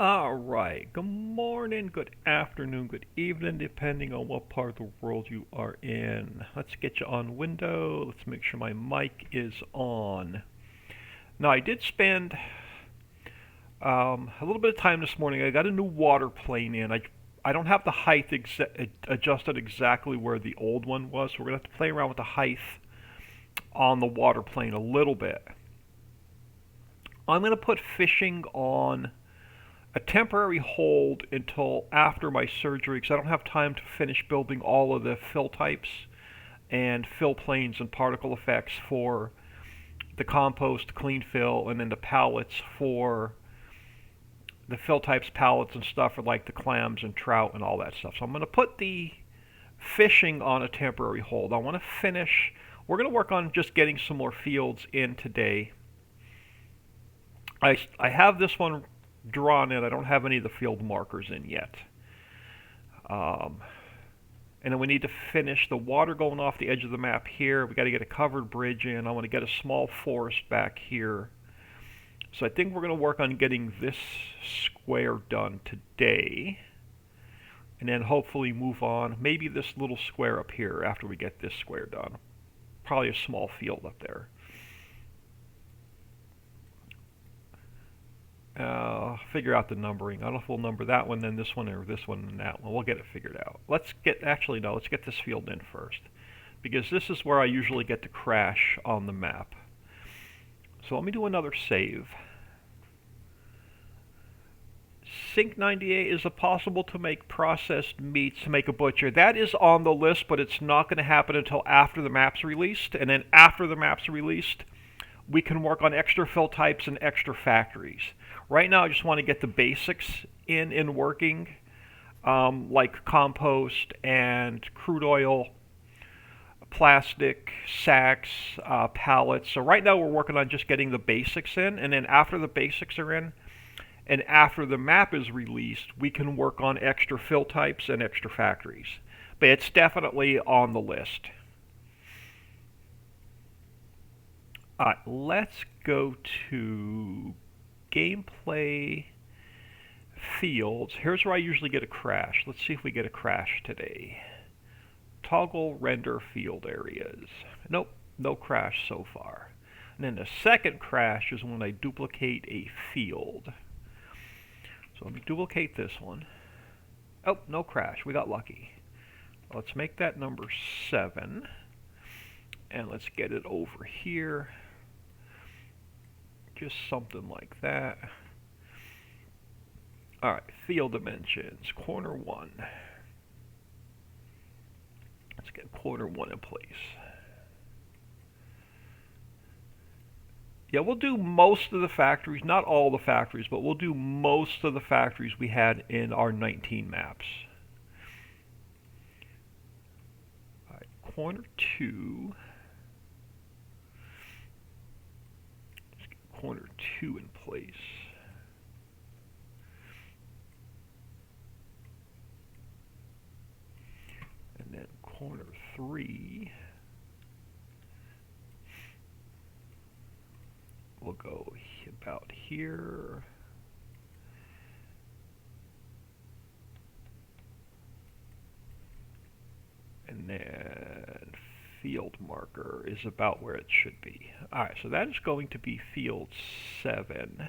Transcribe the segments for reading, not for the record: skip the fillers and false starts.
All right. Good morning, good afternoon, good evening, depending on what part of the world you are in. Let's get you on window. Let's make sure my mic is on. Now, I did spend a little bit of time this morning. I got a new water plane in. I don't have the height adjusted exactly where the old one was, so we're going to have to play around with the height on the water plane a little bit. I'm going to put fishing on a temporary hold until after my surgery because I don't have time to finish building all of the fill types and fill planes and particle effects for the compost, clean fill, and then the pallets for the fill types, pallets and stuff for like the clams and trout and all that stuff. So I'm going to put the fishing on a temporary hold. I want to finish. We're going to work on just getting some more fields in today. I have this one drawn in. I don't have any of the field markers in yet. And then we need to finish the water going off the edge of the map here. We got to get a covered bridge in. I want to get a small forest back here. So I think we're going to work on getting this square done today. And then hopefully move on. Maybe this little square up here after we get this square done. Probably a small field up there. Figure out the numbering. I don't know if we'll number that one, then this one, or this one, and that one. We'll get it figured out. Let's get this field in first, because this is where I usually get to crash on the map. So let me do another save. Sync 98 is it possible to make processed meats to make a butcher. That is on the list, but it's not going to happen until after the map's released, and then after the map's released, we can work on extra fill types and extra factories. Right now, I just want to get the basics in working, like compost and crude oil, plastic, sacks, pallets. So right now, we're working on just getting the basics in, and then after the basics are in, and after the map is released, we can work on extra fill types and extra factories. But it's definitely on the list. Let's go to gameplay fields. Here's where I usually get a crash. Let's see if we get a crash today. Toggle render field areas. Nope, no crash so far. And then the second crash is when I duplicate a field. So let me duplicate this one. Oh, no crash. We got lucky. Let's make that number 7. And let's get it over here. Just something like that. Alright, field dimensions, corner 1. Let's get corner 1 in place. Yeah, we'll do most of the factories, not all the factories, but we'll do most of the factories we had in our 19 maps. Alright, corner 2. Corner 2 in place. And then corner 3 will go about here. And then field marker is about where it should be. Alright, so that is going to be field 7.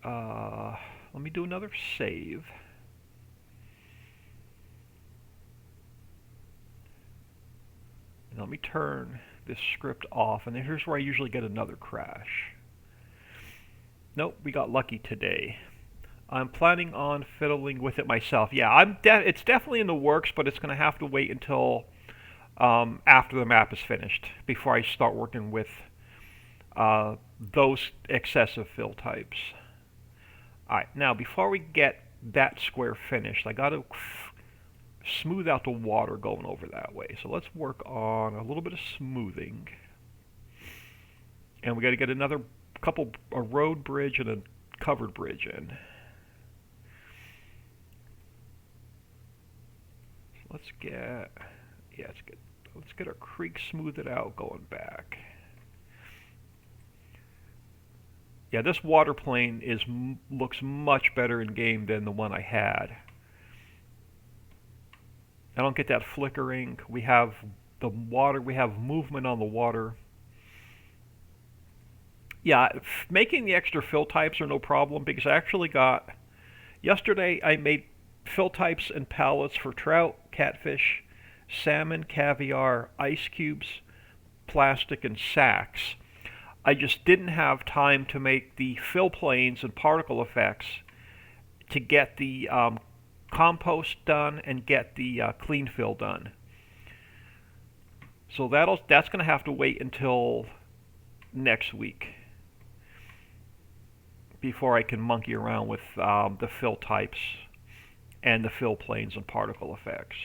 Let me do another save. And let me turn this script off, and then here's where I usually get another crash. Nope, we got lucky today. I'm planning on fiddling with it myself. Yeah, it's definitely in the works, but it's going to have to wait until after the map is finished before I start working with those excessive fill types. Alright, now before we get that square finished, I got to smooth out the water going over that way. So let's work on a little bit of smoothing. And we got to get a road bridge and a covered bridge in. So let's get our creek smoothed out going back. Yeah, this water plane looks much better in game than the one I had. I don't get that flickering. We have the water. We have movement on the water. Yeah, making the extra fill types are no problem because I actually got yesterday. I made fill types and pallets for trout, catfish, salmon, caviar, ice cubes, plastic, and sacks. I just didn't have time to make the fill planes and particle effects to get the compost done and get the clean fill done. So that's going to have to wait until next week before I can monkey around with the fill types and the fill planes and particle effects.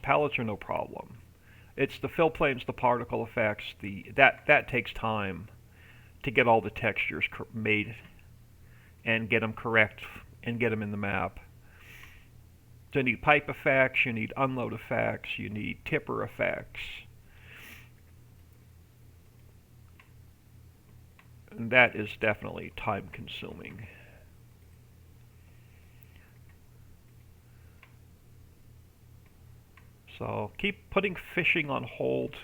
Pallets are no problem. It's the fill planes, the particle effects, that takes time to get all the textures made and get them correct and get them in the map. So you need pipe effects, you need unload effects, you need tipper effects. And that is definitely time consuming. So keep putting fishing on hold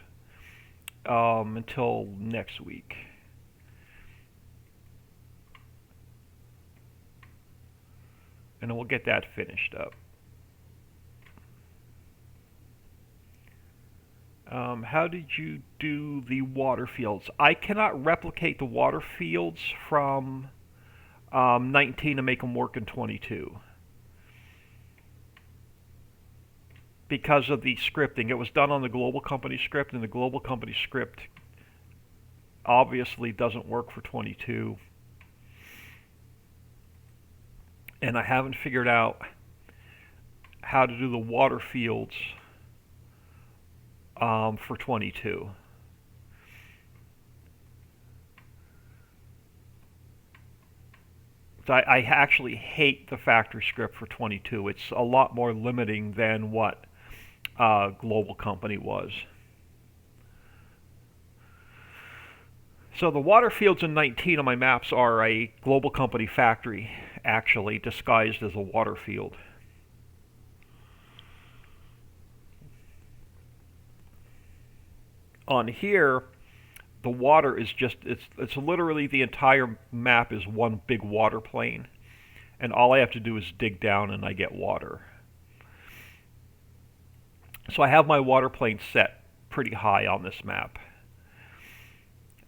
until next week. And then we'll get that finished up. How did you do the water fields? I cannot replicate the water fields from 19 to make them work in 22. Because of the scripting. It was done on the global company script, and the global company script obviously doesn't work for 22. And I haven't figured out how to do the water fields for 22. So I actually hate the factory script for 22. It's a lot more limiting than what global company was. So the water fields in 19 on my maps are a global company factory, actually disguised as a water field. On here, the water is just it's literally the entire map is one big water plane, and all I have to do is dig down and I get water. So I have my water plane set pretty high on this map.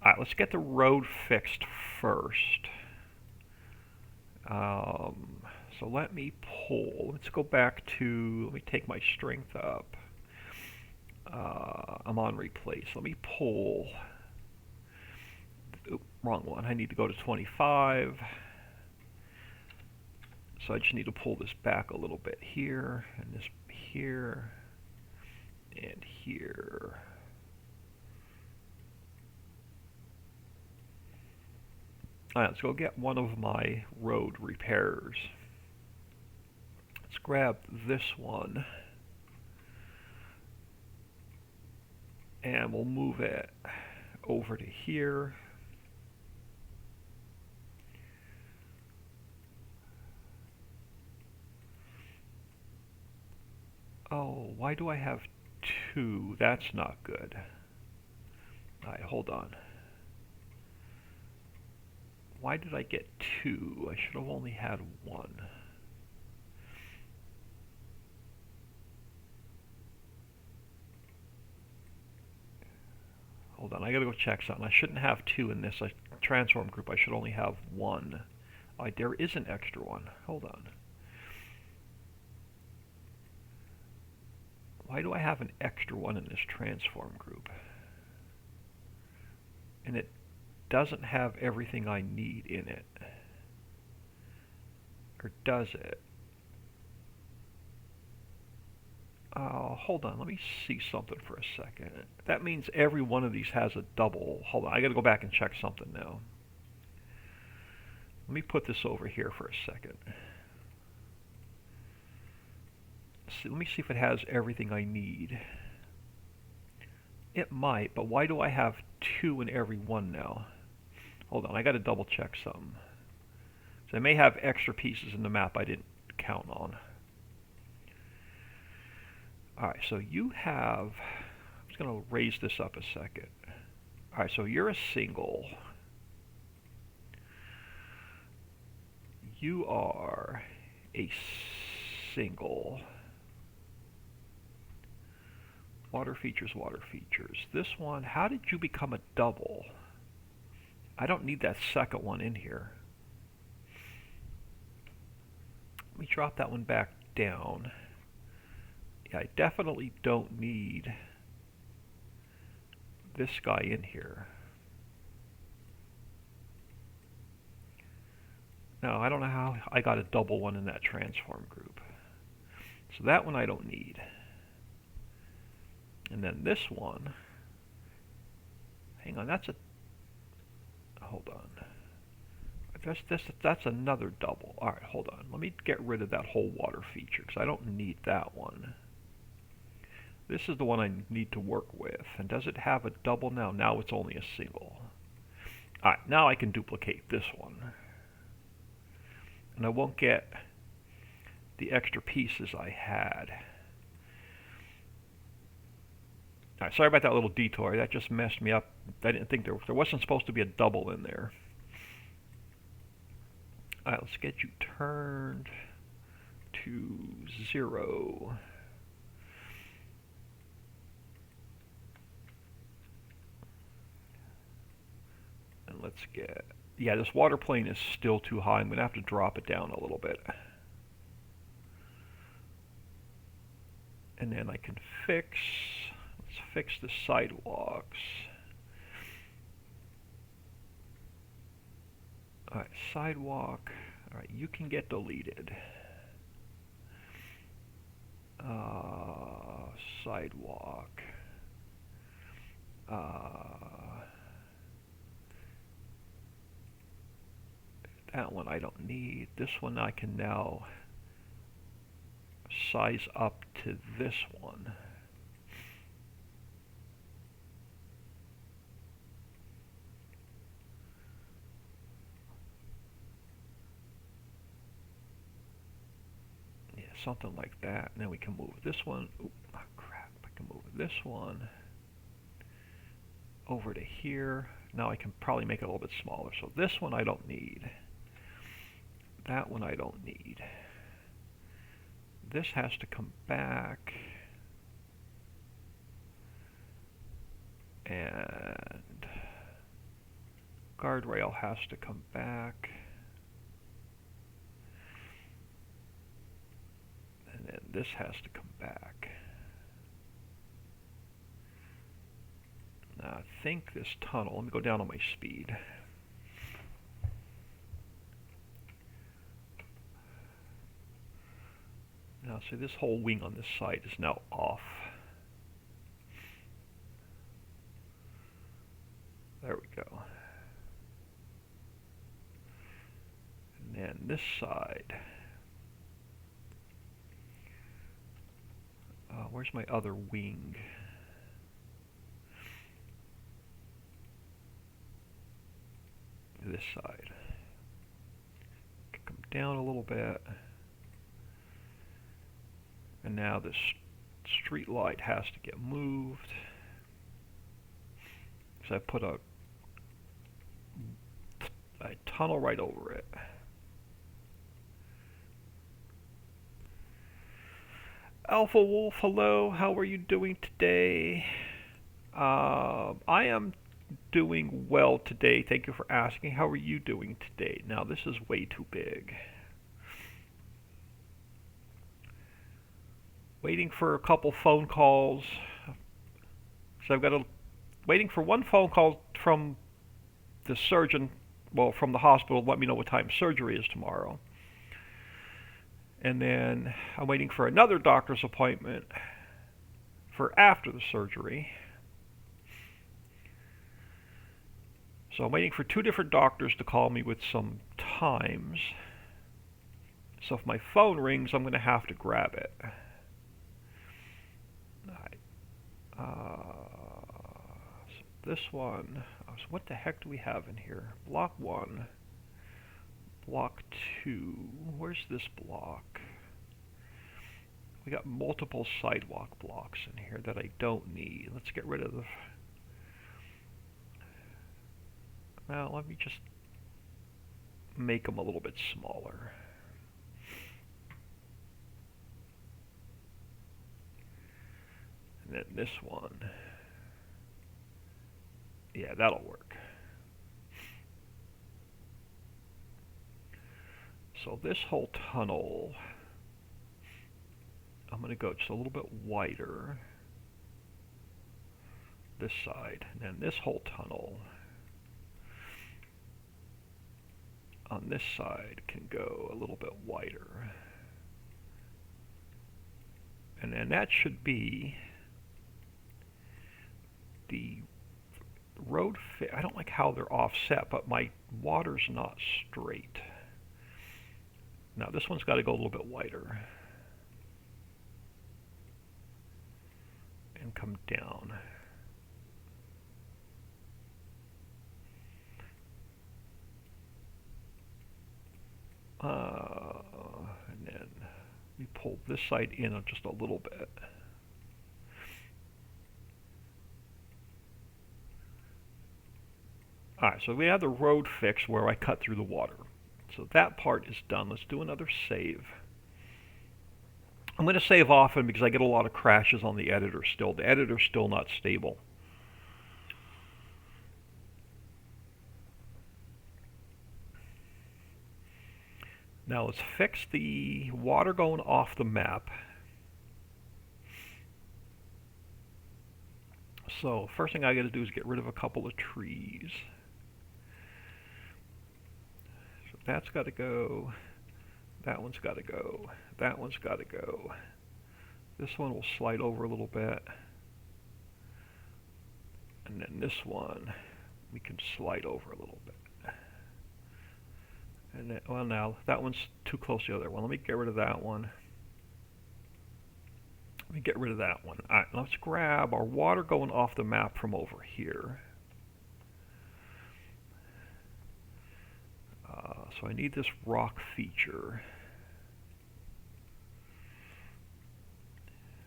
Alright, let's get the road fixed first. So let me pull. Let's go back to, let me take my strength up. I'm on replace. Let me pull. Oop, wrong one. I need to go to 25. So I just need to pull this back a little bit here, and this here, and here. Alright, let's go get one of my road repairs. Let's grab this one. And we'll move it over to here. Oh, why do I have two? That's not good. Alright, hold on. Why did I get two? I should have only had one. Hold on, I gotta go check something. I shouldn't have two in this transform group. I should only have one. Alright, there is an extra one. Hold on. Why do I have an extra one in this transform group? And it doesn't have everything I need in it. Or does it? Hold on, let me see something for a second. That means every one of these has a double. Hold on, I gotta go back and check something now. Let me put this over here for a second. Let me see if it has everything I need. It might, but why do I have 2 in every one now? Hold on, I gotta double check something. So I may have extra pieces in the map I didn't count on. Alright, so you have, I'm just going to raise this up a second. Alright, so you're a single. You are a single. Water features, water features. This one, how did you become a double? I don't need that second one in here. Let me drop that one back down. Yeah, I definitely don't need this guy in here. Now, I don't know how I got a double one in that transform group. So that one I don't need. And then this one, hang on, that's a, hold on. That's another double. All right, hold on. Let me get rid of that whole water feature because I don't need that one. This is the one I need to work with. And does it have a double now? Now it's only a single. All right, now I can duplicate this one. And I won't get the extra pieces I had. All right, sorry about that little detour. That just messed me up. I didn't think there wasn't supposed to be a double in there. All right, let's get you turned to 0. And let's get, yeah, this water plane is still too high. I'm going to have to drop it down a little bit. And then I can fix, let's fix the sidewalks. Alright, sidewalk. Alright, you can get deleted. Sidewalk. That one I don't need. This one I can now size up to this one. Yeah, something like that. And then we can move this one. Oop, oh crap. I can move this one over to here. Now I can probably make it a little bit smaller. So this one I don't need. That one I don't need. This has to come back. And guardrail has to come back. And then this has to come back. Now I think this tunnel, let me go down on my speed. Now see, this whole wing on this side is now off. There we go. And then this side. Where's my other wing? This side. Come down a little bit. And now this street light has to get moved. So I put a tunnel right over it. Alpha Wolf, hello. How are you doing today? I am doing well today. Thank you for asking. How are you doing today? Now this is way too big. Waiting for a couple phone calls. So I've got waiting for one phone call from the surgeon, well, from the hospital, let me know what time surgery is tomorrow. And then I'm waiting for another doctor's appointment. for after the surgery. So I'm waiting for 2 different doctors to call me with some times. So if my phone rings, I'm going to have to grab it. Alright. So this one, so what the heck do we have in here? Block 1, block 2, where's this block? We got multiple sidewalk blocks in here that I don't need. Let's get rid of the... Well, let me just make them a little bit smaller. And then this one. Yeah, that'll work. So this whole tunnel, I'm going to go just a little bit wider this side, and then this whole tunnel on this side can go a little bit wider. And then that should be the road fit. I don't like how they're offset, but my water's not straight. Now this one's got to go a little bit wider and come down. And then we pull this side in just a little bit. Alright, so we have the road fixed where I cut through the water. So that part is done. Let's do another save. I'm going to save often because I get a lot of crashes on the editor still. The editor's still not stable. Now let's fix the water going off the map. So first thing I got to do is get rid of a couple of trees. So that's got to go. That one's got to go. That one's got to go. This one will slide over a little bit. And then this one we can slide over a little bit. And then, well, now that one's too close to the other one. Let me get rid of that one. Let me get rid of that one. All right, let's grab our water going off the map from over here. So I need this rock feature.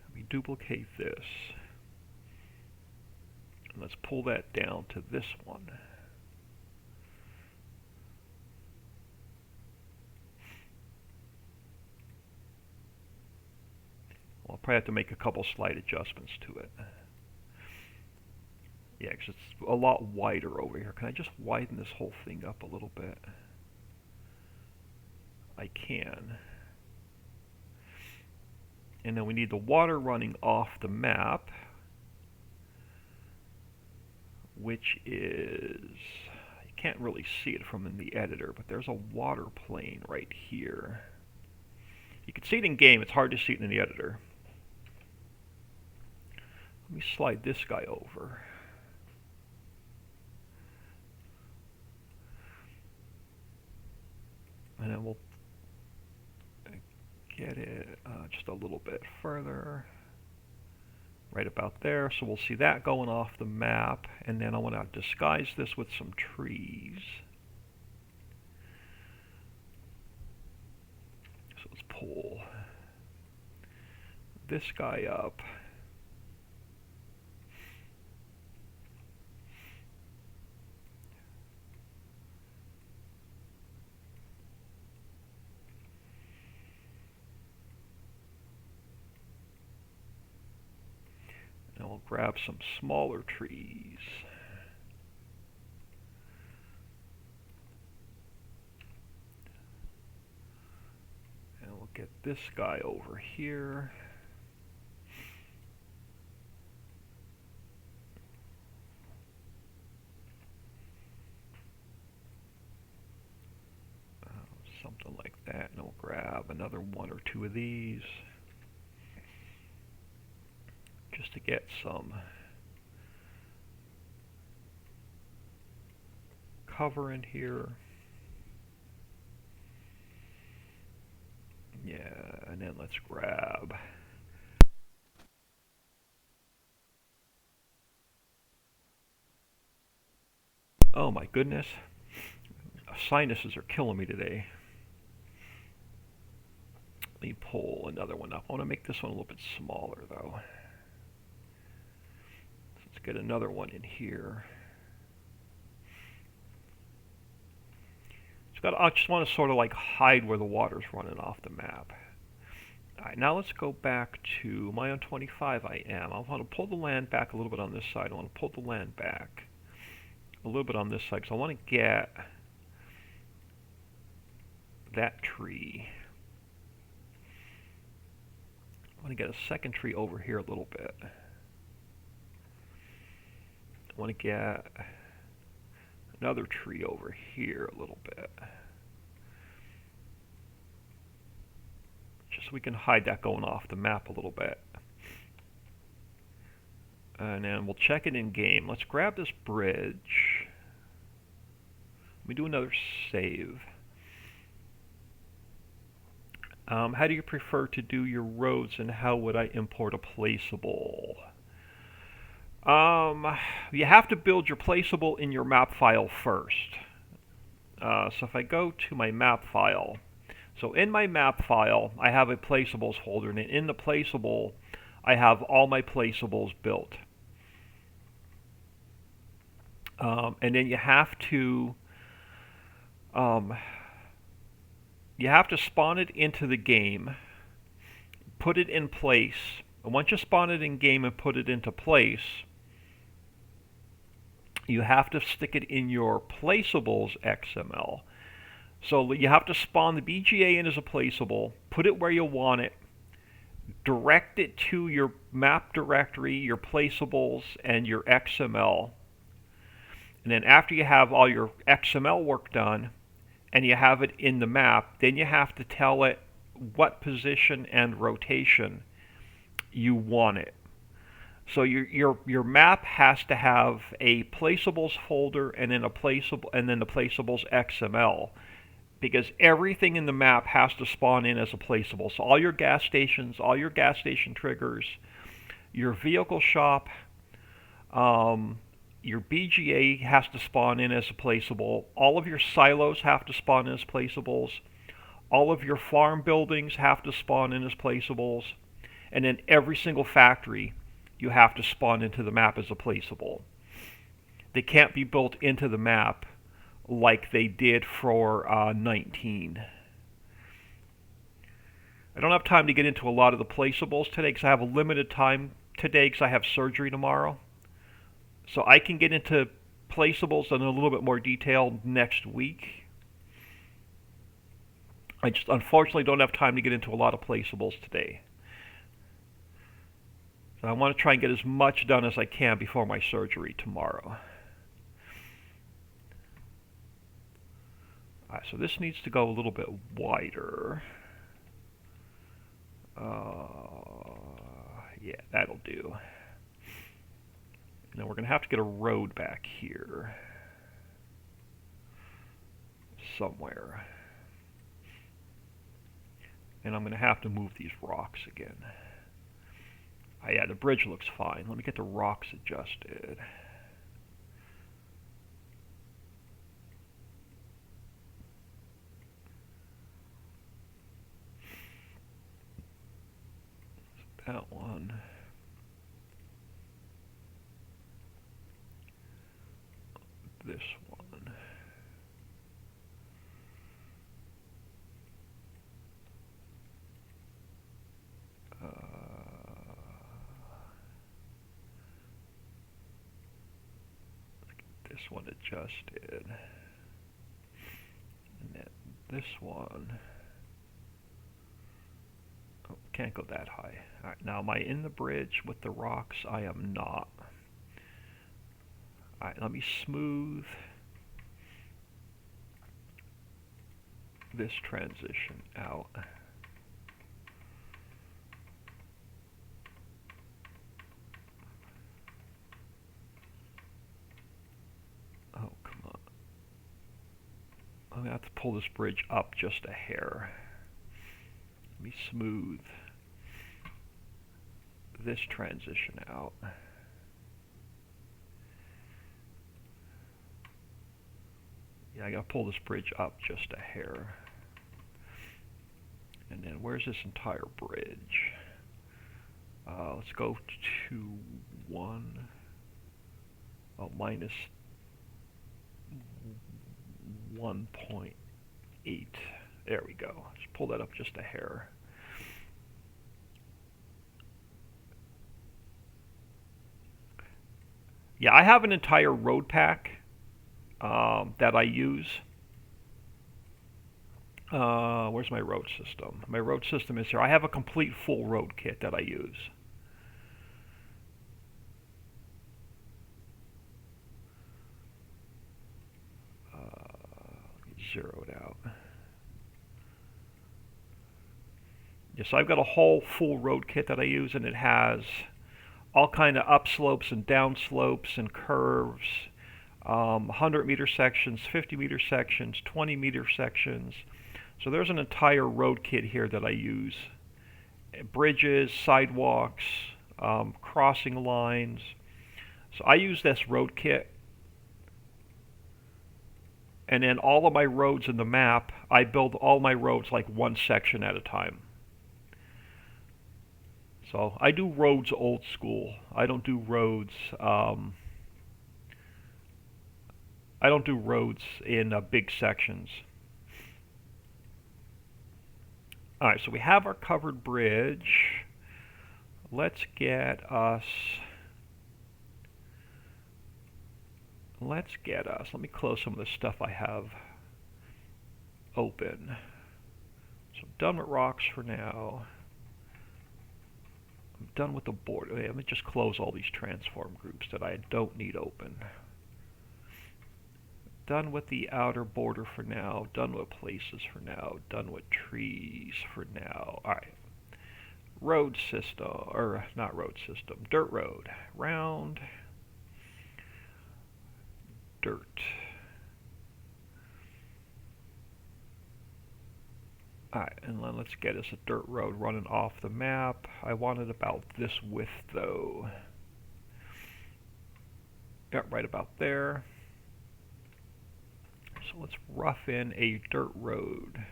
Let me duplicate this. And let's pull that down to this one. I'll probably have to make a couple slight adjustments to it. Yeah, because it's a lot wider over here. Can I just widen this whole thing up a little bit? I can. And then we need the water running off the map, which is, you can't really see it from in the editor, but there's a water plane right here. You can see it in game, it's hard to see it in the editor. Let me slide this guy over. And then we'll get it just a little bit further. Right about there. So we'll see that going off the map. And then I want to disguise this with some trees. So let's pull this guy up. And we'll grab some smaller trees. And we'll get this guy over here. Something like that. And we'll grab another one or two of these. just to get some cover in here. Yeah, and then let's grab oh my goodness, sinuses are killing me today. Let me pull another one up. I want to make this one a little bit smaller though. So let's get another one in here. I just want to sort of like hide where the water's running off the map. Alright, now let's go back to, am I on 25? I am. I want to pull the land back a little bit on this side. I want to pull the land back a little bit on this side, because I want to get that tree. I want to get a second tree over here a little bit. I want to get another tree over here a little bit. Just so we can hide that going off the map a little bit. And then we'll check it in game. Let's grab this bridge. Let me do another save. How do you prefer to do your roads, and how would I import a placeable? You have to build your placeable in your map file first. So if I go to my map file, so in my map file, I have a placeables folder, and in the placeable, I have all my placeables built. And then you have to spawn it into the game, put it in place, and once you spawn it in game and put it into place, you have to stick it in your placeables XML. So you have to spawn the BGA in as a placeable, put it where you want it, direct it to your map directory, your placeables, and your XML. And then after you have all your XML work done, and you have it in the map, then you have to tell it what position and rotation you want it. So your map has to have a placeables folder and then the placeables XML, because everything in the map has to spawn in as a placeable. So all your gas stations, all your gas station triggers, your vehicle shop, your BGA has to spawn in as a placeable. All of your silos have to spawn in as placeables. All of your farm buildings have to spawn in as placeables. And then every single factory you have to spawn into the map as a placeable. They can't be built into the map like they did for 19. I don't have time to get into a lot of the placeables today because I have a limited time today because I have surgery tomorrow. So I can get into placeables in a little bit more detail next week. I just unfortunately don't have time to get into a lot of placeables today. So I want to try and get as much done as I can before my surgery tomorrow. Alright, so this needs to go a little bit wider. Yeah, that'll do. And then we're going to have to get a road back here somewhere. And I'm going to have to move these rocks again. Yeah, the bridge looks fine. Let me get the rocks adjusted. That one. This one. This one adjusted. And then this one. Oh, can't go that high. Alright, now am I in the bridge with the rocks? I am not. Alright, let me smooth this transition out. have to pull this bridge up just a hair. Let me smooth this transition out. Yeah, I gotta pull this bridge up just a hair. And then where's this entire bridge? Let's go to 1. Oh, minus 1.8. There we go. Just pull that up just a hair. Yeah, I have an entire road pack that I use. Where's my road system? My road system is here. I have a complete full road kit that I use. Zero it out. Yes, I've got a whole full road kit that I use, and it has all kind of upslopes and downslopes and curves, 100-meter sections, 50-meter sections, 20-meter sections. So there's an entire road kit here that I use. Bridges, sidewalks, crossing lines. So I use this road kit. And then all of my roads in the map, I build all my roads like one section at a time. So I do roads old school. I don't do roads. I don't do roads in big sections. All right, so we have our covered bridge. Let's get us. Let me close some of the stuff I have open. So I'm done with rocks for now. I'm done with the border. Let me just close all these transform groups that I don't need open. Done with the outer border for now. Done with places for now. Done with trees for now. Alright. Road system, or not road system, dirt road. Round. Dirt. Alright, and then let's get us a dirt road running off the map. I want it about this width though. Yep, right about there. So let's rough in a dirt road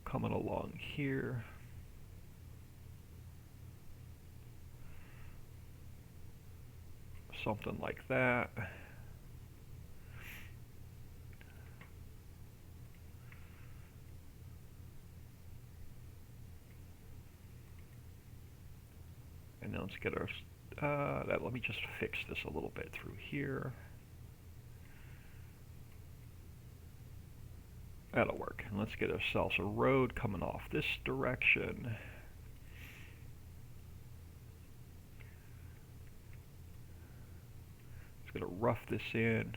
coming along here. Something like that. And now let's get our, let me just fix this a little bit through here. That'll work. And let's get ourselves a road coming off this direction. Just gonna rough this in.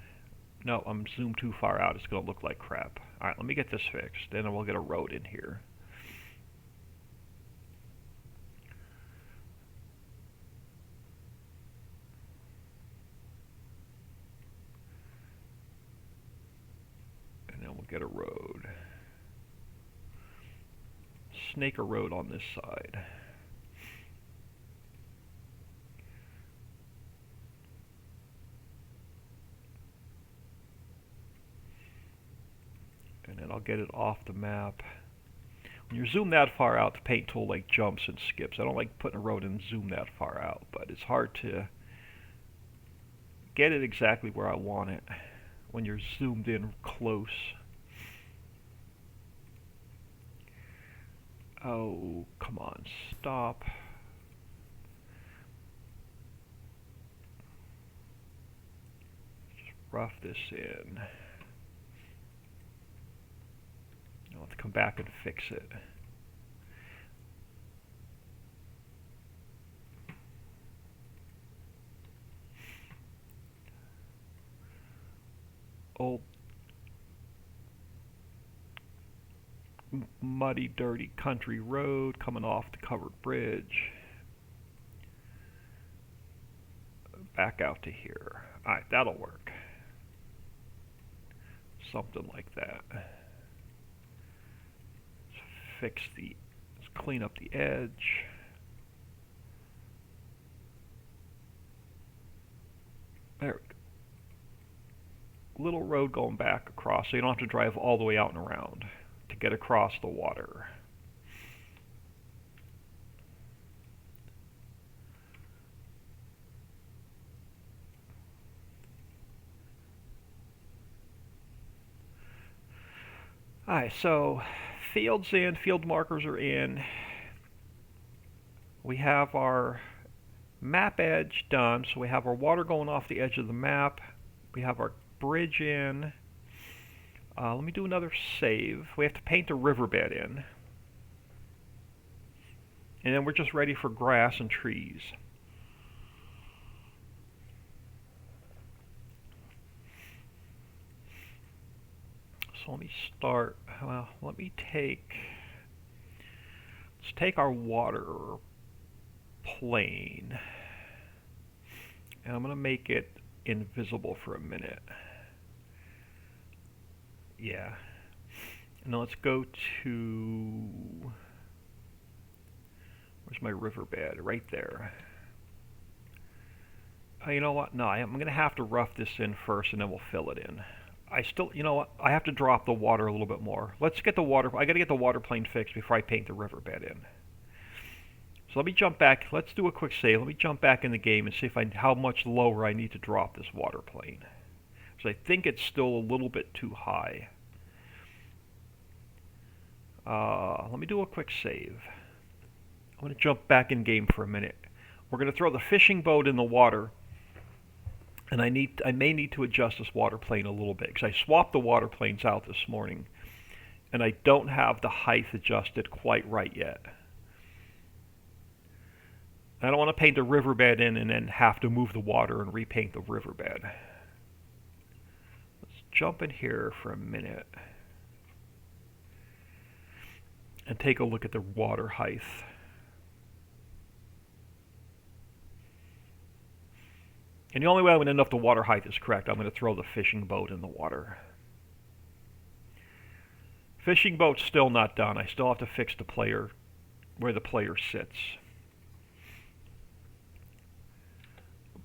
No, I'm zoomed too far out. It's gonna look like crap. Alright, let me get this fixed. Then we'll get a road in here. Get a road. Snake a road on this side. And then I'll get it off the map. When you're zoomed that far out, the paint tool like jumps and skips. I don't like putting a road and zoom that far out, but it's hard to get it exactly where I want it when you're zoomed in close. Oh, come on, stop. Just rough this in. I'll have to come back and fix it. Old muddy, dirty country road coming off the covered bridge. Back out to here. Alright, that'll work. something like that. Let's clean up the edge. There we go. Little road going back across, so you don't have to drive all the way out and around to get across the water. Alright, so fields in, field markers are in. We have our map edge done, so we have our water going off the edge of the map. We have our bridge in. Let me do another save. We have to paint the riverbed in. And then we're just ready for grass and trees. So let me start, well, let's take our water plane, and I'm going to make it invisible for a minute. Yeah. And then let's go to, where's my riverbed? Right there. You know what? No, I'm going to have to rough this in first, and then we'll fill it in. You know what? I have to drop the water a little bit more. Let's get the water. I got to get the water plane fixed before I paint the riverbed in. So let me jump back. Let's do a quick save. Let me jump back in the game and see how much lower I need to drop this water plane. So I think it's still a little bit too high. Let me do a quick save. I'm going to jump back in game for a minute. We're going to throw the fishing boat in the water. And I may need to adjust this water plane a little bit, because I swapped the water planes out this morning, and I don't have the height adjusted quite right yet. I don't want to paint the riverbed in and then have to move the water and repaint the riverbed. Let's jump in here for a minute and take a look at the water height. And the only way I'm going to know if the water height is correct, I'm going to throw the fishing boat in the water. Fishing boat's still not done. I still have to fix the player, where the player sits.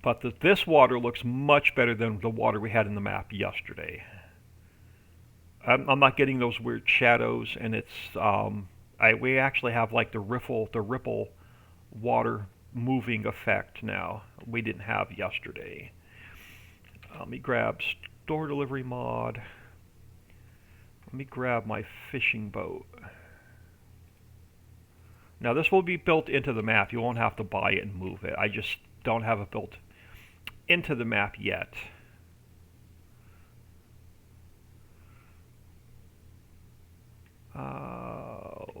But this water looks much better than the water we had in the map yesterday. I'm not getting those weird shadows, and we actually have like the ripple water moving effect now. We didn't have yesterday. Let me grab store delivery mod. Let me grab my fishing boat. Now this will be built into the map. You won't have to buy it and move it. I just don't have it built into the map yet. Alright,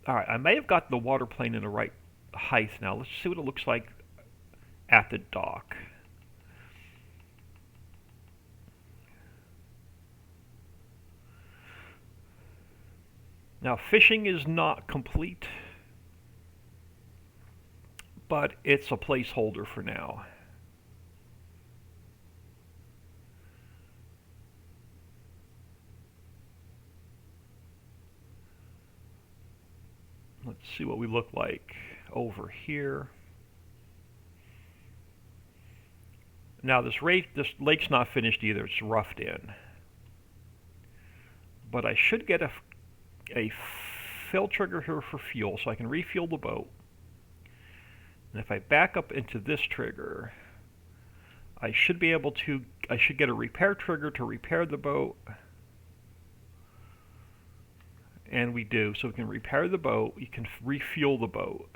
I may have got the water plane in the right height now. Let's see what it looks like at the dock. Now fishing is not complete, but it's a placeholder for now. Let's see what we look like over here. Now this lake's not finished either. It's roughed in. But I should get a fill trigger here for fuel, so I can refuel the boat. And if I back up into this trigger, I should get a repair trigger to repair the boat. And we do. So we can repair the boat. You can refuel the boat.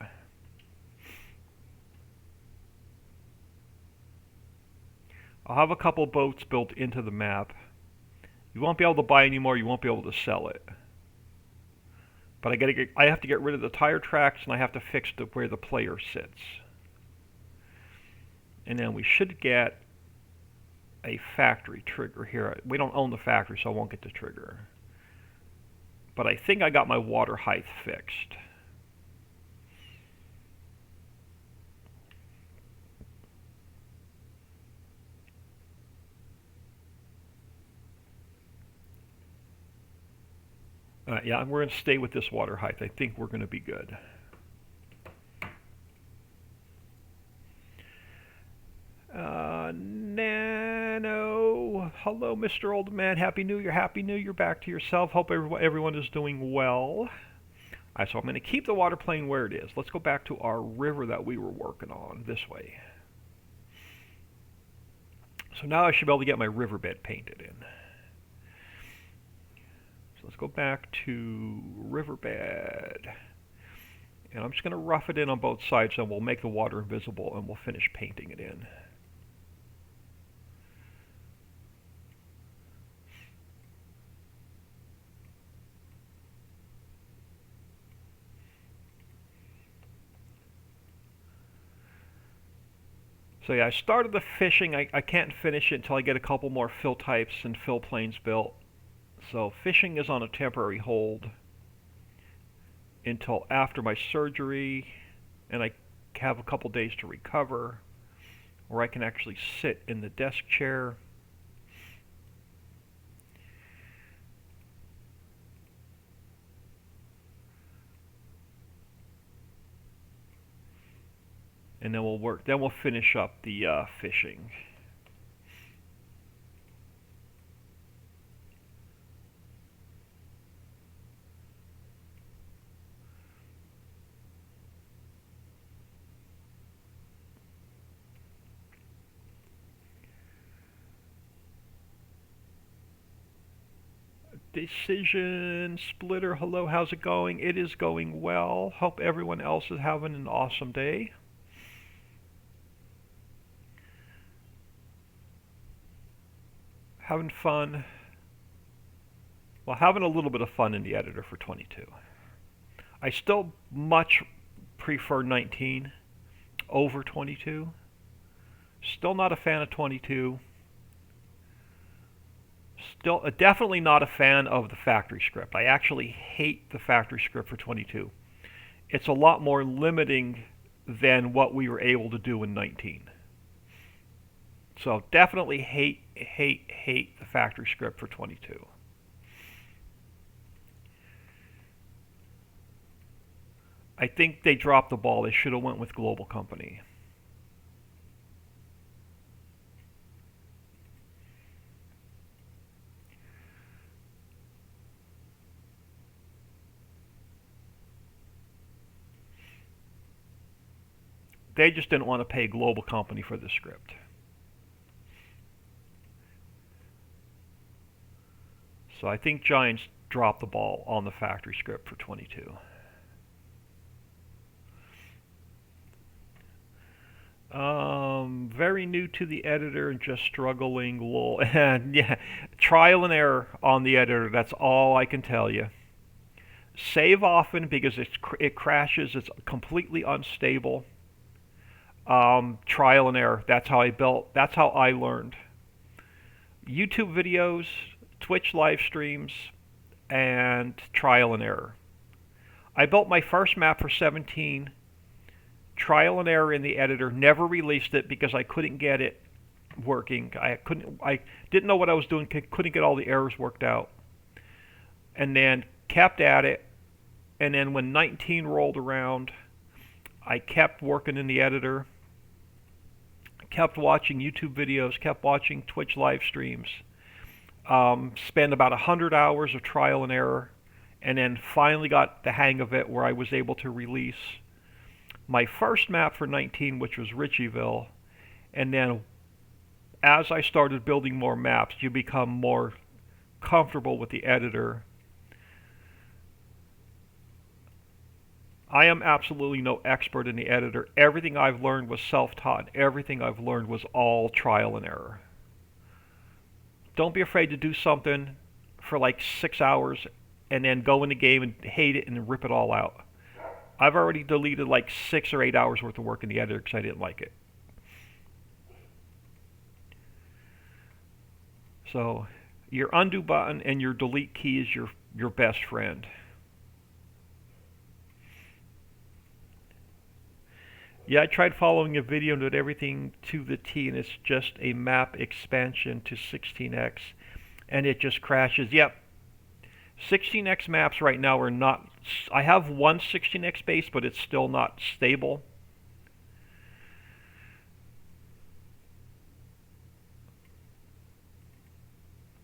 I'll have a couple boats built into the map. You won't be able to buy any more. You won't be able to sell it. But I have to get rid of the tire tracks, and I have to fix where the player sits. And then we should get a factory trigger here. We don't own the factory, so I won't get the trigger. But I think I got my water height fixed. Yeah, we're going to stay with this water height. I think we're going to be good. Nano. Hello, Mr. Old Man. Happy New Year. Happy New Year back to yourself. Hope everyone is doing well. So I'm going to keep the water plane where it is. Let's go back to our river that we were working on this way. So now I should be able to get my riverbed painted in. So let's go back to riverbed. And I'm just going to rough it in on both sides, and we'll make the water invisible, and we'll finish painting it in. So yeah, I started the fishing. I can't finish it until I get a couple more fill types and fill planes built. So fishing is on a temporary hold until after my surgery, and I have a couple days to recover, where I can actually sit in the desk chair. And then we'll finish up the fishing. Decision Splitter, hello, how's it going? It is going well. Hope everyone else is having an awesome day. Having fun. Well, having a little bit of fun in the editor for 22. I still much prefer 19 over 22. Still not a fan of 22. Still, definitely not a fan of the factory script. I actually hate the factory script for 22. It's a lot more limiting than what we were able to do in 19. So definitely hate the factory script for 22. I think they dropped the ball. They should have went with Global Company. They just didn't want to pay Global Company for the script. So I think Giants dropped the ball on the factory script for 22. Very new to the editor and just struggling. Lol. And yeah, trial and error on the editor. That's all I can tell you. Save often because it crashes. It's completely unstable. Trial and error. That's how I built. That's how I learned. YouTube videos, Twitch live streams, and trial and error. I built my first map for 17. Trial and error in the editor. Never released it because I couldn't get it working. I didn't know what I was doing. Couldn't get all the errors worked out. And then kept at it. And then when 19 rolled around, I kept working in the editor. Kept watching YouTube videos. Kept watching Twitch live streams. Spent about 100 hours of trial and error. And then finally got the hang of it where I was able to release my first map for 19, which was Ritchieville. And then as I started building more maps, you become more comfortable with the editor. I am absolutely no expert in the editor. Everything I've learned was self-taught. Everything I've learned was all trial and error. Don't be afraid to do something for like 6 hours and then go in the game and hate it and rip it all out. I've already deleted like 6 or 8 hours worth of work in the editor because I didn't like it. So your undo button and your delete key is your best friend. Yeah, I tried following a video and did everything to the T, and it's just a map expansion to 16x, and it just crashes. Yep. 16x maps right now are not. I have one 16x base, but it's still not stable.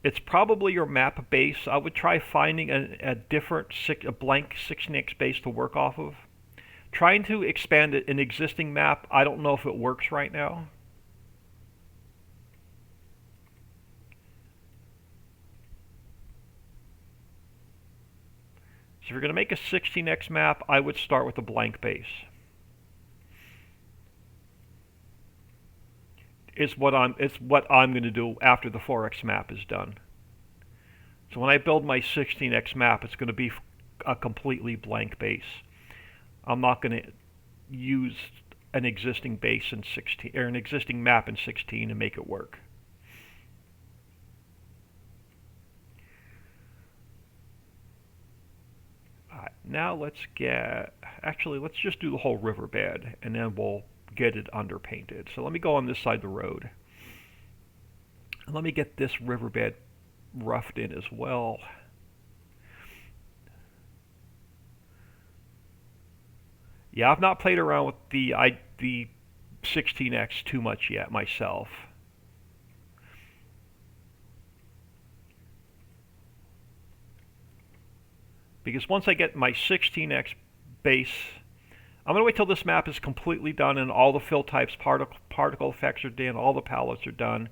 It's probably your map base. I would try finding a blank 16x base to work off of. Trying to expand an existing map, I don't know if it works right now. So if you're going to make a 16x map, I would start with a blank base. It's what I'm going to do after the 4x map is done. So when I build my 16x map, it's going to be a completely blank base. I'm not going to use an existing base in 16 or an existing map in 16 and make it work. Alright, now let's just do the whole riverbed and then we'll get it underpainted. So let me go on this side of the road. And let me get this riverbed roughed in as well. Yeah, I've not played around with the 16x too much yet myself. Because once I get my 16x base, I'm going to wait till this map is completely done and all the fill types, particle effects are done, all the palettes are done.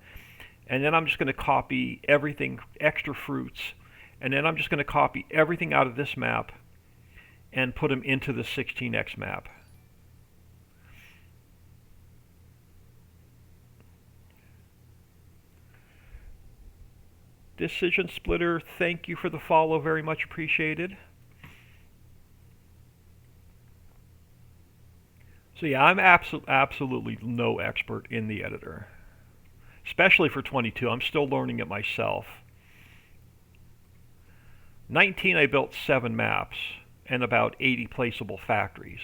And then I'm just going to copy everything, extra fruits, and then I'm just going to copy everything out of this map and put them into the 16x map. Decision Splitter, thank you for the follow, very much appreciated. So yeah, I'm absolutely no expert in the editor. Especially for 22, I'm still learning it myself. 19, I built 7 maps and about 80 placeable factories.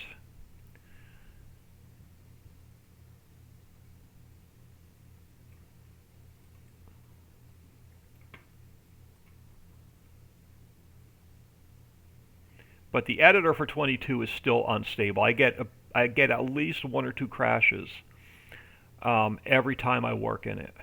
But the editor for 22 is still unstable. I get at least 1 or 2 crashes every time I work in it.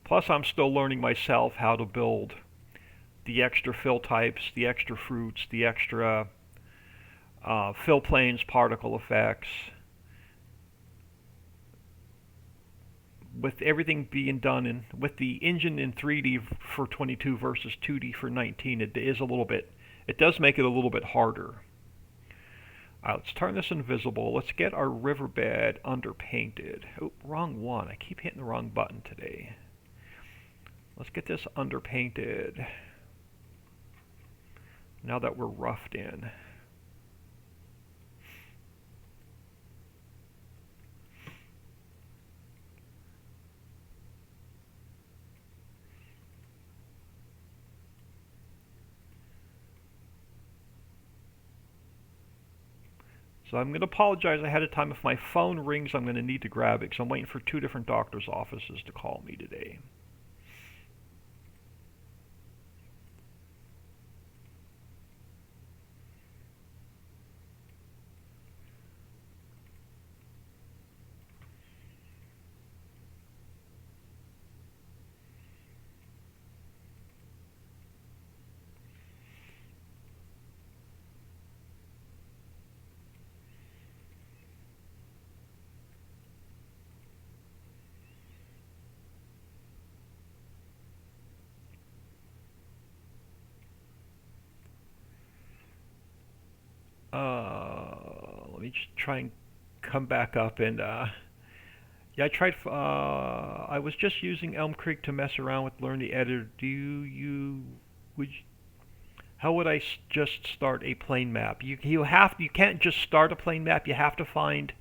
Plus, I'm still learning myself how to build the extra fill types, the extra fruits, the extra fill planes, particle effects. With everything being done with the engine in 3D for 22 versus 2D for 19, it does make it a little bit harder. Let's turn this invisible. Let's get our riverbed underpainted. Oh, wrong one. I keep hitting the wrong button today. Let's get this underpainted now that we're roughed in. So I'm going to apologize ahead of time. If my phone rings, I'm going to need to grab it because I'm waiting for 2 different doctor's offices to call me today. Let me just try and come back up and yeah, I was just using Elm Creek to mess around with learn the editor. How would I just start a plane map? You can't just start a plane map. You have to find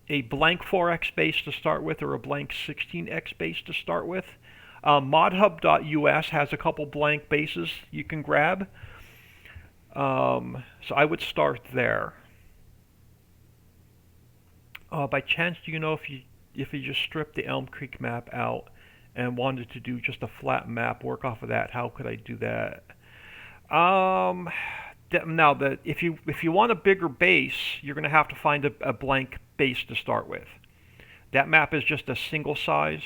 a blank 4x base to start with or a blank 16x base to start with. Modhub.us has a couple blank bases you can grab. So I would start there. By chance, do you know if you just stripped the Elm Creek map out and wanted to do just a flat map, work off of that? How could I do that? Now that if you want a bigger base, you're going to have to find a blank base to start with. That map is just a single size.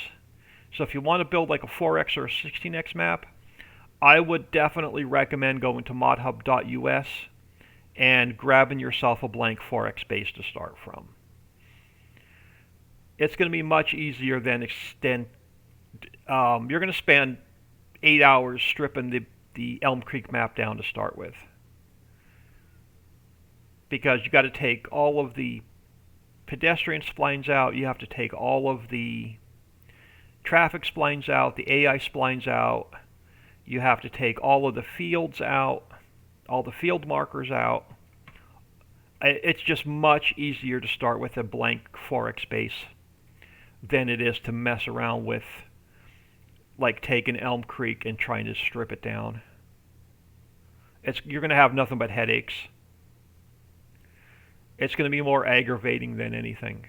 So if you want to build like a 4x or a 16x map, I would definitely recommend going to modhub.us and grabbing yourself a blank 4x base to start from. It's going to be much easier than you're going to spend 8 hours stripping the Elm Creek map down to start with, because you got to take all of the pedestrian splines out, you have to take all of the traffic splines out, the AI splines out, you have to take all of the fields out, all the field markers out. It's just much easier to start with a blank 4x base than it is to mess around with like taking Elm Creek and trying to strip it down. You're going to have nothing but headaches. It's going to be more aggravating than anything.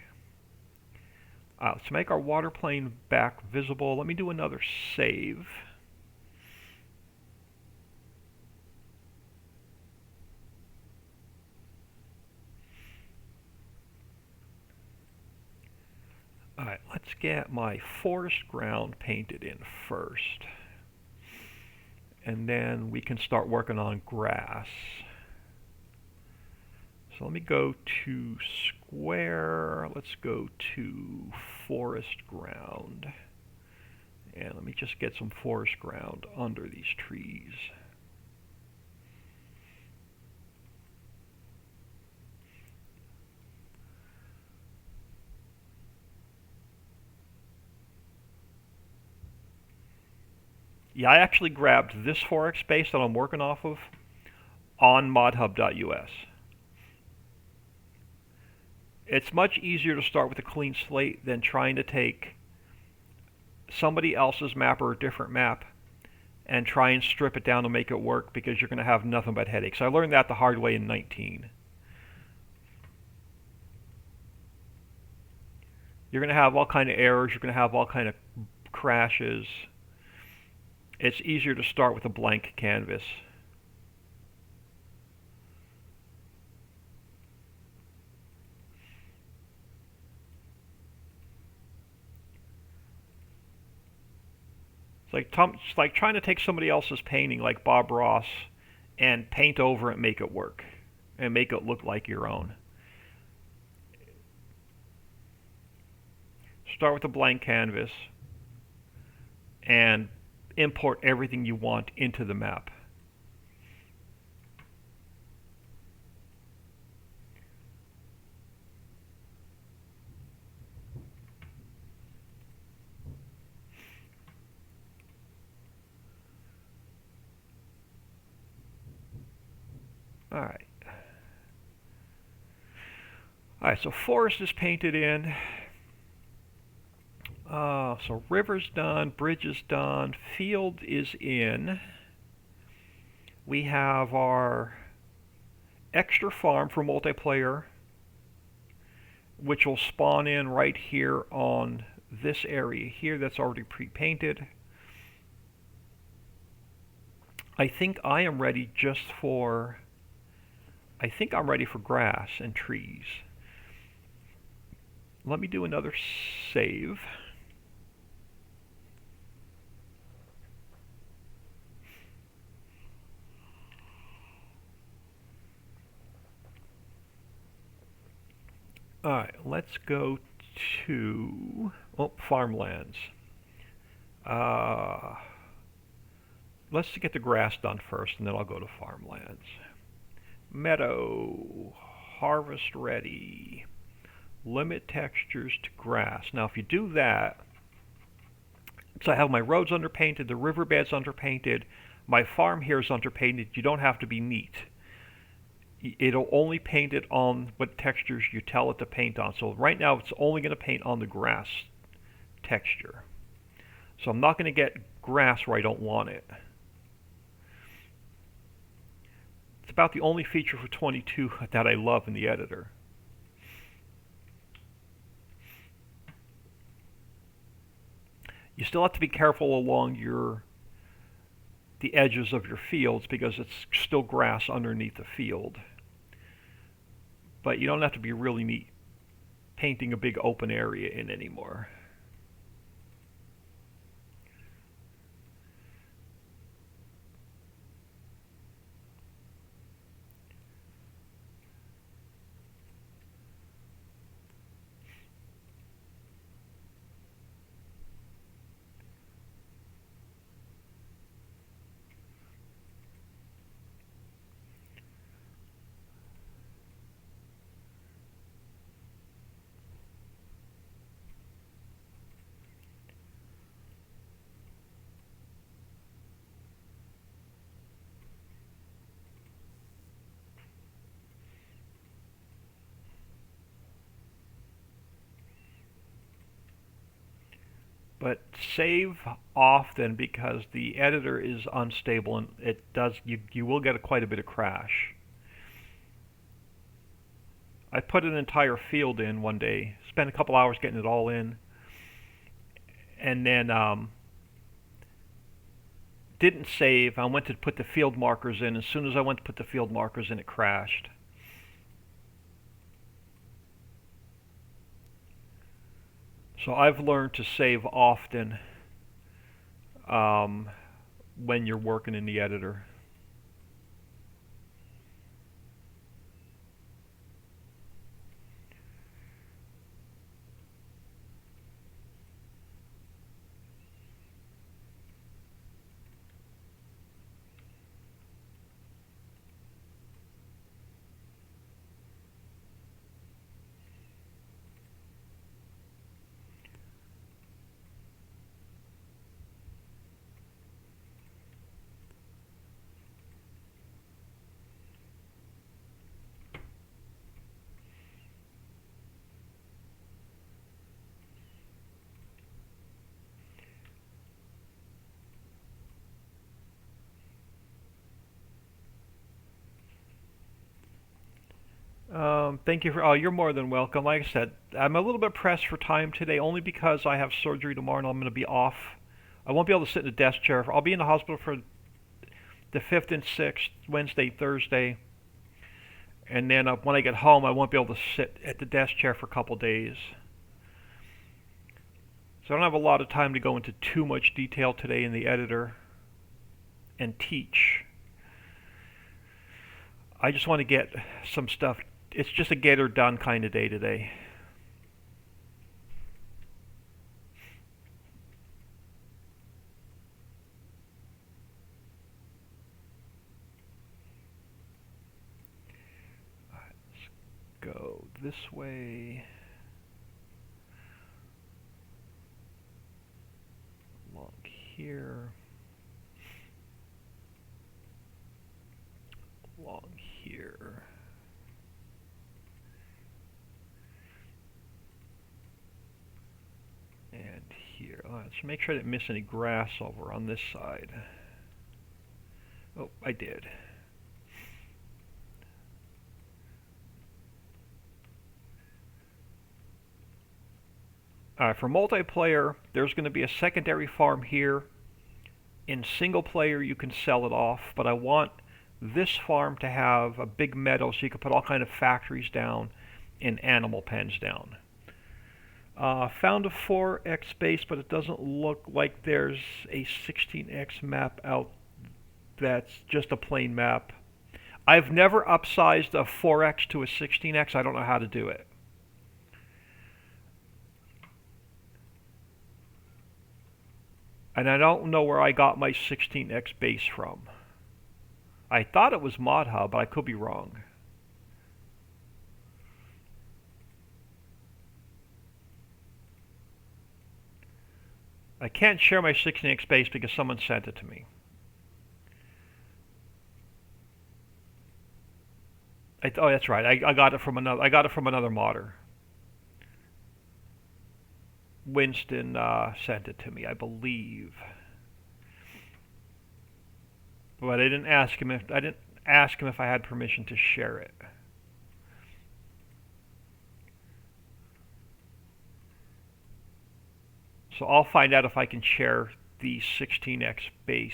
To make our water plane back visible, let me do another save. Alright, let's get my forest ground painted in first. And then we can start working on grass. So let me go to square, let's go to forest ground. And let me just get some forest ground under these trees. Yeah, I actually grabbed this 4x base that I'm working off of on modhub.us. It's much easier to start with a clean slate than trying to take somebody else's map or a different map and try and strip it down to make it work, because you're going to have nothing but headaches. I learned that the hard way in 19. You're going to have all kind of errors, you're going to have all kind of crashes. It's easier to start with a blank canvas. It's like trying to take somebody else's painting, like Bob Ross, and paint over it and make it work, and make it look like your own. Start with a blank canvas, and import everything you want into the map. Alright. Alright, so forest is painted in. So river's done, bridge is done, field is in. We have our extra farm for multiplayer, which will spawn in right here on this area here that's already pre-painted. I think I am ready I'm ready for grass and trees. Let me do another save. Alright, let's go to Farmlands. Let's get the grass done first, and then I'll go to Farmlands. Meadow, harvest ready. Limit textures to grass. Now if you do that, so I have my roads underpainted, the riverbed's underpainted, my farm here is underpainted, you don't have to be neat. It'll only paint it on what textures you tell it to paint on. So right now it's only going to paint on the grass texture. So I'm not going to get grass where I don't want it. It's about the only feature for 22 that I love in the editor. You still have to be careful along the edges of your fields because it's still grass underneath the field. But you don't have to be really neat painting a big open area in anymore. But save often because the editor is unstable and you will get quite a bit of crash. I put an entire field in one day, spent a couple hours getting it all in, and then didn't save. I went to put the field markers in. As soon as I went to put the field markers in, it crashed. So I've learned to save often when you're working in the editor. Thank you for. Oh, you're more than welcome. Like I said, I'm a little bit pressed for time today, only because I have surgery tomorrow and I'm going to be off. I won't be able to sit in a desk chair. I'll be in the hospital for the 5th and 6th, Wednesday, Thursday, and then when I get home, I won't be able to sit at the desk chair for a couple days. So I don't have a lot of time to go into too much detail today in the editor and teach. I just want to get some stuff. It's just a get her done kind of day today. Let's go this way. Along here. Along here. And here. Let's make sure I didn't miss any grass over on this side. Oh, I did. For multiplayer, there's going to be a secondary farm here. In single player, you can sell it off, but I want this farm to have a big meadow so you can put all kind of factories down and animal pens down. Found a 4x base, but it doesn't look like there's a 16x map out that's just a plain map. I've never upsized a 4x to a 16x. I don't know how to do it. And I don't know where I got my 16x base from. I thought it was ModHub, but I could be wrong. I can't share my 16x base because someone sent it to me. Oh, that's right. I got it from another. I got it from another modder. Winston sent it to me, I believe. But I didn't ask him if I had permission to share it. So I'll find out if I can share the 16x base.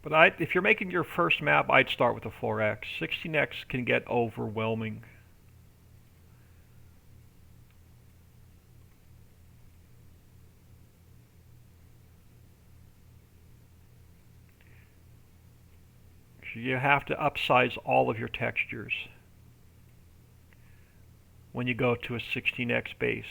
But if you're making your first map, I'd start with the 4x. 16x can get overwhelming. You have to upsize all of your textures when you go to a 16x base.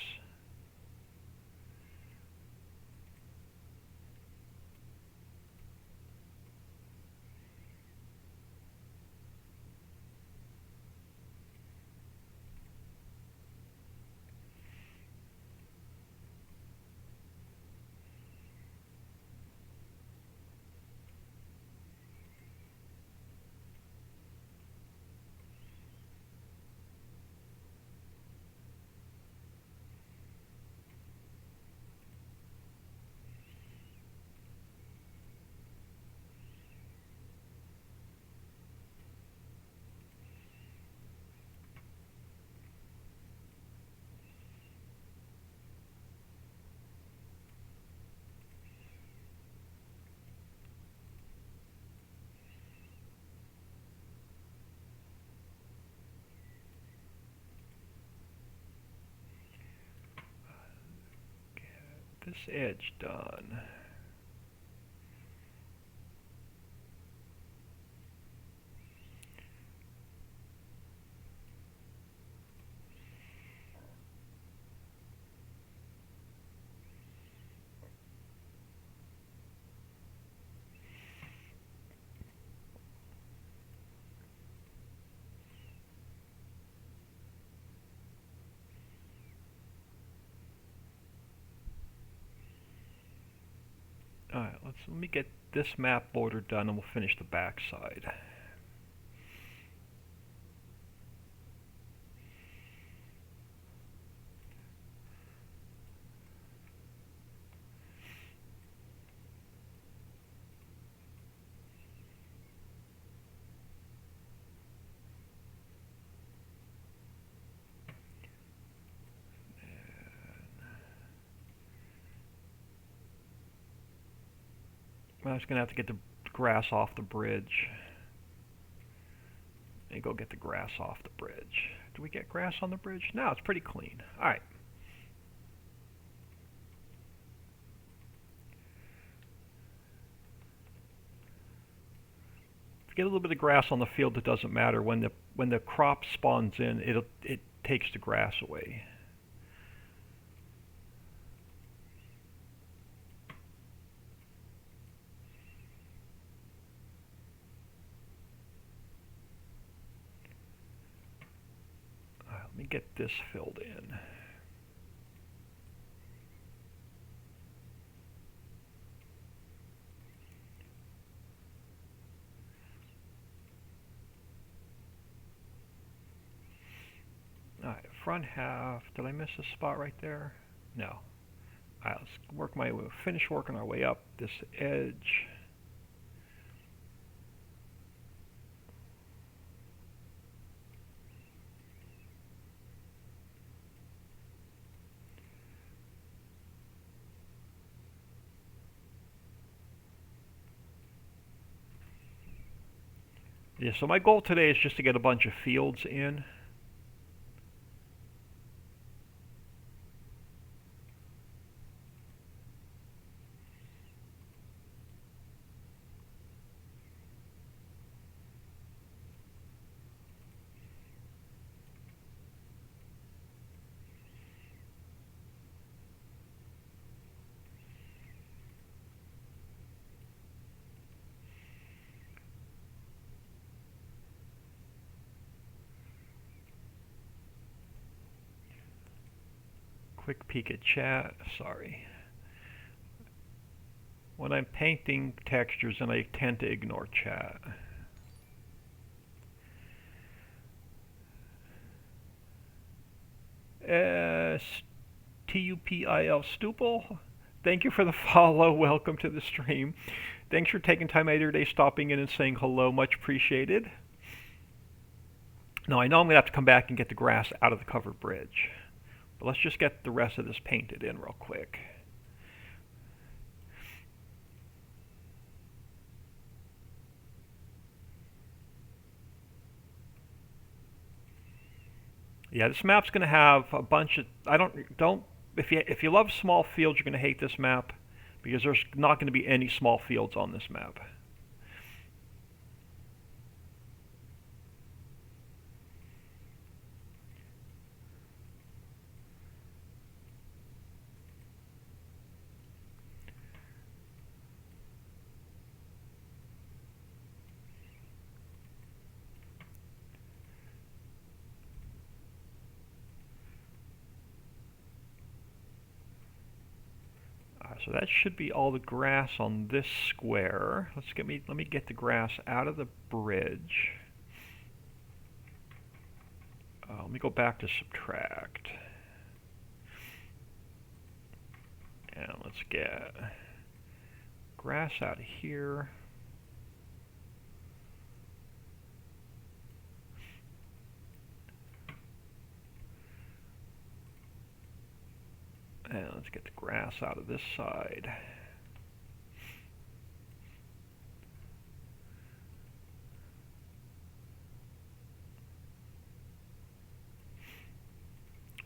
This edge done. Alright, let me get this map border done and we'll finish the back side. I'm just going to have to get the grass off the bridge. And go get the grass off the bridge. Do we get grass on the bridge? No, it's pretty clean. Alright. If you get a little bit of grass on the field, it doesn't matter. When the crop spawns in, it takes the grass away. Let me get this filled in. Alright, front half. Did I miss a spot right there? No. Alright, let's finish working our way up this edge. Yeah, so my goal today is just to get a bunch of fields in. quick peek at chat. Sorry. When I'm painting textures, and I tend to ignore chat. Tupil Stupel, thank you for the follow. Welcome to the stream. Thanks for taking time out of your day, stopping in and saying hello. Much appreciated. Now I know I'm going to have to come back and get the grass out of the covered bridge. But let's just get the rest of this painted in real quick. Yeah, this map's going to have a bunch of, if you love small fields, you're going to hate this map because there's not going to be any small fields on this map. So that should be all the grass on this square. Let me get the grass out of the bridge. Let me go back to subtract. And let's get grass out of here. And let's get the grass out of this side.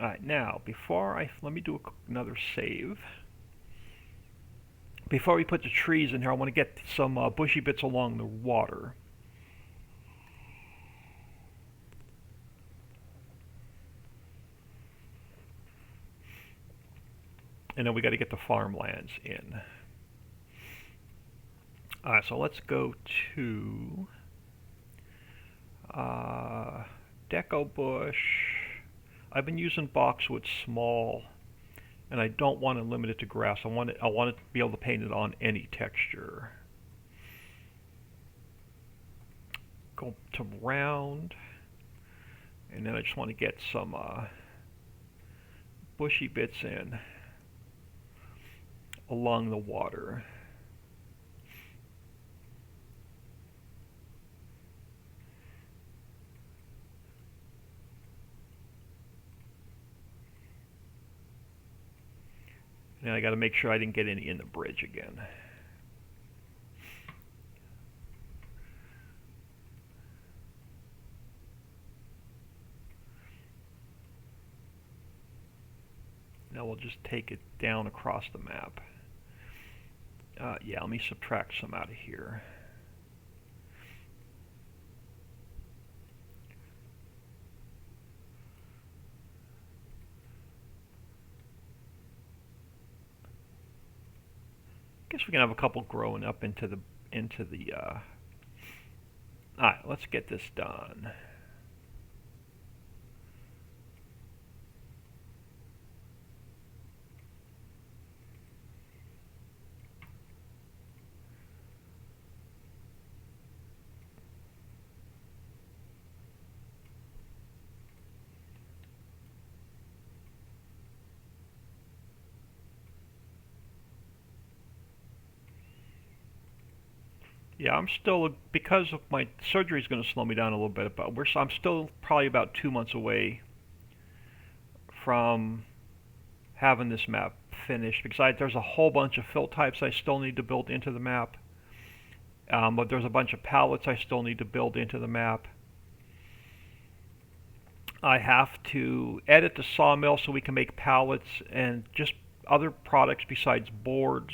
Alright, now, let me do another save. Before we put the trees in here, I want to get some bushy bits along the water. And then we got to get the farmlands in. Alright, so let's go to Deco Bush. I've been using boxwood small, and I don't want to limit it to grass. I want to be able to paint it on any texture. Go to round, and then I just want to get some bushy bits in along the water. And I got to make sure I didn't get any in the bridge again. Now we'll just take it down across the map. Yeah, let me subtract some out of here. Guess we can have a couple growing up into the Alright, let's get this done. Yeah, I'm still, because of my surgery is going to slow me down a little bit, but I'm still probably about 2 months away from having this map finished, because there's a whole bunch of fill types I still need to build into the map. But there's a bunch of pallets I still need to build into the map. I have to edit the sawmill so we can make pallets and just other products besides boards.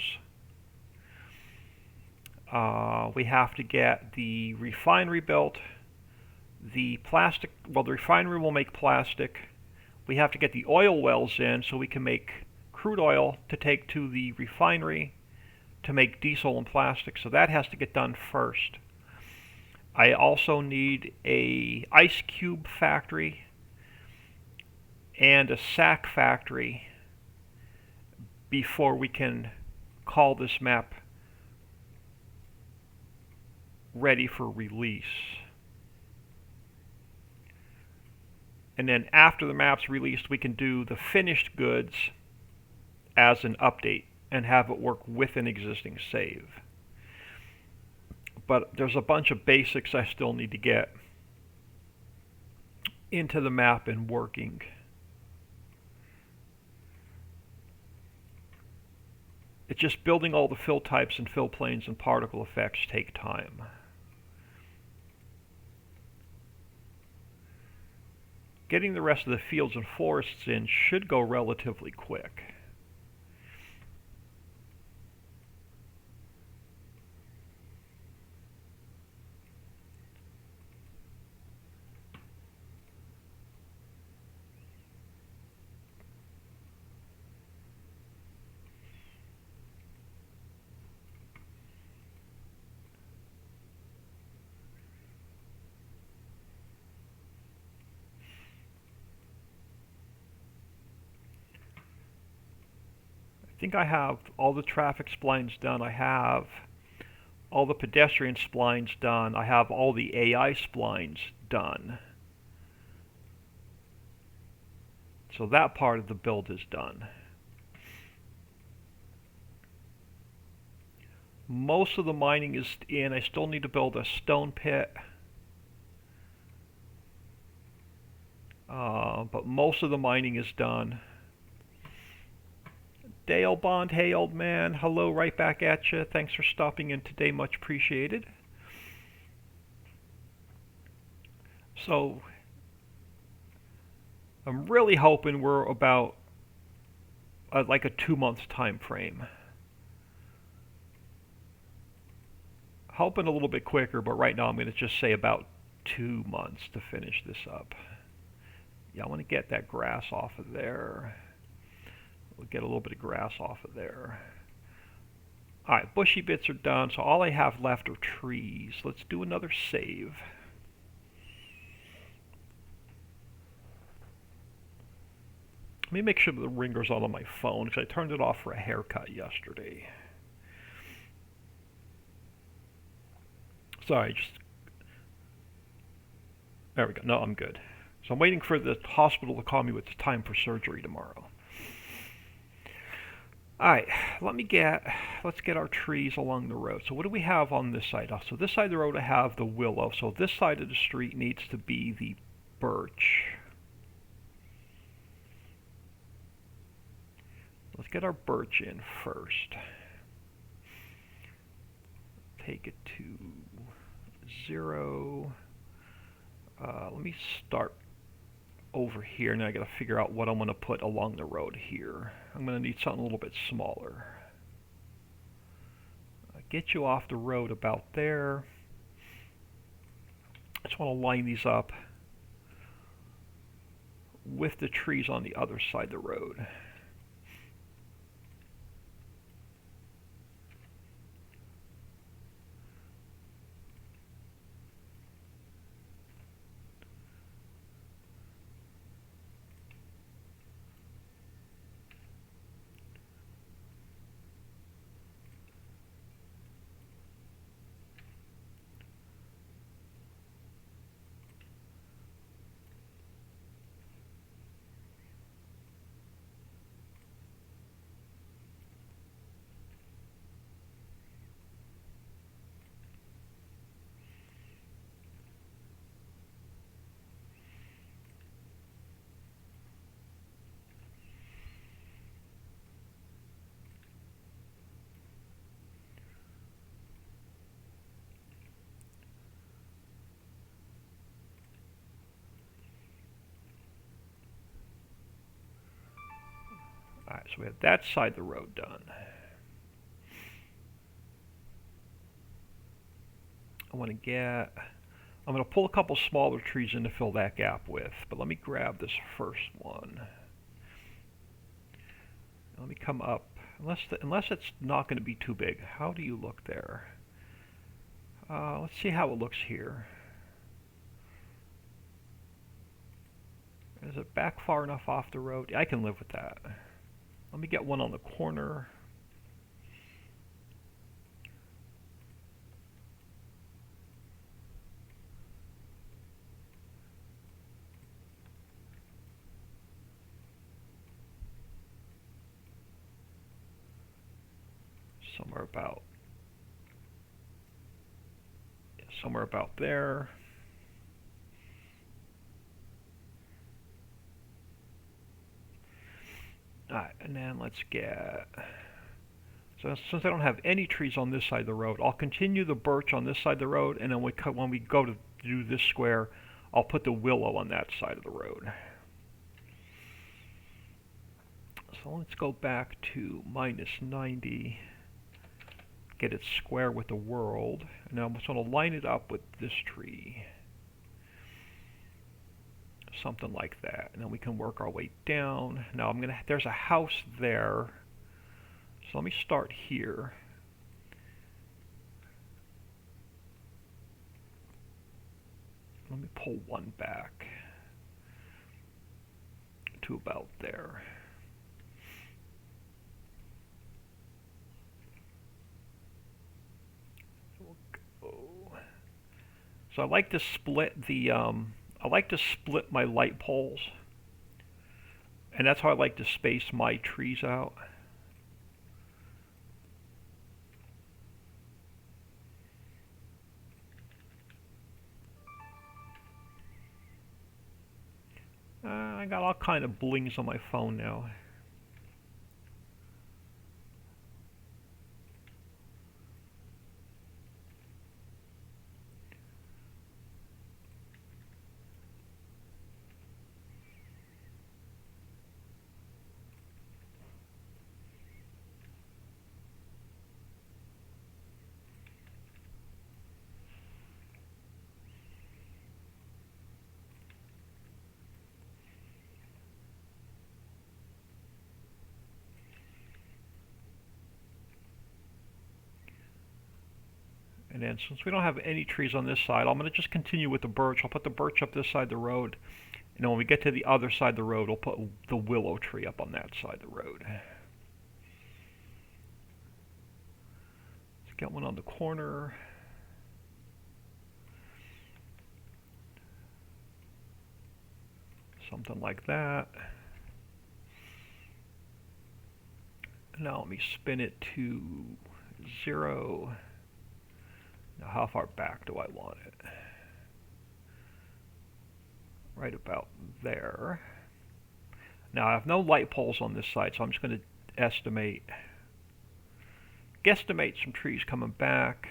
We have to get the refinery built. The refinery will make plastic. We have to get the oil wells in so we can make crude oil to take to the refinery to make diesel and plastic. So that has to get done first. I also need a ice cube factory and a sack factory before we can call this map ready for release. And then after the map's released, we can do the finished goods as an update and have it work with an existing save. But there's a bunch of basics I still need to get into the map and working. It's just building all the fill types and fill planes and particle effects take time. Getting the rest of the fields and forests in should go relatively quick. I think I have all the traffic splines done. I have all the pedestrian splines done. I have all the AI splines done. So that part of the build is done. Most of the mining is in. I still need to build a stone pit. But most of the mining is done. Dale Bond, hey old man, hello, right back at you. Thanks for stopping in today, much appreciated. So, I'm really hoping we're about like a 2-month time frame. Hoping a little bit quicker, but right now I'm going to just say about 2 months to finish this up. Yeah, I want to get that grass off of there. We'll get a little bit of grass off of there. Alright, bushy bits are done, so all I have left are trees. Let's do another save. Let me make sure the ringer's on my phone, because I turned it off for a haircut yesterday. Sorry, there we go. No, I'm good. So I'm waiting for the hospital to call me with the time for surgery tomorrow. Alright, let's get our trees along the road. So what do we have on this side? So this side of the road I have the willow. So this side of the street needs to be the birch. Let's get our birch in first. Take it to 0. Let me start over here. Now I got to figure out what I'm going to put along the road here. I'm going to need something a little bit smaller. Get you off the road about there. I just want to line these up with the trees on the other side of the road. Alright, so we have that side of the road done. I'm going to pull a couple smaller trees in to fill that gap with, but let me grab this first one. Let me come up, unless it's not going to be too big. How do you look there? Let's see how it looks here. Is it back far enough off the road? I can live with that. Let me get one on the corner. Somewhere about there. Alright, and then let's get... So since I don't have any trees on this side of the road, I'll continue the birch on this side of the road, and then when we go to do this square, I'll put the willow on that side of the road. So let's go back to -90, get it square with the world, and now I'm just going to line it up with this tree. Something like that, and then we can work our way down. Now there's a house there, so let me start here. Let me pull one back to about there. So I like to split the I like to split my light poles, and that's how I like to space my trees out. I got all kind of blings on my phone now. And then since we don't have any trees on this side, I'm going to just continue with the birch. I'll put the birch up this side of the road. And then when we get to the other side of the road, I'll put the willow tree up on that side of the road. Let's get one on the corner. Something like that. Now let me spin it to 0. Now how far back do I want it? Right about there. Now I have no light poles on this side, so I'm just going to guesstimate some trees coming back.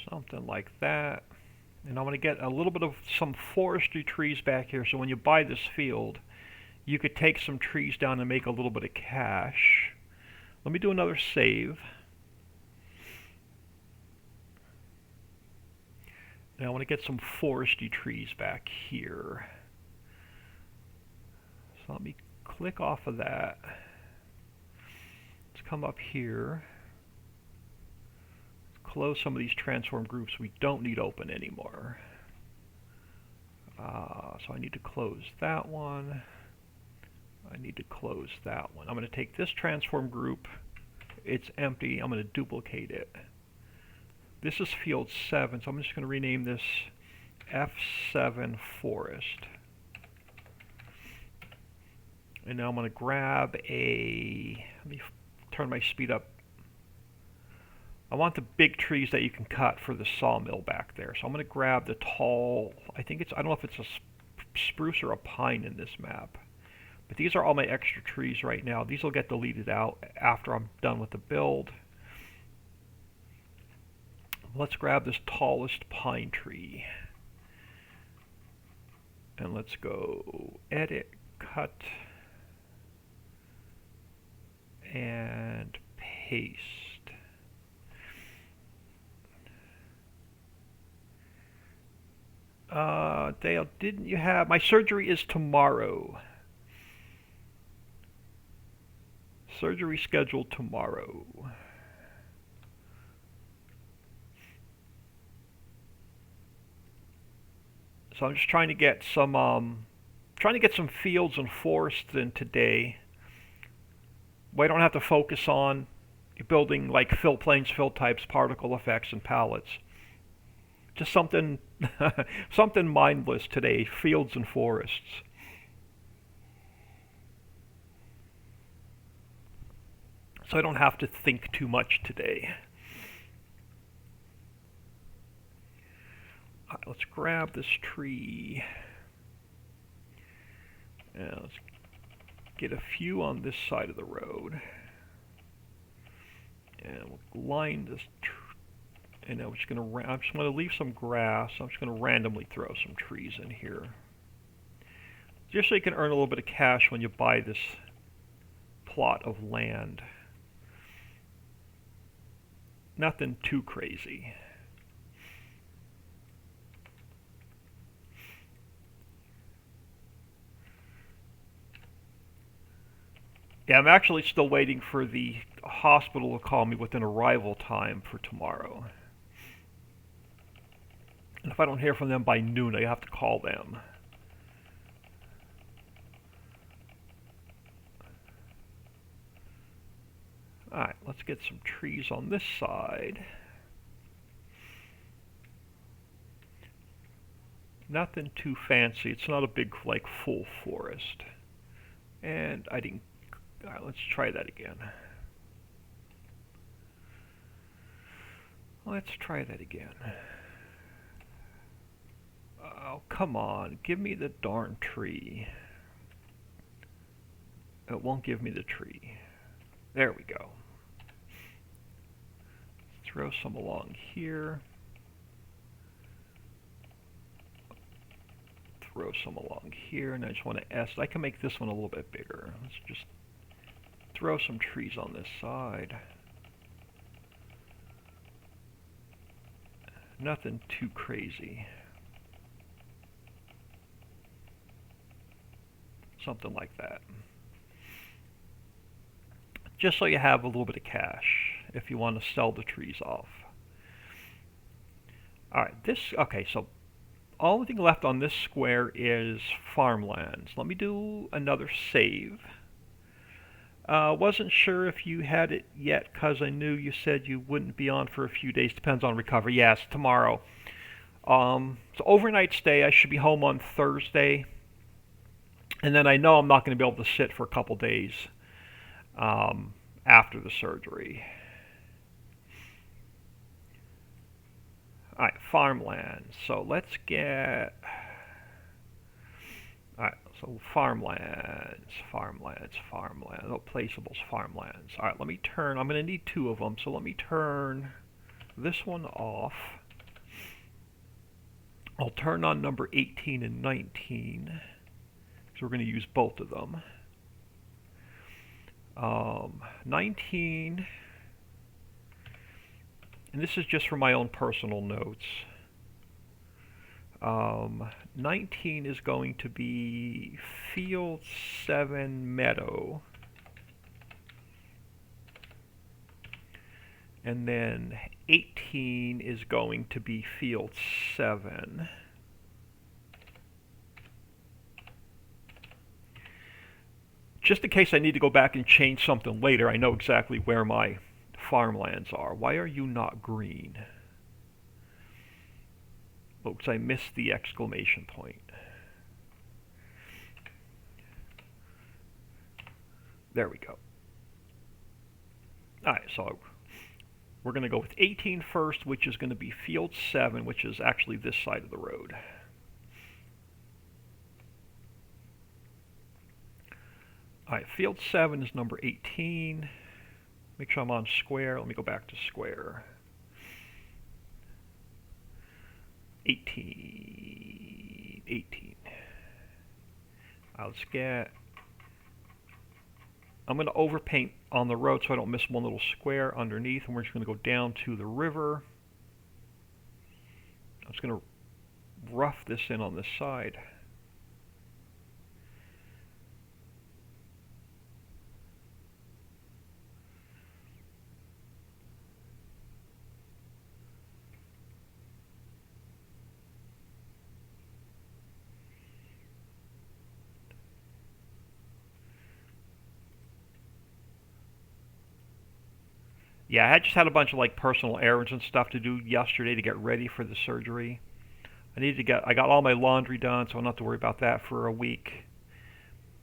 Something like that. And I'm going to get a little bit of some forestry trees back here, so when you buy this field, you could take some trees down and make a little bit of cash. Let me do another save. Now I want to get some forestry trees back here. So let me click off of that. Let's come up here. Close some of these transform groups we don't need open anymore. So I need to close that one. I need to close that one. I'm going to take this transform group It's empty. I'm going to duplicate it. This is field 7, so I'm just going to rename this F7 Forest. And now I'm going to grab a, let me turn my speed up. I want the big trees that you can cut for the sawmill back there. So I'm going to grab the tall, I don't know if it's a spruce or a pine in this map. But these are all my extra trees right now. These will get deleted out after I'm done with the build. Let's grab this tallest pine tree. And let's go edit, cut, and paste. Dale, didn't you have... My surgery is tomorrow. Surgery scheduled tomorrow. So I'm just trying to get some fields and forests in today. We don't have to focus on building like fill planes, fill types, particle effects, and palettes. Just something something mindless today, fields and forests. So I don't have to think too much today. All right, let's grab this tree. And let's get a few on this side of the road. And we'll line this tree. And I'm just gonna leave some grass. I'm just gonna randomly throw some trees in here, just so you can earn a little bit of cash when you buy this plot of land. Nothing too crazy. Yeah, I'm actually still waiting for the hospital to call me with an arrival time for tomorrow. And if I don't hear from them by noon, I have to call them. Alright, let's get some trees on this side. Nothing too fancy. It's not a big, like, full forest. And I didn't... Alright, let's try that again. Let's try that again. Oh, come on. Give me the darn tree. It won't give me the tree. There we go. Throw some along here. Throw some along here. And I just want to I can make this one a little bit bigger. Let's just throw some trees on this side. Nothing too crazy. Something like that. Just so you have a little bit of cash if you want to sell the trees off. Alright, okay, so all the thing left on this square is farmlands. Let me do another save. Wasn't sure if you had it yet because I knew you said you wouldn't be on for a few days. Depends on recovery. Yes, tomorrow. So overnight stay. I should be home on Thursday. And then I know I'm not going to be able to sit for a couple days after the surgery. Alright, farmlands. So let's get... Alright, so farmlands. Oh, placeables, farmlands. Alright, let me turn... I'm going to need 2 of them, so let me turn this one off. I'll turn on number 18 and 19. So we're going to use both of them. 19, and this is just for my own personal notes. 19 is going to be Field 7 Meadow. And then 18 is going to be Field 7. Just in case I need to go back and change something later, I know exactly where my farmlands are. Why are you not green? Oops, I missed the exclamation point. There we go. Alright, so we're going to go with 18 first, which is going to be field 7, which is actually this side of the road. Alright, field 7 is number 18. Make sure I'm on square. Let me go back to square. 18. 18. Let's get... I'm going to overpaint on the road so I don't miss one little square underneath, and we're just going to go down to the river. I'm just going to rough this in on this side. Yeah, I just had a bunch of like personal errands and stuff to do yesterday to get ready for the surgery. I got all my laundry done, so I don't have to worry about that for a week.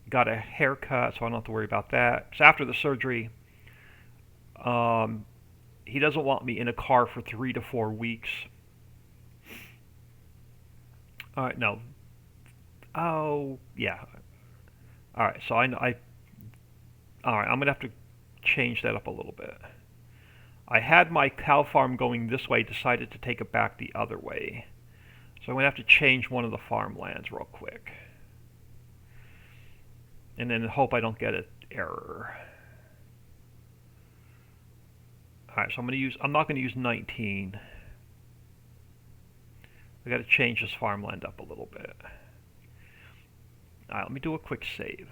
Got a haircut, so I don't have to worry about that. So after the surgery, he doesn't want me in a car for 3 to 4 weeks. All right, no. Oh, yeah. All right, so all right, I'm gonna have to change that up a little bit. I had my cow farm going this way, decided to take it back the other way. So I'm going to have to change one of the farmlands real quick. And then hope I don't get an error. Alright, so I'm not going to use 19. I got to change this farmland up a little bit. Alright, let me do a quick save.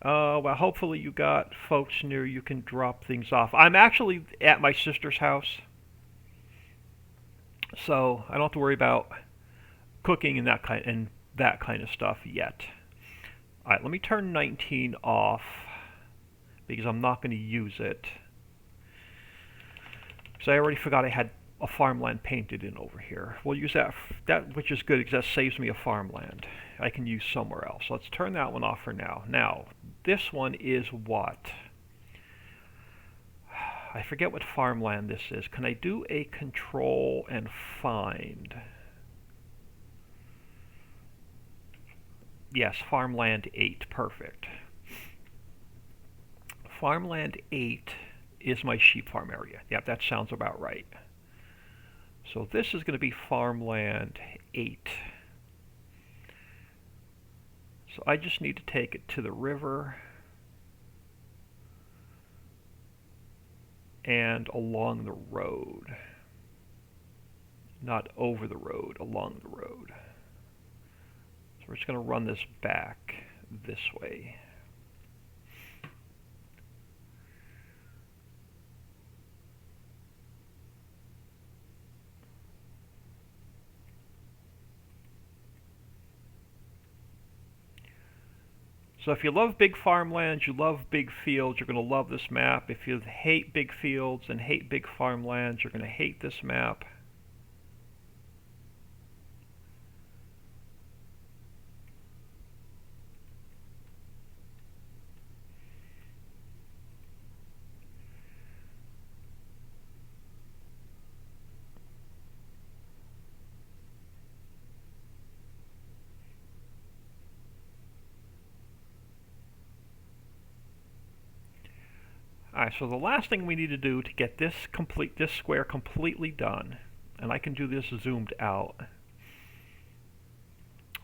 Well, hopefully you got folks near you can drop things off. I'm actually at my sister's house, so I don't have to worry about cooking and that kind of stuff yet. All right, let me turn 19 off because I'm not going to use it. So I already forgot I had a farmland painted in over here. We'll use that, which is good because that saves me a farmland I can use somewhere else. So let's turn that one off for now. Now, this one is what? I forget what farmland this is. Can I do a control and find? Yes, farmland 8. Perfect. Farmland 8 is my sheep farm area. Yep, that sounds about right. So this is going to be farmland 8. So I just need to take it to the river and along the road. Not over the road, along the road. So we're just going to run this back this way. So if you love big farmlands, you love big fields, you're going to love this map. If you hate big fields and hate big farmlands, you're going to hate this map. Alright, so the last thing we need to do to get this square completely done, and I can do this zoomed out.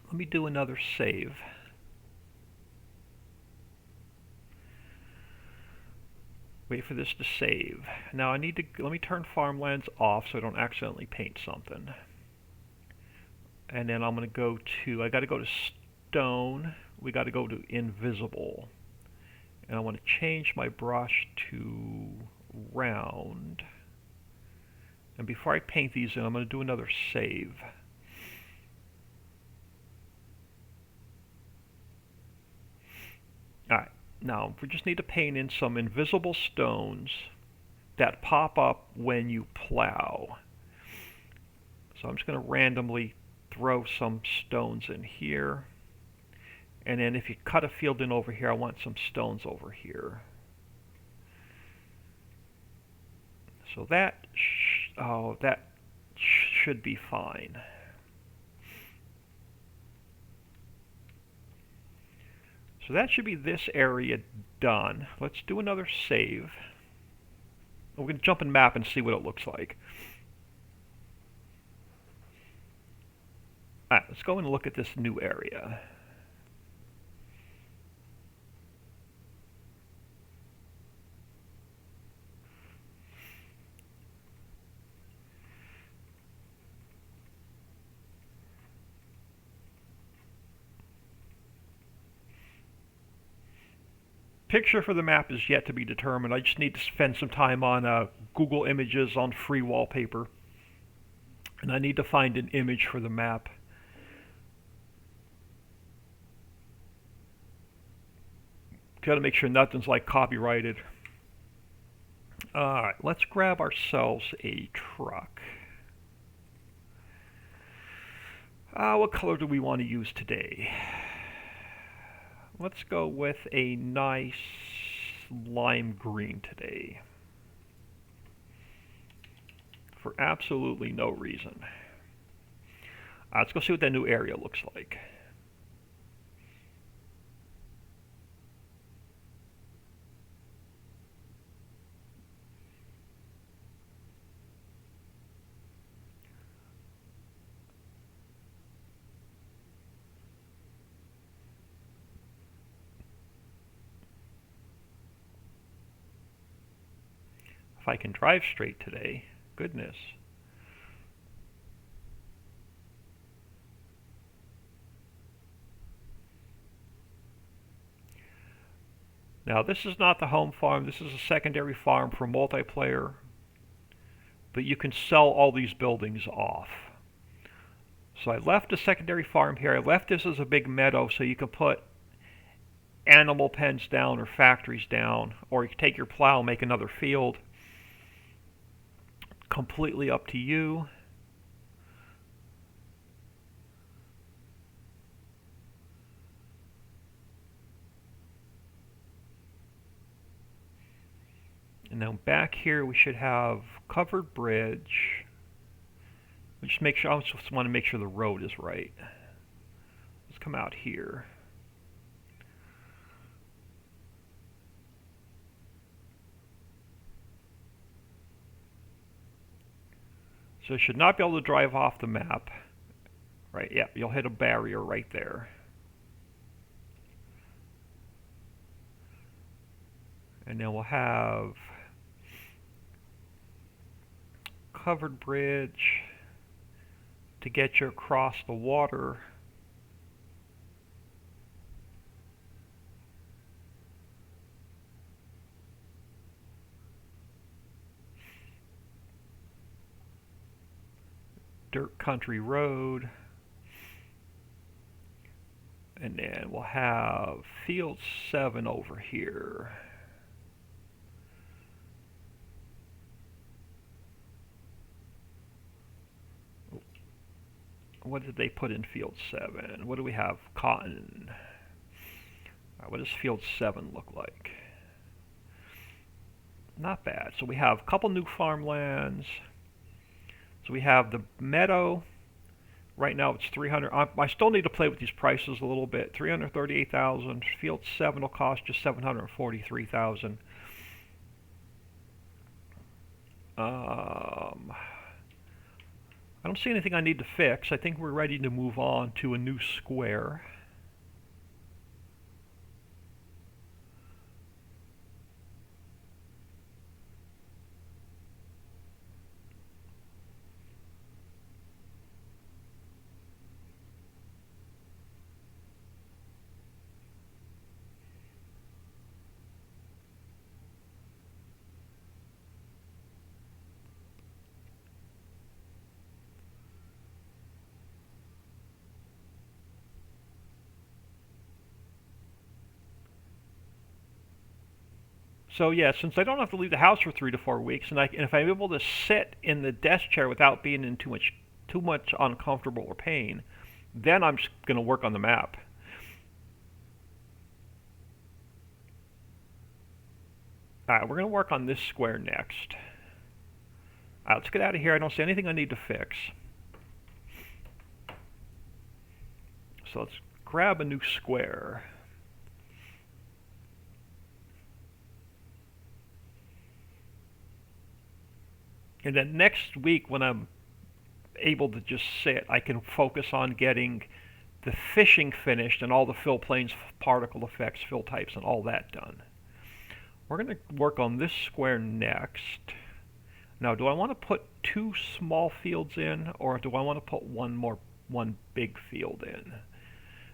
Let me do another save. Wait for this to save. Now let me turn farmlands off so I don't accidentally paint something. And then I'm going to go to, I got to go to stone, we got to go to invisible. And I want to change my brush to round. And before I paint these in, I'm going to do another save. Alright, Now, we just need to paint in some invisible stones that pop up when you plow. So I'm just going to randomly throw some stones in here. And then if you cut a field in over here, I want some stones over here. So that should be fine. So that should be this area done. Let's do another save. We're going to jump in map and see what it looks like. Alright, let's go and look at this new area. Picture for the map is yet to be determined. I just need to spend some time on Google Images on free wallpaper. And I need to find an image for the map. Got to make sure nothing's like copyrighted. Alright, let's grab ourselves a truck. What color do we want to use today? Let's go with a nice lime green today. For absolutely no reason. Let's go see what that new area looks like. If I can drive straight today, goodness. Now this is not the home farm, this is a secondary farm for multiplayer, but you can sell all these buildings off. So I left a secondary farm here, I left this as a big meadow so you can put animal pens down or factories down, or you can take your plow and make another field. Completely up to you. And now back here we should have covered bridge. I just want to make sure the road is right. Let's come out here. So you should not be able to drive off the map. Right, yeah, you'll hit a barrier right there. And then we'll have covered bridge to get you across the water. Dirt country road. And then we'll have field 7 over here. What did they put in field 7? What do we have? Cotton. What does field 7 look like? Not bad. So we have a couple new farmlands. So we have the Meadow. Right now it's 300. I still need to play with these prices a little bit. 338,000. Field 7 will cost just 743,000. I don't see anything I need to fix. I think we're ready to move on to a new square. So yeah, since I don't have to leave the house for 3 to 4 weeks, and if I'm able to sit in the desk chair without being in too much uncomfortable or pain, then I'm just going to work on the map. All right, we're going to work on this square next. All right, let's get out of here. I don't see anything I need to fix. So let's grab a new square. And then next week, when I'm able to just sit, I can focus on getting the fishing finished and all the fill planes, particle effects, fill types, and all that done. We're going to work on this square next. Now, do I want to put 2 small fields in, or do I want to put one big field in?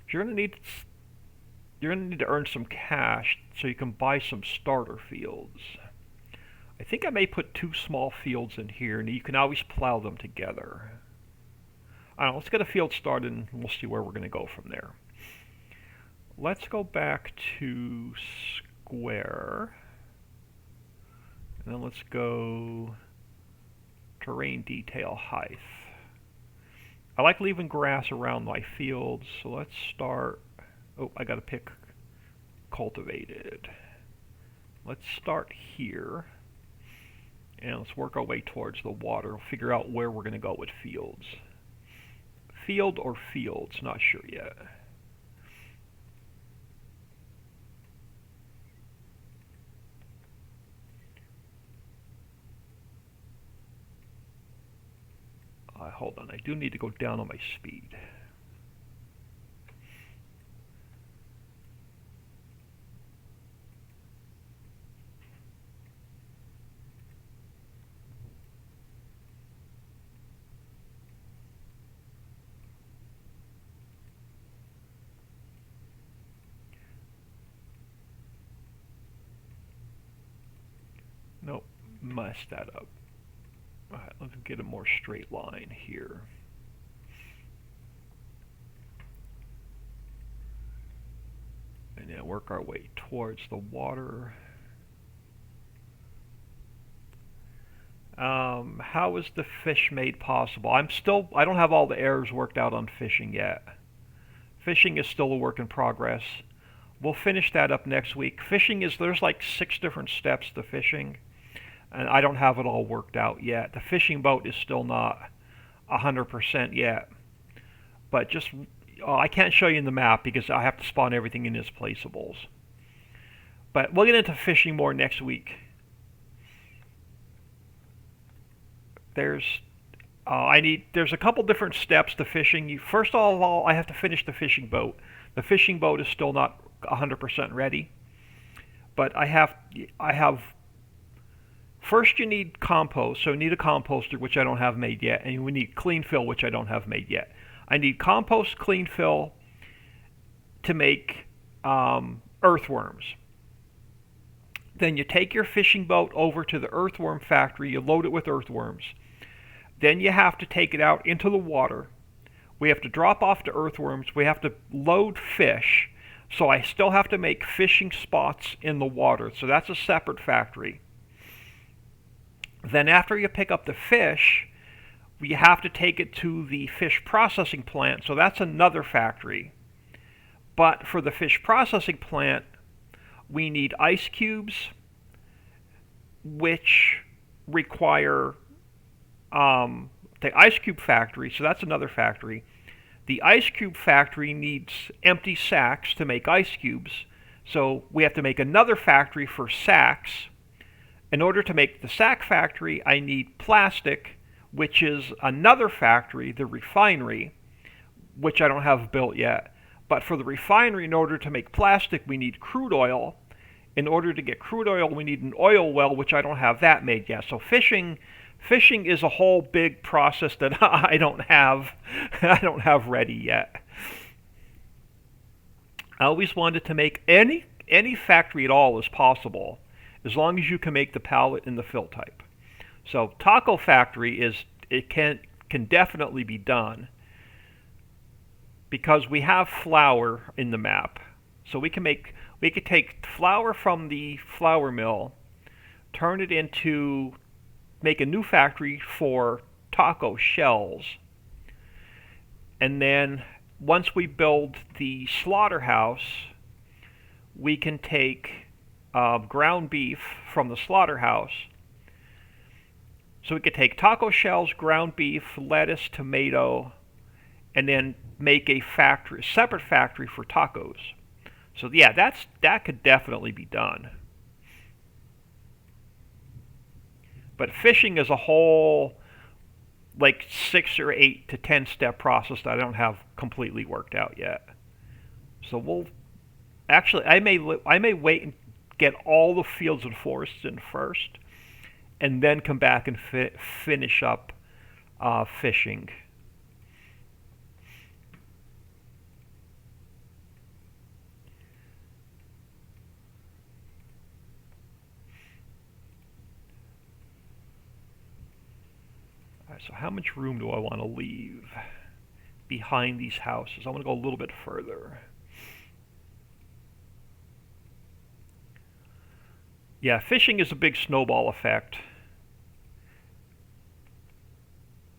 You're going to need to earn some cash so you can buy some starter fields. I think I may put 2 small fields in here, and you can always plow them together. I don't know, let's get a field started, and we'll see where we're going to go from there. Let's go back to square, and then let's go terrain detail height. I like leaving grass around my fields, so let's start. Oh, I got to pick cultivated. Let's start here. And let's work our way towards the water. We'll figure out where we're going to go with fields. Field or fields, not sure yet. Hold on, I do need to go down on my speed. Nope, messed that up. Alright, let's get a more straight line here. And then work our way towards the water. How is the fish made possible? I don't have all the errors worked out on fishing yet. Fishing is still a work in progress. We'll finish that up next week. There's like 6 different steps to fishing, and I don't have it all worked out yet. The fishing boat is still not 100% yet, but I can't show you in the map because I have to spawn everything in as placeables. But we'll get into fishing more next week. There's a couple different steps to fishing. First of all, I have to finish the fishing boat. The fishing boat is still not 100% ready, but I have. First, you need compost, so you need a composter, which I don't have made yet, and we need clean fill, which I don't have made yet. I need compost, clean fill to make earthworms. Then you take your fishing boat over to the earthworm factory, you load it with earthworms. Then you have to take it out into the water. We have to drop off the earthworms. We have to load fish. So I still have to make fishing spots in the water. So that's a separate factory. Then after you pick up the fish, we have to take it to the fish processing plant. So that's another factory. But for the fish processing plant, we need ice cubes, which require the ice cube factory. So that's another factory. The ice cube factory needs empty sacks to make ice cubes. So we have to make another factory for sacks. In order to make the sack factory, I need plastic, which is another factory, the refinery, which I don't have built yet. But for the refinery, in order to make plastic, we need crude oil. In order to get crude oil, we need an oil well, which I don't have that made yet. So fishing is a whole big process that I don't have ready yet. I always wanted to make any factory at all as possible, as long as you can make the pallet and the fill type. So taco factory can definitely be done because we have flour in the map. So we could take flour from the flour mill, turn it into, make a new factory for taco shells, and then once we build the slaughterhouse, we can take ground beef from the slaughterhouse. So we could take taco shells, ground beef, lettuce, tomato, and then make a factory, separate factory for tacos. So yeah, that could definitely be done. But fishing is a whole like 6 or 8 to 10 step process that I don't have completely worked out yet. So we'll actually I may wait and get all the fields and forests in first, and then come back and finish up fishing. All right, so how much room do I want to leave behind these houses? I want to go a little bit further. Yeah, fishing is a big snowball effect.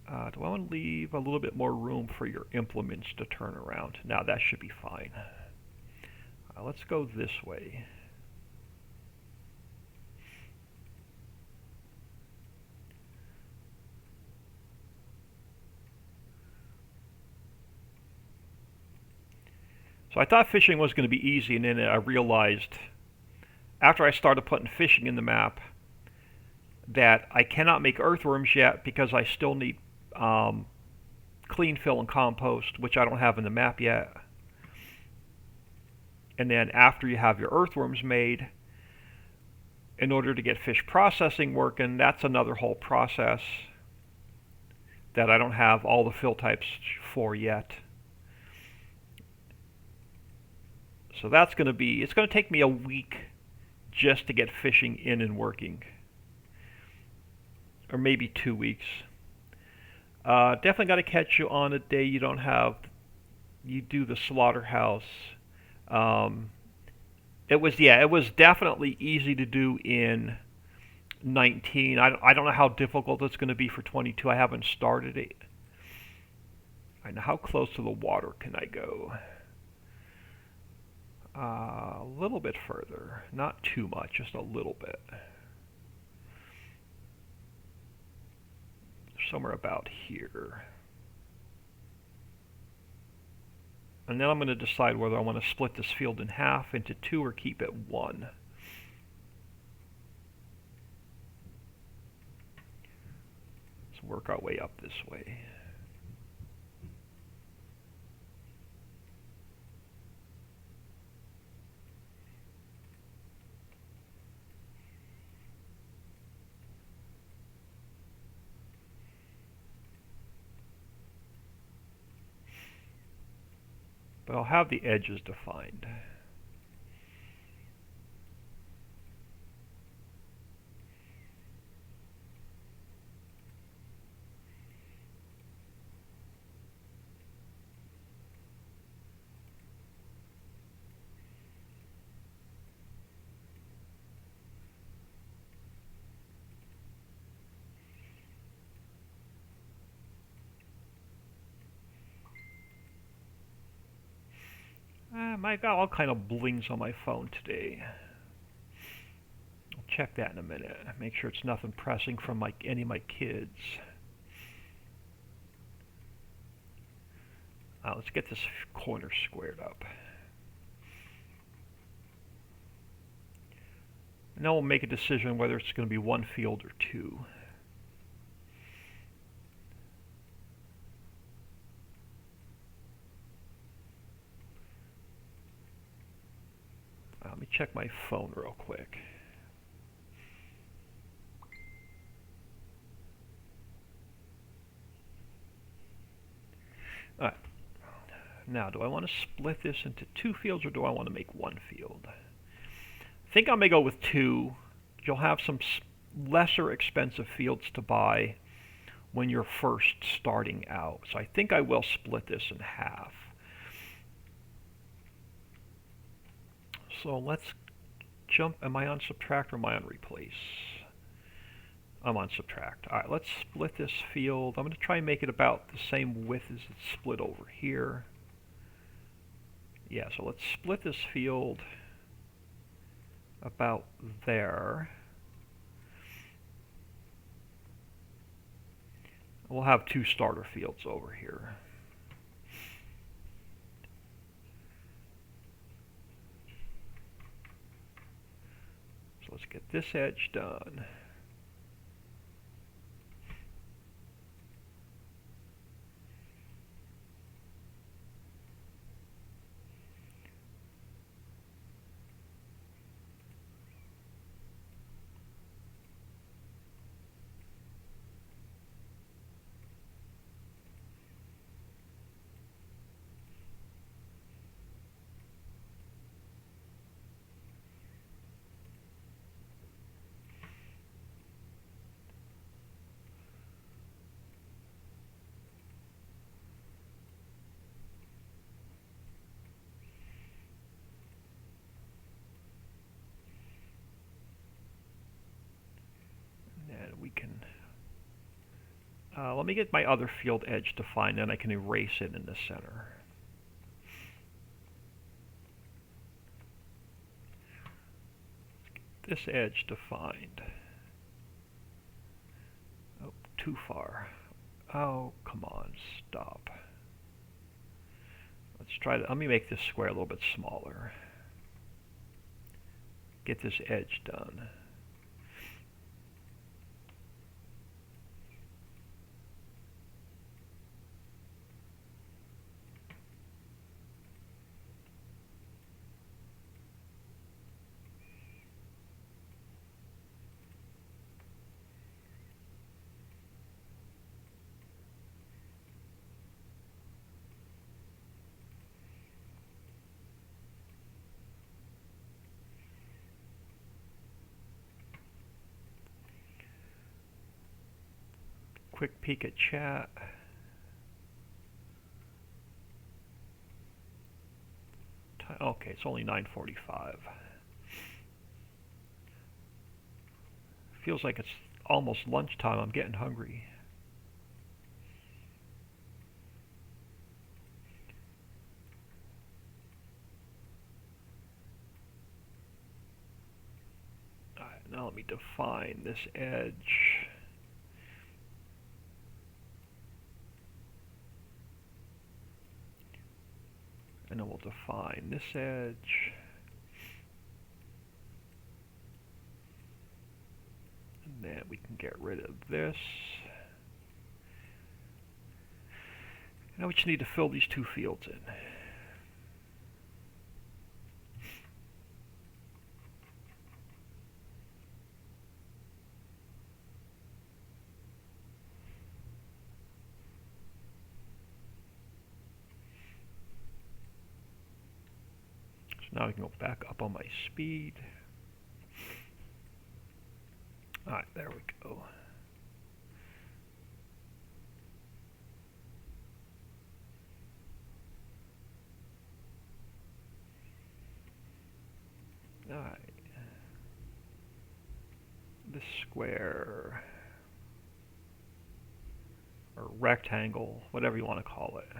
Do I want to leave a little bit more room for your implements to turn around? Now that should be fine. Let's go this way. So I thought fishing was going to be easy, and then I realized after I started putting fishing in the map that I cannot make earthworms yet because I still need clean fill and compost, which I don't have in the map yet. And then after you have your earthworms made, in order to get fish processing working, that's another whole process that I don't have all the fill types for yet. So that's going to be, it's going to take me a week just to get fishing in and working. Or maybe 2 weeks. Definitely got to catch you on a day you don't have, you do the slaughterhouse. It was definitely easy to do in 19. I don't know how difficult it's going to be for 22. I haven't started it. I know how close to the water can I go? A little bit further, not too much, just a little bit. Somewhere about here. And then I'm going to decide whether I want to split this field in half into 2 or keep it 1. Let's work our way up this way. But I'll have the edges defined. I got all kind of blings on my phone today. I'll check that in a minute. Make sure it's nothing pressing from any of my kids. Let's get this corner squared up. Now we'll make a decision whether it's going to be 1 field or 2. Let me check my phone real quick. All right. Now, do I want to split this into 2 fields or do I want to make 1 field? I think I may go with 2. You'll have some lesser expensive fields to buy when you're first starting out. So I think I will split this in half. So let's jump. Am I on subtract or am I on replace? I'm on subtract. Alright, let's split this field. I'm going to try and make it about the same width as it's split over here. Yeah, so let's split this field about there. We'll have two starter fields over here. So let's get this edge done. And we can, let me get my other field edge defined, and I can erase it in the center. This edge defined. Oh, too far. Oh, come on, stop. Let's try that. Let me make this square a little bit smaller. Get this edge done. Quick peek at chat. Okay, it's only 9:45. Feels like it's almost lunchtime. I'm getting hungry. Alright, now let me define this edge. And then we'll define this edge. And then we can get rid of this. Now we just need to fill these two fields in. Now I can go back up on my speed. Alright, there we go. Alright. This square, or rectangle, whatever you want to call it.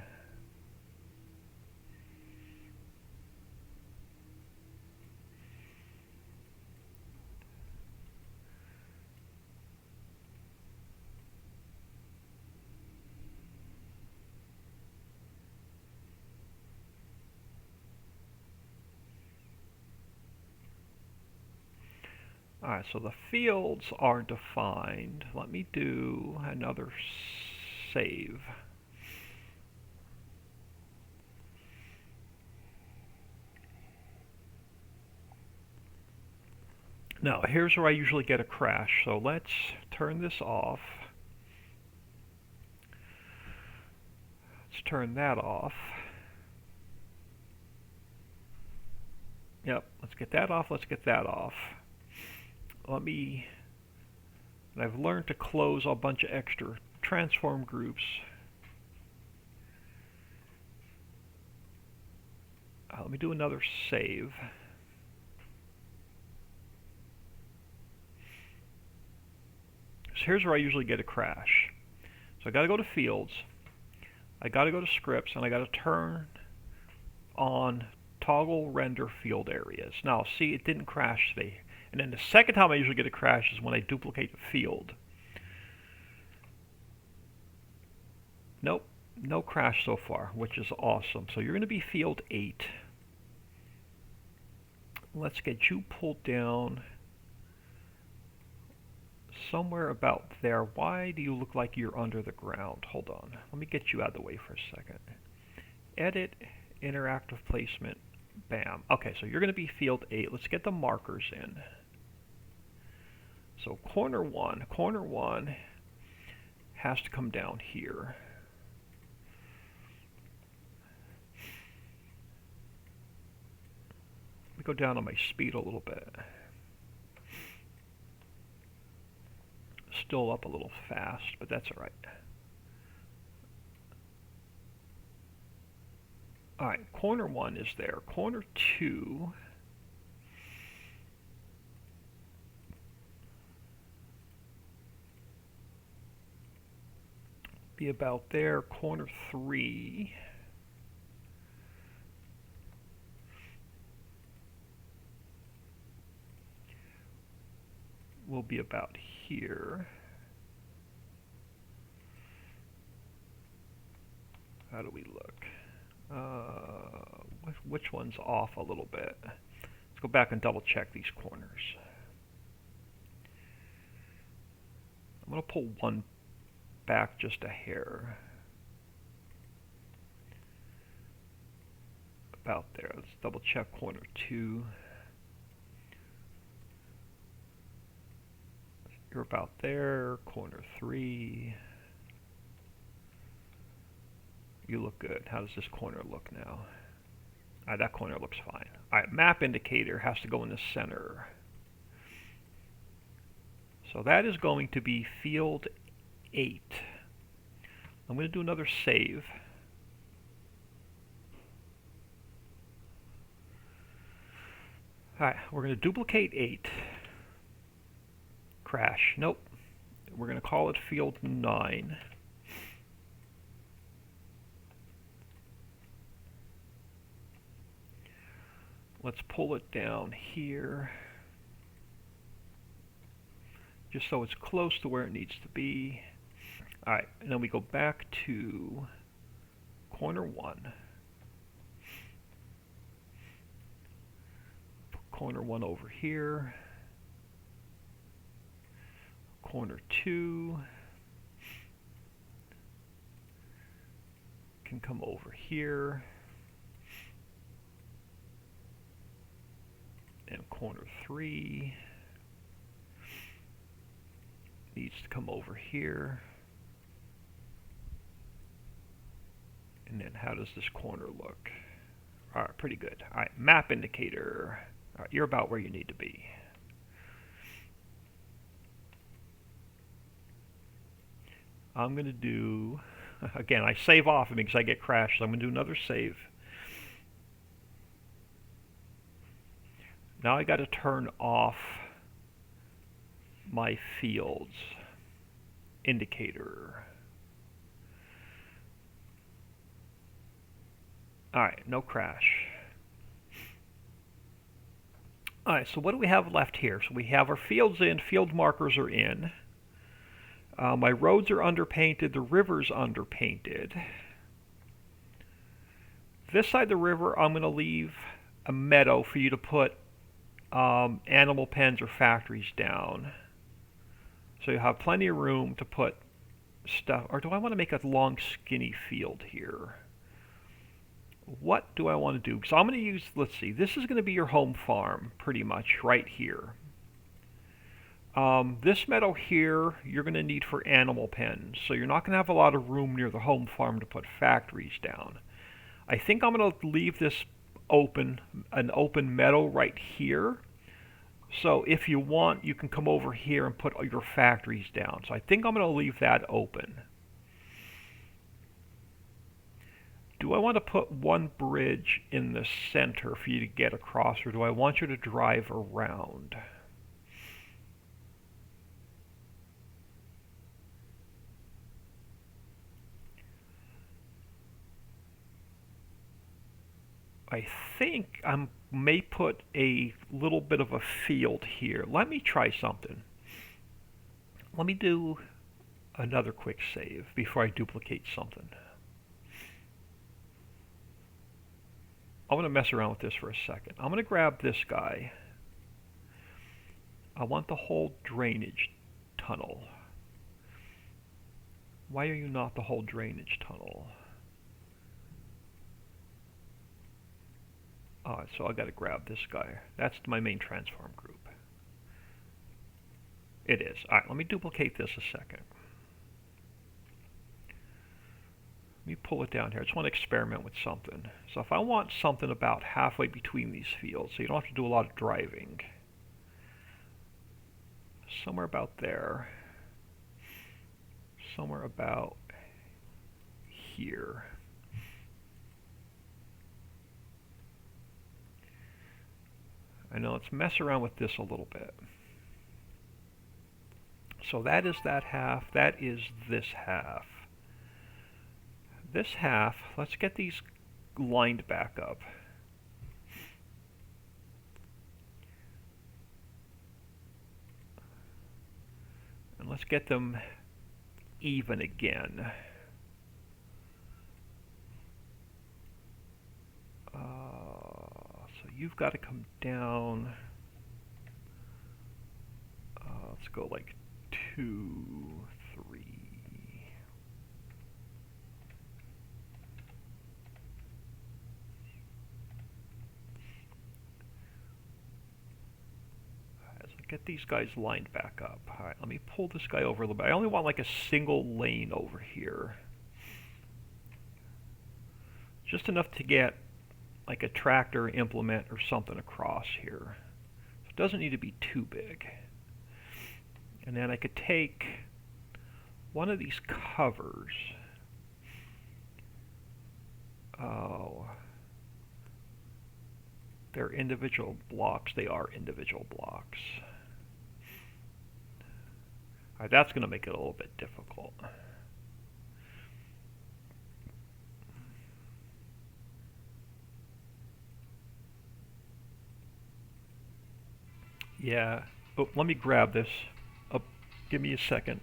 Alright, so the fields are defined. Let me do another save. Now, here's where I usually get a crash, so let's turn this off. Let's turn that off. Yep, let's get that off, let's get that off. And I've learned to close a bunch of extra transform groups. Let me do another save. So here's where I usually get a crash. So I got to go to fields, I got to go to scripts, and I got to turn on toggle render field areas. Now see, it didn't crash today. And then the second time I usually get a crash is when I duplicate the field. Nope, no crash so far, which is awesome. So you're going to be field 8. Let's get you pulled down somewhere about there. Why do you look like you're under the ground? Hold on. Let me get you out of the way for a second. Edit, interactive placement. Bam. Okay, so you're going to be field 8. Let's get the markers in. So corner 1 has to come down here. Let me go down on my speed a little bit. Still up a little fast, but that's all right. All right, corner 1 is there. Corner 2 be about there. Corner 3 will be about here. How do we look? Which one's off a little bit? Let's go back and double check these corners. I'm going to pull one back just a hair. About there. Let's double check corner 2. You're about there. Corner 3. You look good. How does this corner look now? That corner looks fine. Alright, map indicator has to go in the center. So that is going to be field 8. I'm going to do another save. Alright, we're going to duplicate 8. Crash. Nope. We're going to call it field 9. Let's pull it down here, just so it's close to where it needs to be. Alright, and then we go back to corner 1. Put corner 1 over here. Corner 2 can come over here. And corner 3 needs to come over here. And then how does this corner look? Alright, pretty good. Alright, map indicator. Alright, you're about where you need to be. I'm going to do, again, I save off because I get crashed, so I'm going to do another save. Now I got to turn off my fields indicator. Alright, no crash. Alright, so what do we have left here? So we have our fields in, field markers are in. My roads are underpainted, the river's underpainted. This side of the river, I'm going to leave a meadow for you to put animal pens or factories down. So you have plenty of room to put stuff. Or do I want to make a long skinny field here? What do I want to do? Because I'm going to use, let's see, this is going to be your home farm pretty much right here. This meadow here you're going to need for animal pens, so you're not going to have a lot of room near the home farm to put factories down. I think I'm going to leave this open, an open meadow right here. So if you want, you can come over here and put your factories down. So I think I'm going to leave that open. Do I want to put one bridge in the center for you to get across, or do I want you to drive around? I think I may put a little bit of a field here. Let me try something. Let me do another quick save before I duplicate something. I'm going to mess around with this for a second. I'm going to grab this guy. I want the whole drainage tunnel. Why are you not the whole drainage tunnel? Alright, so I got to grab this guy. That's my main transform group. It is. Alright, let me duplicate this a second. Let me pull it down here. I just want to experiment with something. So if I want something about halfway between these fields, so you don't have to do a lot of driving. Somewhere about there. Somewhere about here. I know, let's mess around with this a little bit. So that is that half. That is this half. This half, let's get these lined back up. And let's get them even again. So you've got to come down. Let's go like 2, 3. As I get these guys lined back up. All right, let me pull this guy over a little bit. I only want like a single lane over here. Just enough to get like a tractor, implement, or something across here. So it doesn't need to be too big. And then I could take one of these covers. Oh, they're individual blocks. They are individual blocks. All right, that's going to make it a little bit difficult. Yeah. Oh, let me grab this. Oh, give me a second.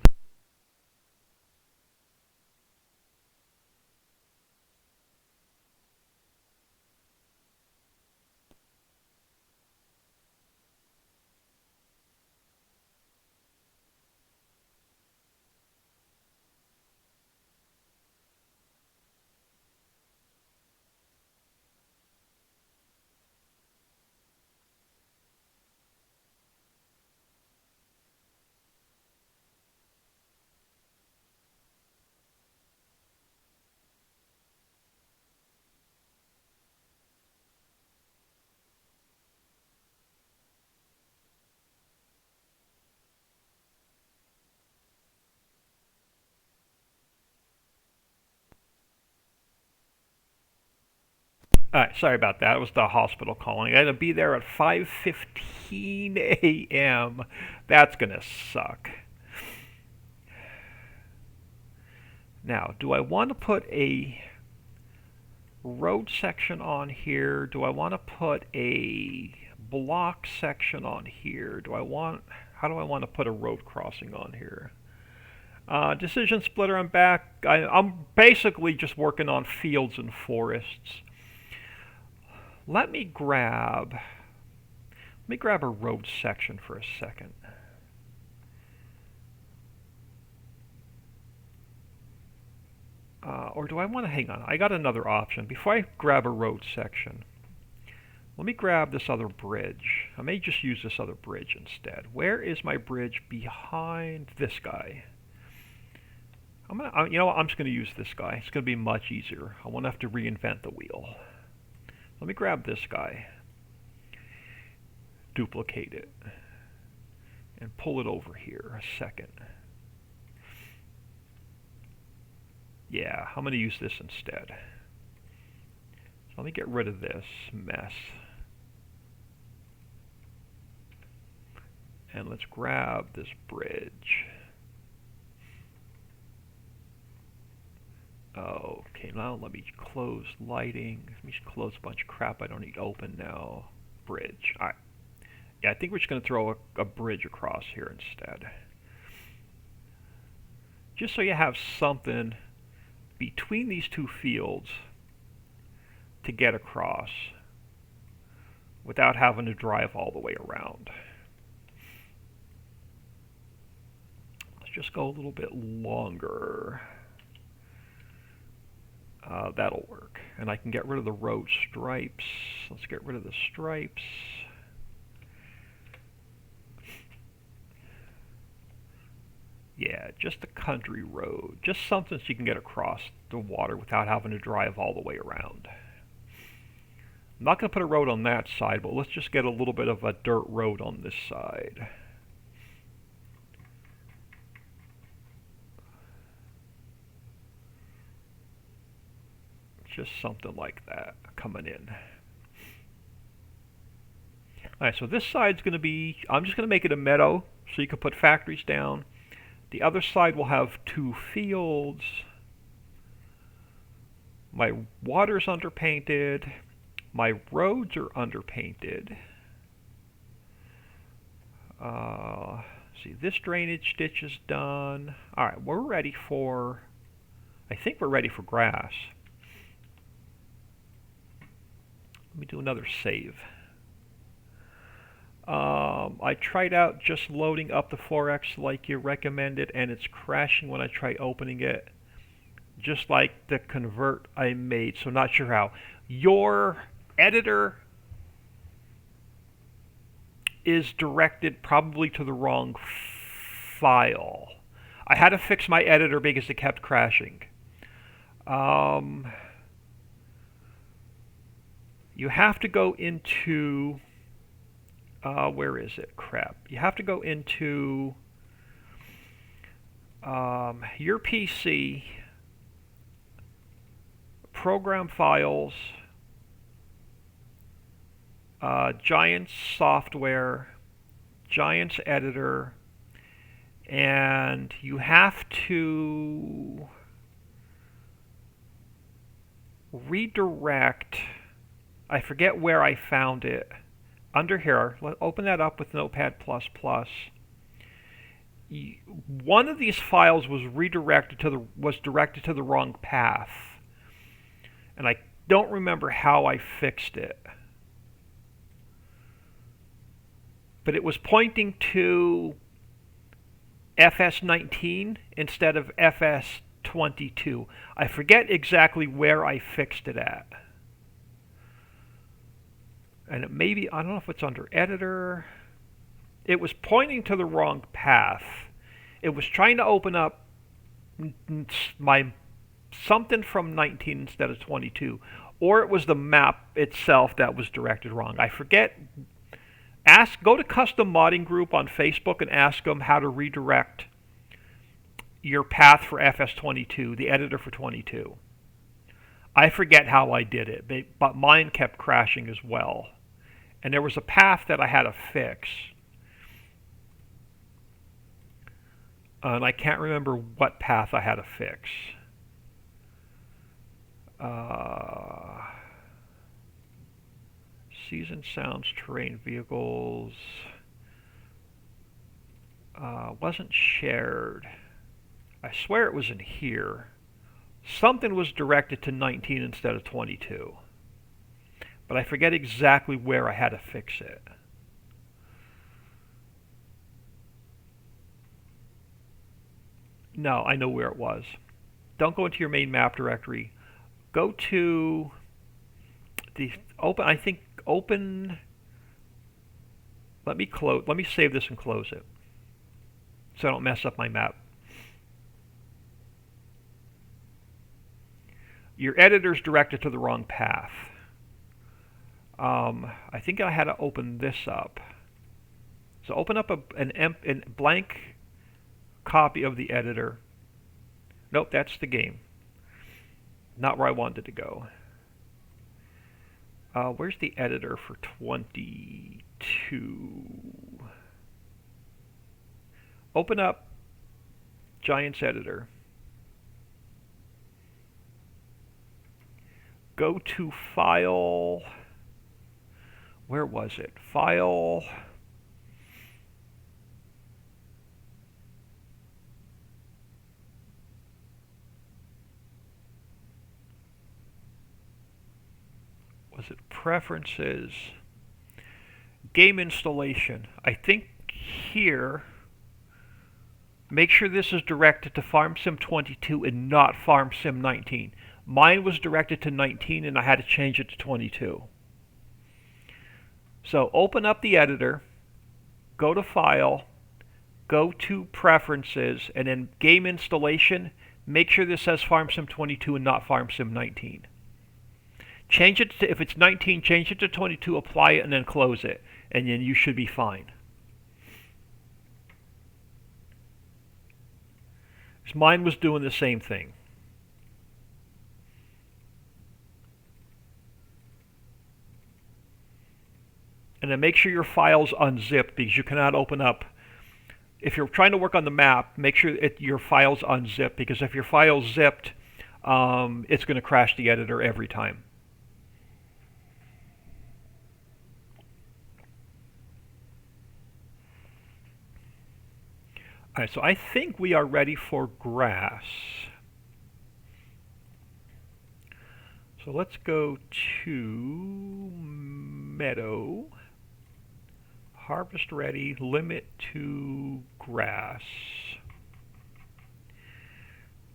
Alright, sorry about that. It was the hospital calling. I had to be there at 5:15 a.m. That's gonna suck. Now, do I want to put a road section on here? Do I want to put a block section on here? How do I want to put a road crossing on here? Decision splitter, I'm back. I'm basically just working on fields and forests. Let me grab a road section for a second. Or do I want to hang on? I got another option. Before I grab a road section, let me grab this other bridge. I may just use this other bridge instead. Where is my bridge behind this guy? You know what? I'm just gonna use this guy. It's gonna be much easier. I won't have to reinvent the wheel. Let me grab this guy, duplicate it, and pull it over here a second. Yeah, I'm going to use this instead. So let me get rid of this mess. And let's grab this bridge. Okay, now let me close lighting. Let me just close a bunch of crap I don't need open now. Bridge. Alright. Yeah, I think we're just going to throw a bridge across here instead. Just so you have something between these two fields to get across without having to drive all the way around. Let's just go a little bit longer. That'll work. And I can get rid of the road stripes. Let's get rid of the stripes. Yeah, just a country road. Just something so you can get across the water without having to drive all the way around. I'm not going to put a road on that side, but let's just get a little bit of a dirt road on this side. Just something like that coming in. Alright, so this side's going to be, I'm just going to make it a meadow so you can put factories down. The other side will have two fields. My water's underpainted. My roads are underpainted. See, this drainage ditch is done. Alright, we're ready for, I think we're ready for grass. Let me do another save. I tried out just loading up the 4X like you recommended, and it's crashing when I try opening it, just like the convert I made, so not sure how. Your editor is directed probably to the wrong file. I had to fix my editor because it kept crashing. You have to go into, where is it? Crap. You have to go into your PC, program files, Giants software, Giants editor, and you have to redirect. I forget where I found it. Under here, open that up with Notepad++. One of these files was directed to the wrong path, and I don't remember how I fixed it. But it was pointing to FS19 instead of FS22. I forget exactly where I fixed it at. And it maybe, I don't know if it's under editor. It was pointing to the wrong path. It was trying to open up my something from 19 instead of 22. Or it was the map itself that was directed wrong. I forget. Go to Custom Modding Group on Facebook and ask them how to redirect your path for FS22, the editor for 22. I forget how I did it, but mine kept crashing as well. And there was a path that I had to fix. And I can't remember what path I had to fix. Season sounds, terrain, vehicles. Wasn't shared. I swear it was in here. Something was directed to 19 instead of 22. But I forget exactly where I had to fix it. No, I know where it was. Don't go into your main map directory. Go to the open. Let me save this and close it, so I don't mess up my map. Your editor's directed to the wrong path. I think I had to open this up. So open up a blank copy of the editor. Nope, that's the game. Not where I wanted to go. Where's the editor for 22? Open up Giants editor. go to File. Where was it? File. Was it Preferences? Game Installation. I think here, make sure this is directed to FarmSim 22 and not FarmSim 19. Mine was directed to 19 and I had to change it to 22. So open up the editor, go to File, go to Preferences, and then Game Installation, make sure this says FarmSim 22 and not FarmSim 19. Change it to, if it's 19, change it to 22, apply it, and then close it, and then you should be fine. Mine was doing the same thing. And then make sure your file's unzipped because you cannot open up. If you're trying to work on the map, make sure your file's unzipped because if your file's zipped, it's going to crash the editor every time. Alright, so I think we are ready for grass. So let's go to Meadow. Harvest ready, limit to grass.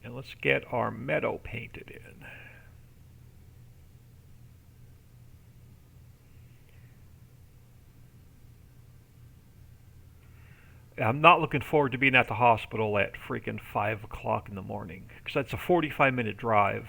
And let's get our meadow painted in. I'm not looking forward to being at the hospital at freaking 5 o'clock in the morning, because that's a 45-minute drive.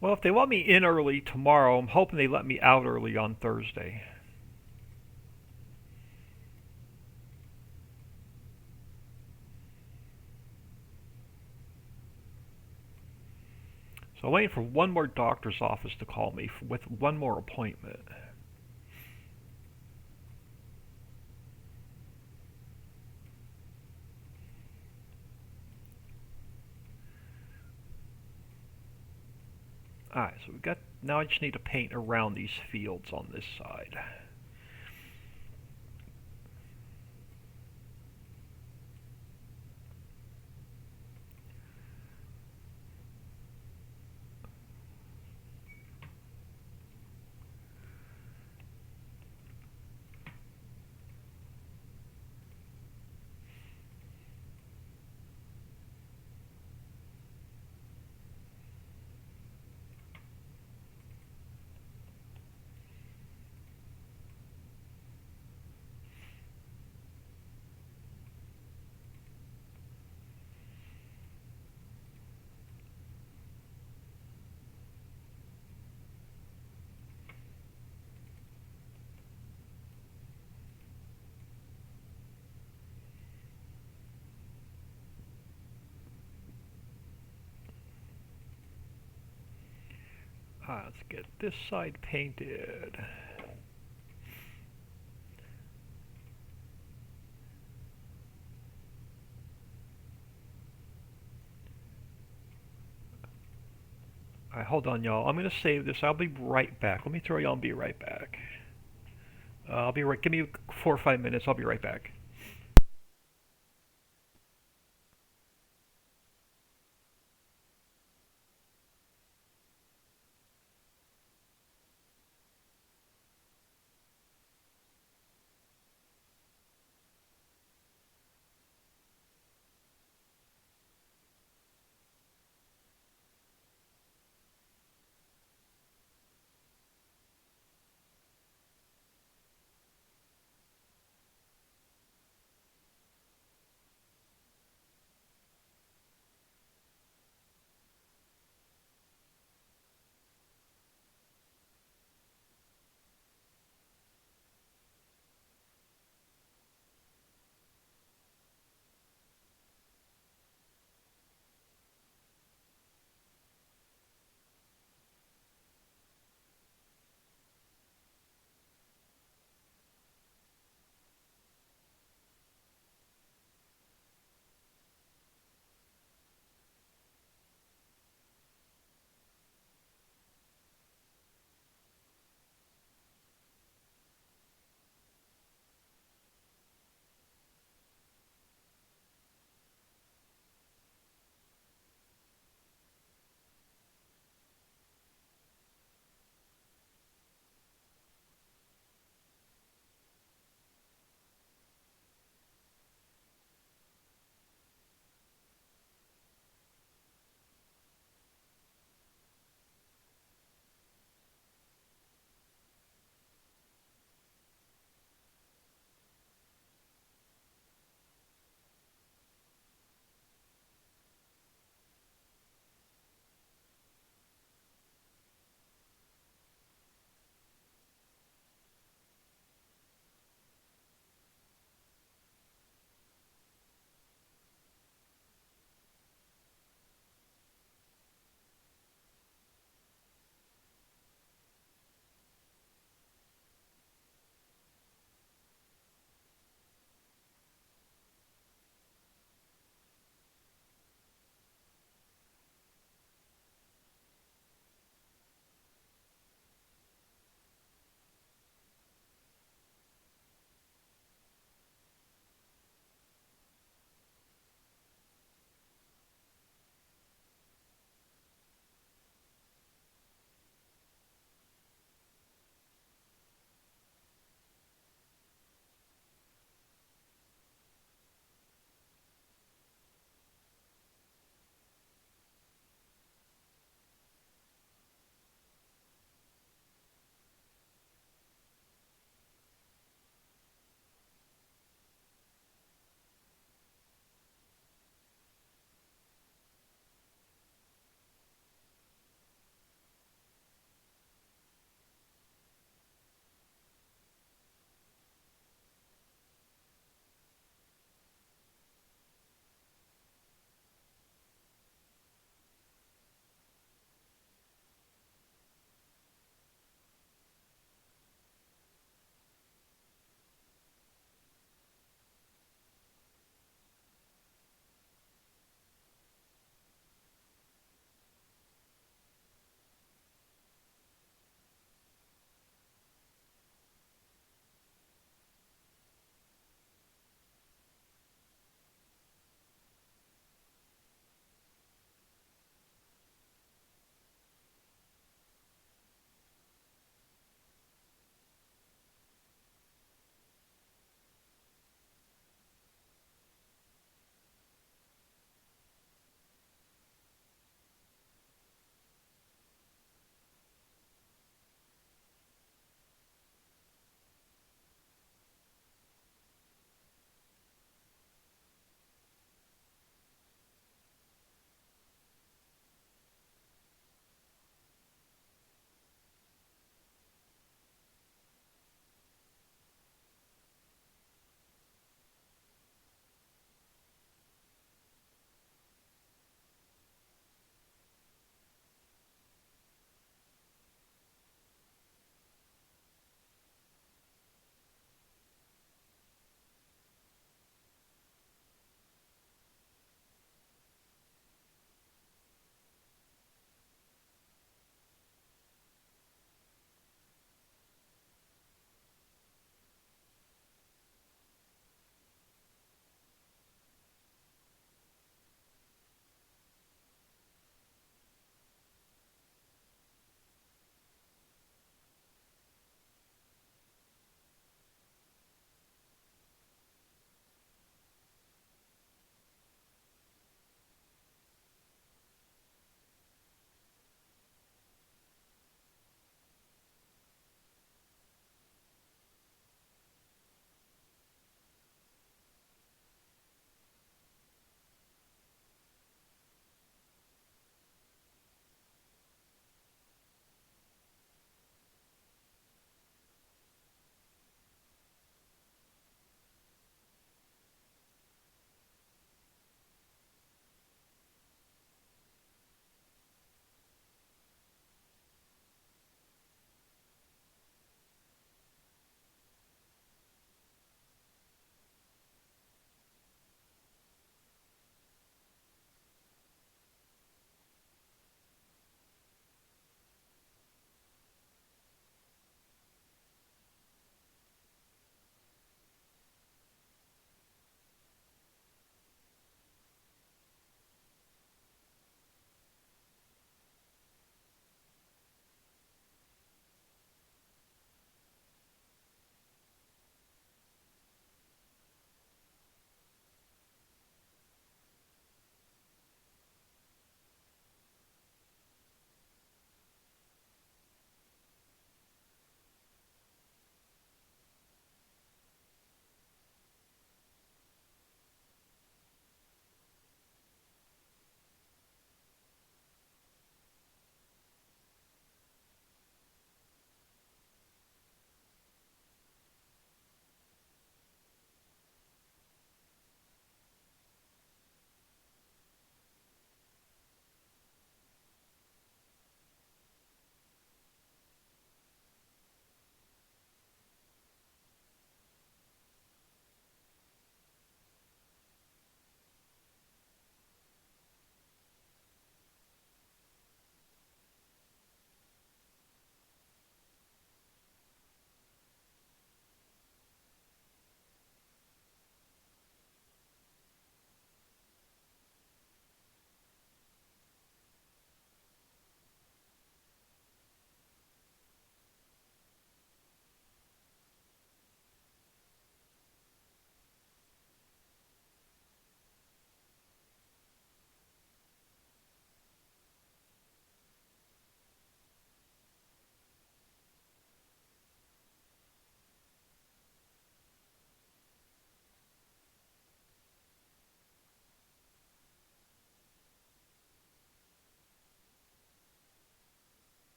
Well, if they let me in early tomorrow, I'm hoping they let me out early on Thursday. So I'm waiting for one more doctor's office to call me with one more appointment. Alright, so we've got, now I just need to paint around these fields on this side. Let's get this side painted. Alright, hold on, y'all. I'm going to save this. I'll be right back. Let me throw y'all and be right back. I'll be right. Give me 4 or 5 minutes. I'll be right back.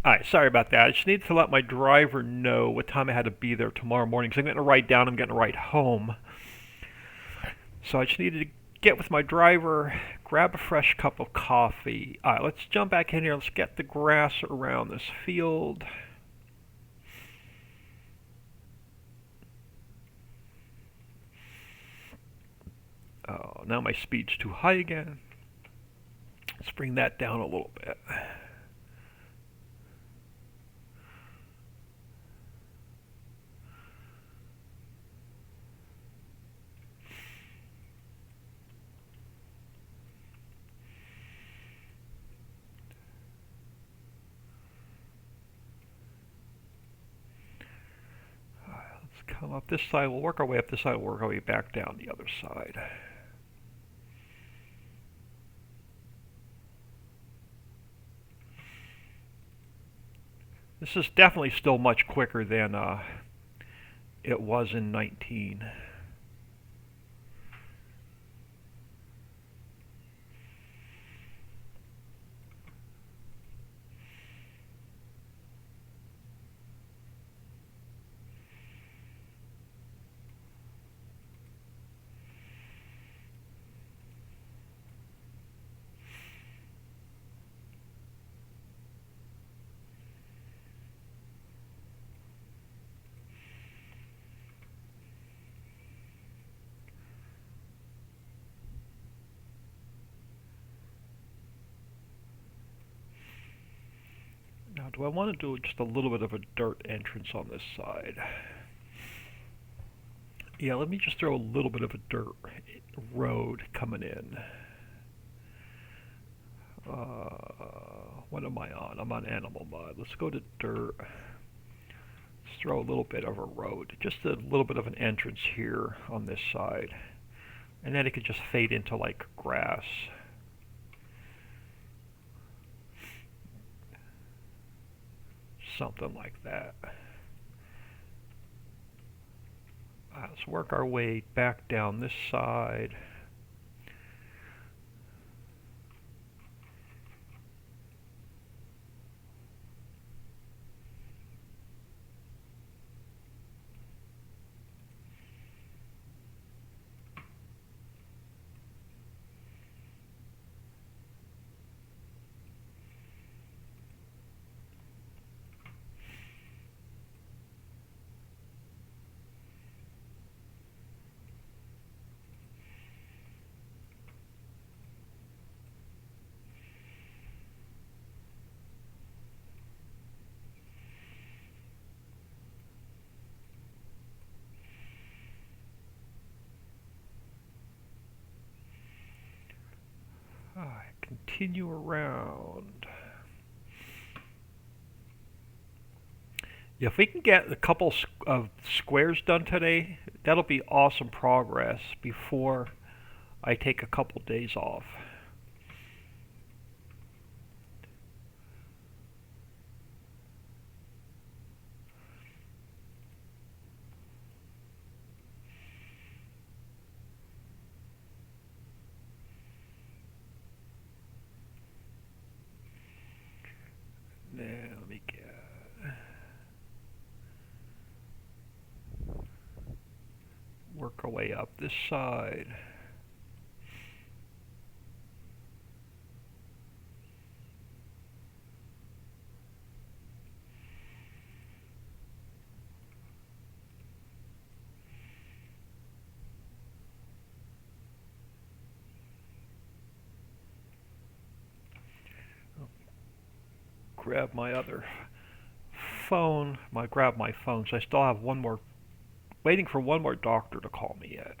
Alright, sorry about that. I just need to let my driver know what time I had to be there tomorrow morning, because I'm getting a ride down, I'm getting a ride home. So I just needed to get with my driver, grab a fresh cup of coffee. Alright, let's jump back in here. Let's get the grass around this field. Oh, now my speed's too high again. Let's bring that down a little bit. Come up this side, we'll work our way up this side, we'll work our way back down the other side. This is definitely still much quicker than it was in 19. Now, do I want to do just a little bit of a dirt entrance on this side? Yeah, let me just throw a little bit of a dirt road coming in. What am I on? I'm on animal mud. Let's go to dirt. Let's throw a little bit of a road. Just a little bit of an entrance here on this side. And then it could just fade into like grass. Something like that. Let's work our way back down this side. Continue around. If we can get a couple of squares done today, that'll be awesome progress before I take a couple days off. Now, let me work our way up this side. Grab my other phone. Grab my phone. So I still have one more, waiting for one more doctor to call me yet.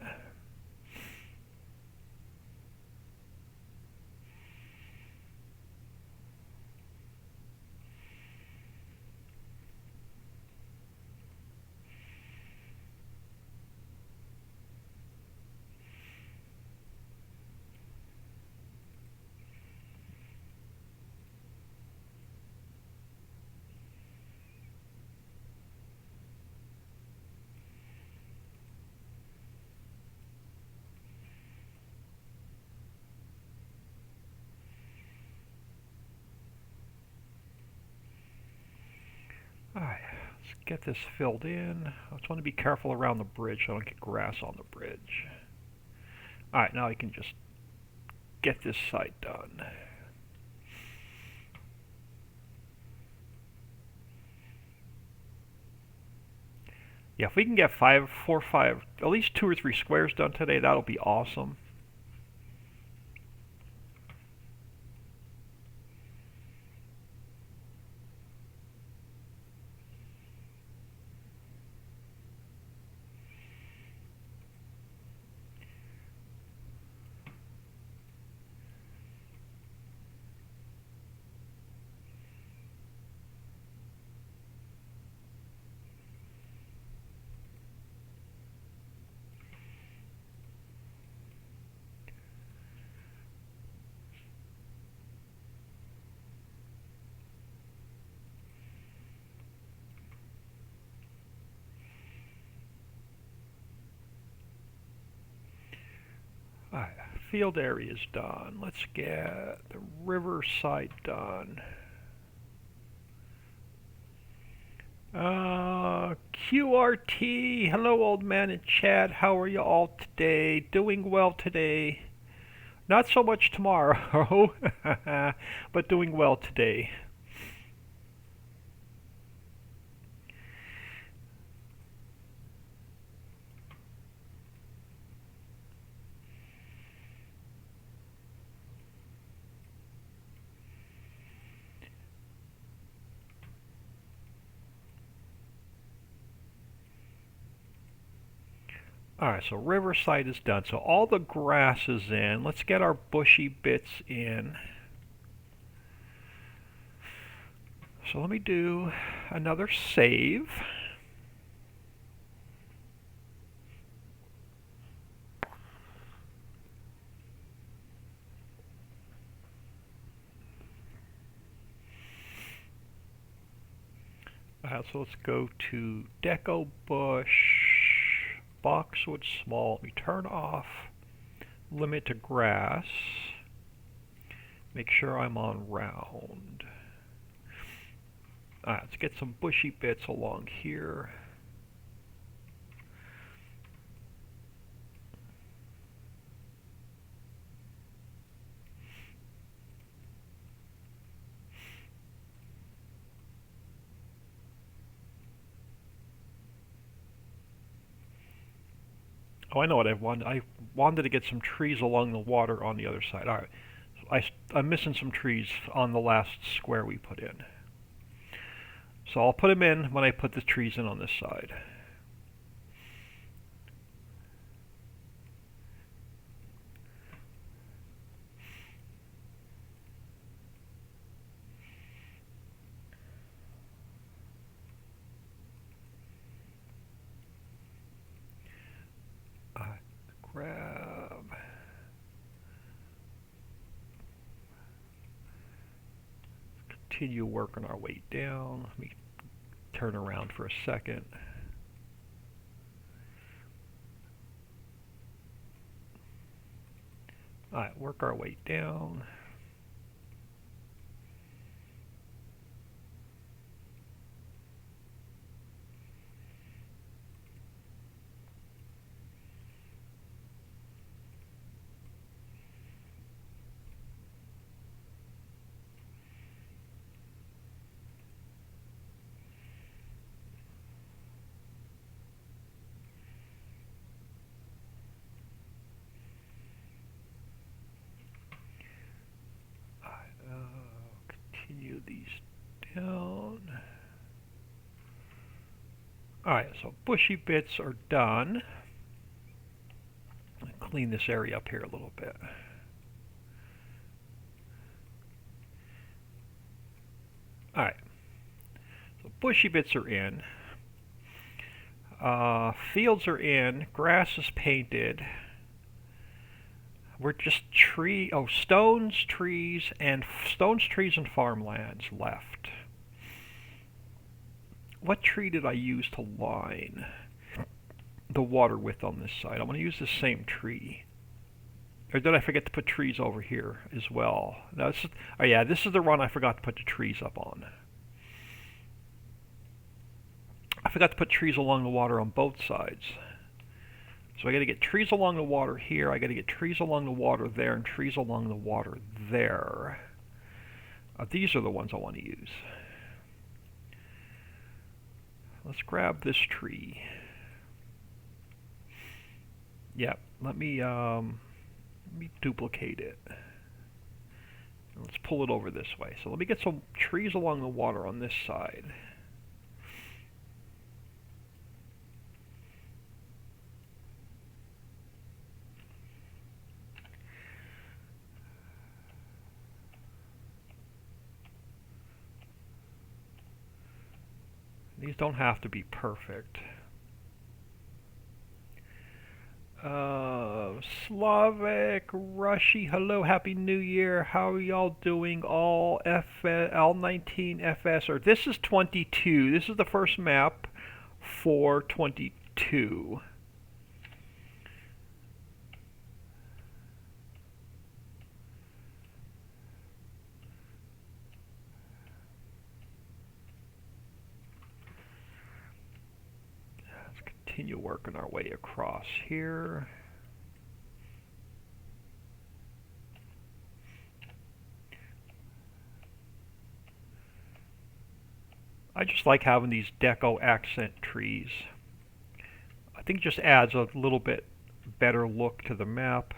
Alright, let's get this filled in. I just want to be careful around the bridge so I don't get grass on the bridge. Alright, now I can just get this side done. Yeah, if we can get 5, at least 2 or 3 squares done today, that'll be awesome. Alright, field area is done. Let's get the riverside done. QRT, hello old man in chat, how are you all today? Doing well today. Not so much tomorrow, but doing well today. Alright, so riverside is done. So all the grass is in. Let's get our bushy bits in. So let me do another save. So let's go to Deco Bush, Boxwood Small. Let me turn off limit to grass. Make sure I'm on round. Alright, let's get some bushy bits along here. Oh, I know what I wanted. I wanted to get some trees along the water on the other side. Alright, so I'm missing some trees on the last square we put in. So I'll put them in when I put the trees in on this side. Grab. Continue working our way down. Let me turn around for a second. Alright, work our way down. Continue these down. Alright, so bushy bits are done. Clean this area up here a little bit. Alright, so bushy bits are in. Fields are in. Grass is painted. We're just stones, trees, and farmlands left. What tree did I use to line the water with on this side? I'm going to use the same tree. Or did I forget to put trees over here as well? No, oh yeah, this is the one I forgot to put the trees up on. I forgot to put trees along the water on both sides. So I got to get trees along the water here, I got to get trees along the water there, and trees along the water there. These are the ones I want to use. Let's grab this tree. Yep, let me duplicate it. Let's pull it over this way. So let me get some trees along the water on this side. These don't have to be perfect. Slavic, Rushy, hello, Happy New Year. How are y'all doing? All 19 FS, or this is 22. This is the first map for 22. Continue working our way across here. I just like having these deco accent trees. I think it just adds a little bit better look to the map.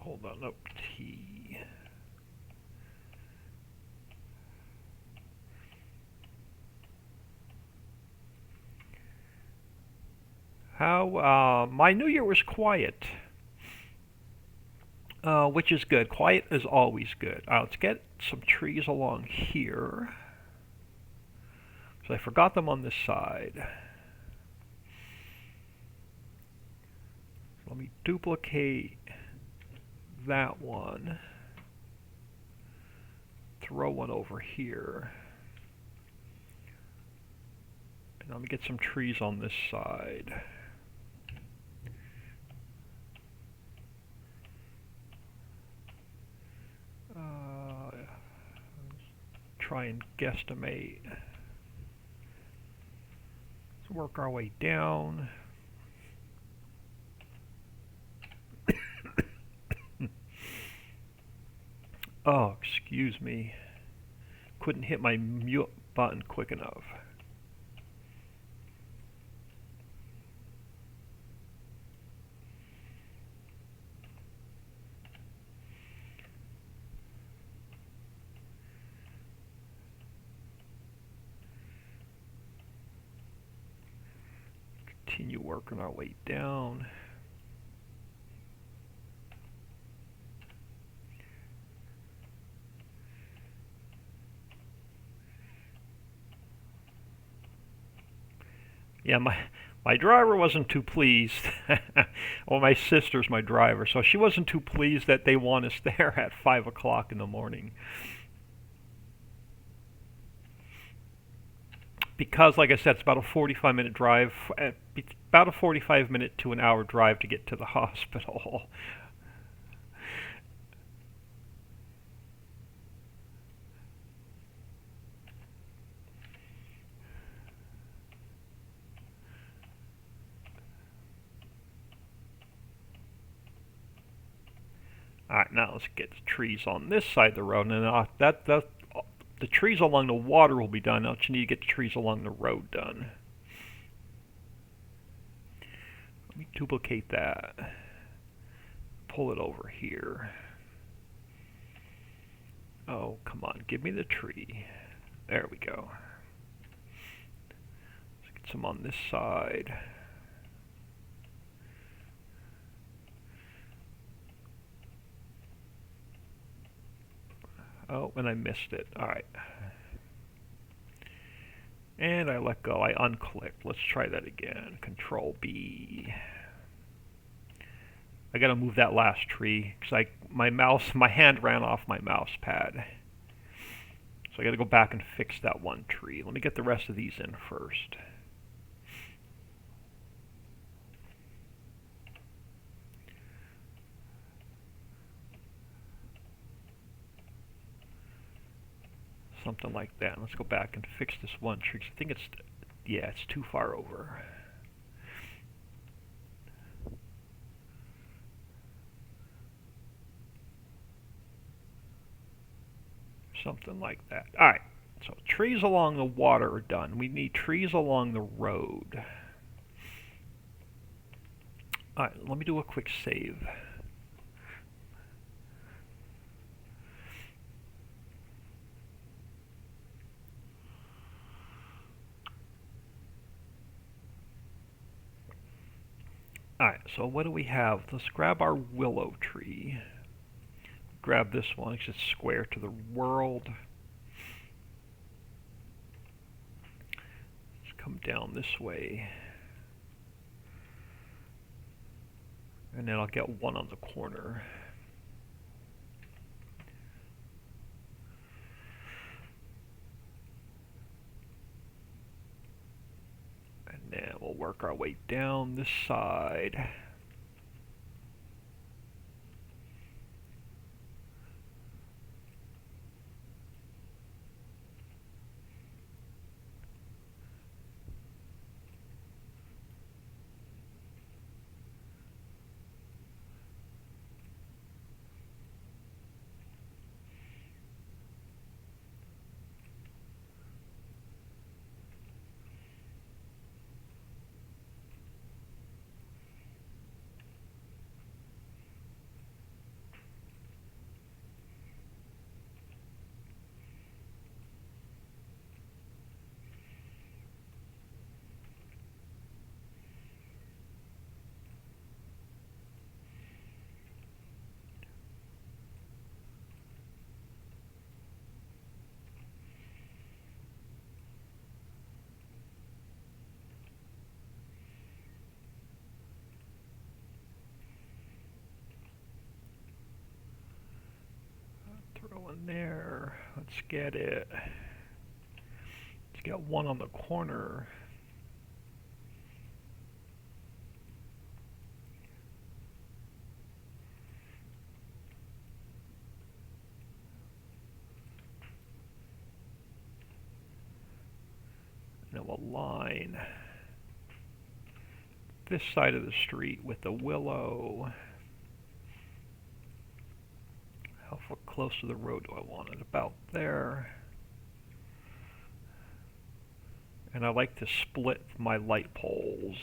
Hold on, up T. How, my New Year was quiet, which is good. Quiet is always good. Let's get some trees along here. So I forgot them on this side. Let me duplicate that one. Throw one over here. And let me get some trees on this side. Try and guesstimate. Let's work our way down. Oh, excuse me. Couldn't hit my mute button quick enough. Continue working our way down. Yeah, my driver wasn't too pleased. Well, my sister's my driver, so she wasn't too pleased that they want us there at 5 o'clock in the morning. Because, like I said, it's about a 45-minute drive, about a 45-minute to an hour drive to get to the hospital. Alright, now let's get the trees on this side of the road, and the trees along the water will be done. Now you need to get the trees along the road done. Let me duplicate that. Pull it over here. Oh, come on, give me the tree. There we go. Let's get some on this side. Oh, and I missed it. Alright. And I let go. I unclicked. Let's try that again. Control B. I gotta move that last tree because my hand ran off my mouse pad. So I gotta go back and fix that one tree. Let me get the rest of these in first. Something like that. Let's go back and fix this one tree. I think it's too far over. Something like that. Alright, so trees along the water are done. We need trees along the road. Alright, let me do a quick save. Alright, so what do we have? Let's grab our willow tree. Grab this one, it's just square to the world. Let's come down this way. And then I'll get one on the corner. And then we'll work our way down this side. Throw in there. Let's get it. Let's get one on the corner. And we'll line this side of the street with the willow. How far close to the road do I want it? About there. And I like to split my light poles.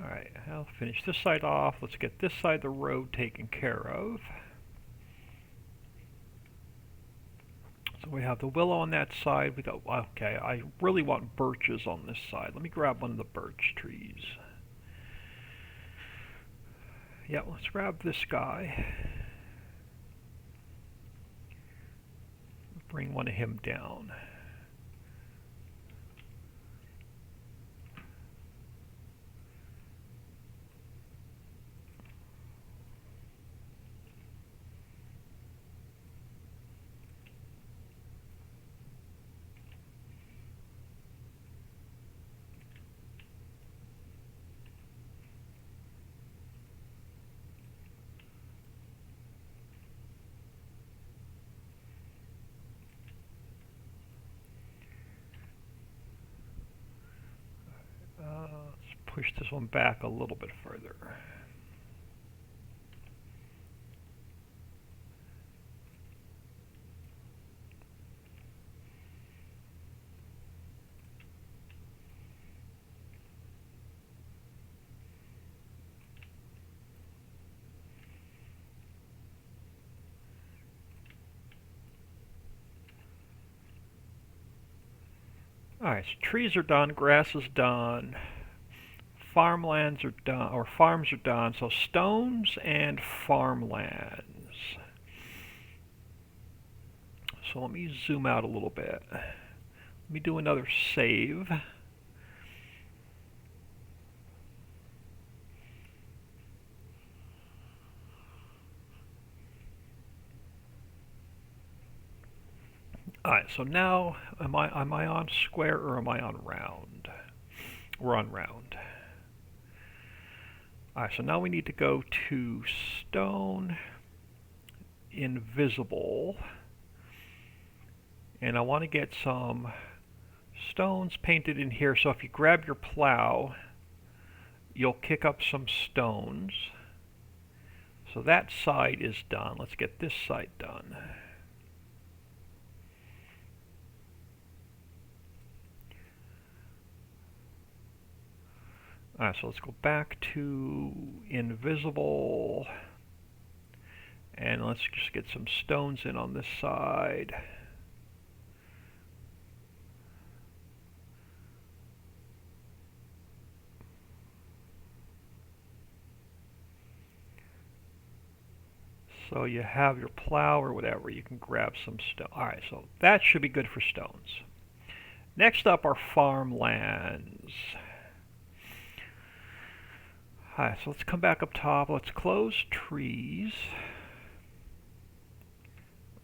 Alright, I'll finish this side off. Let's get this side of the road taken care of. So we have the willow on that side. We got, okay, I really want birches on this side. Let me grab one of the birch trees. Yeah, let's grab this guy. Bring one of him down. push this one back a little bit further. Alright, so trees are done, grass is done, farmlands are done, or farms are done, so stones and farmlands. So let me zoom out a little bit. Let me do another save. Alright, so now am I on square or am I on round? We're on round. Alright, so now we need to go to stone, invisible, and I want to get some stones painted in here. So if you grab your plow, you'll kick up some stones. So that side is done. Let's get this side done. Alright, so let's go back to invisible, and let's just get some stones in on this side. So you have your plow or whatever, you can grab some stone. Alright, so that should be good for stones. Next up are farmlands. Alright, so let's come back up top. Let's close trees.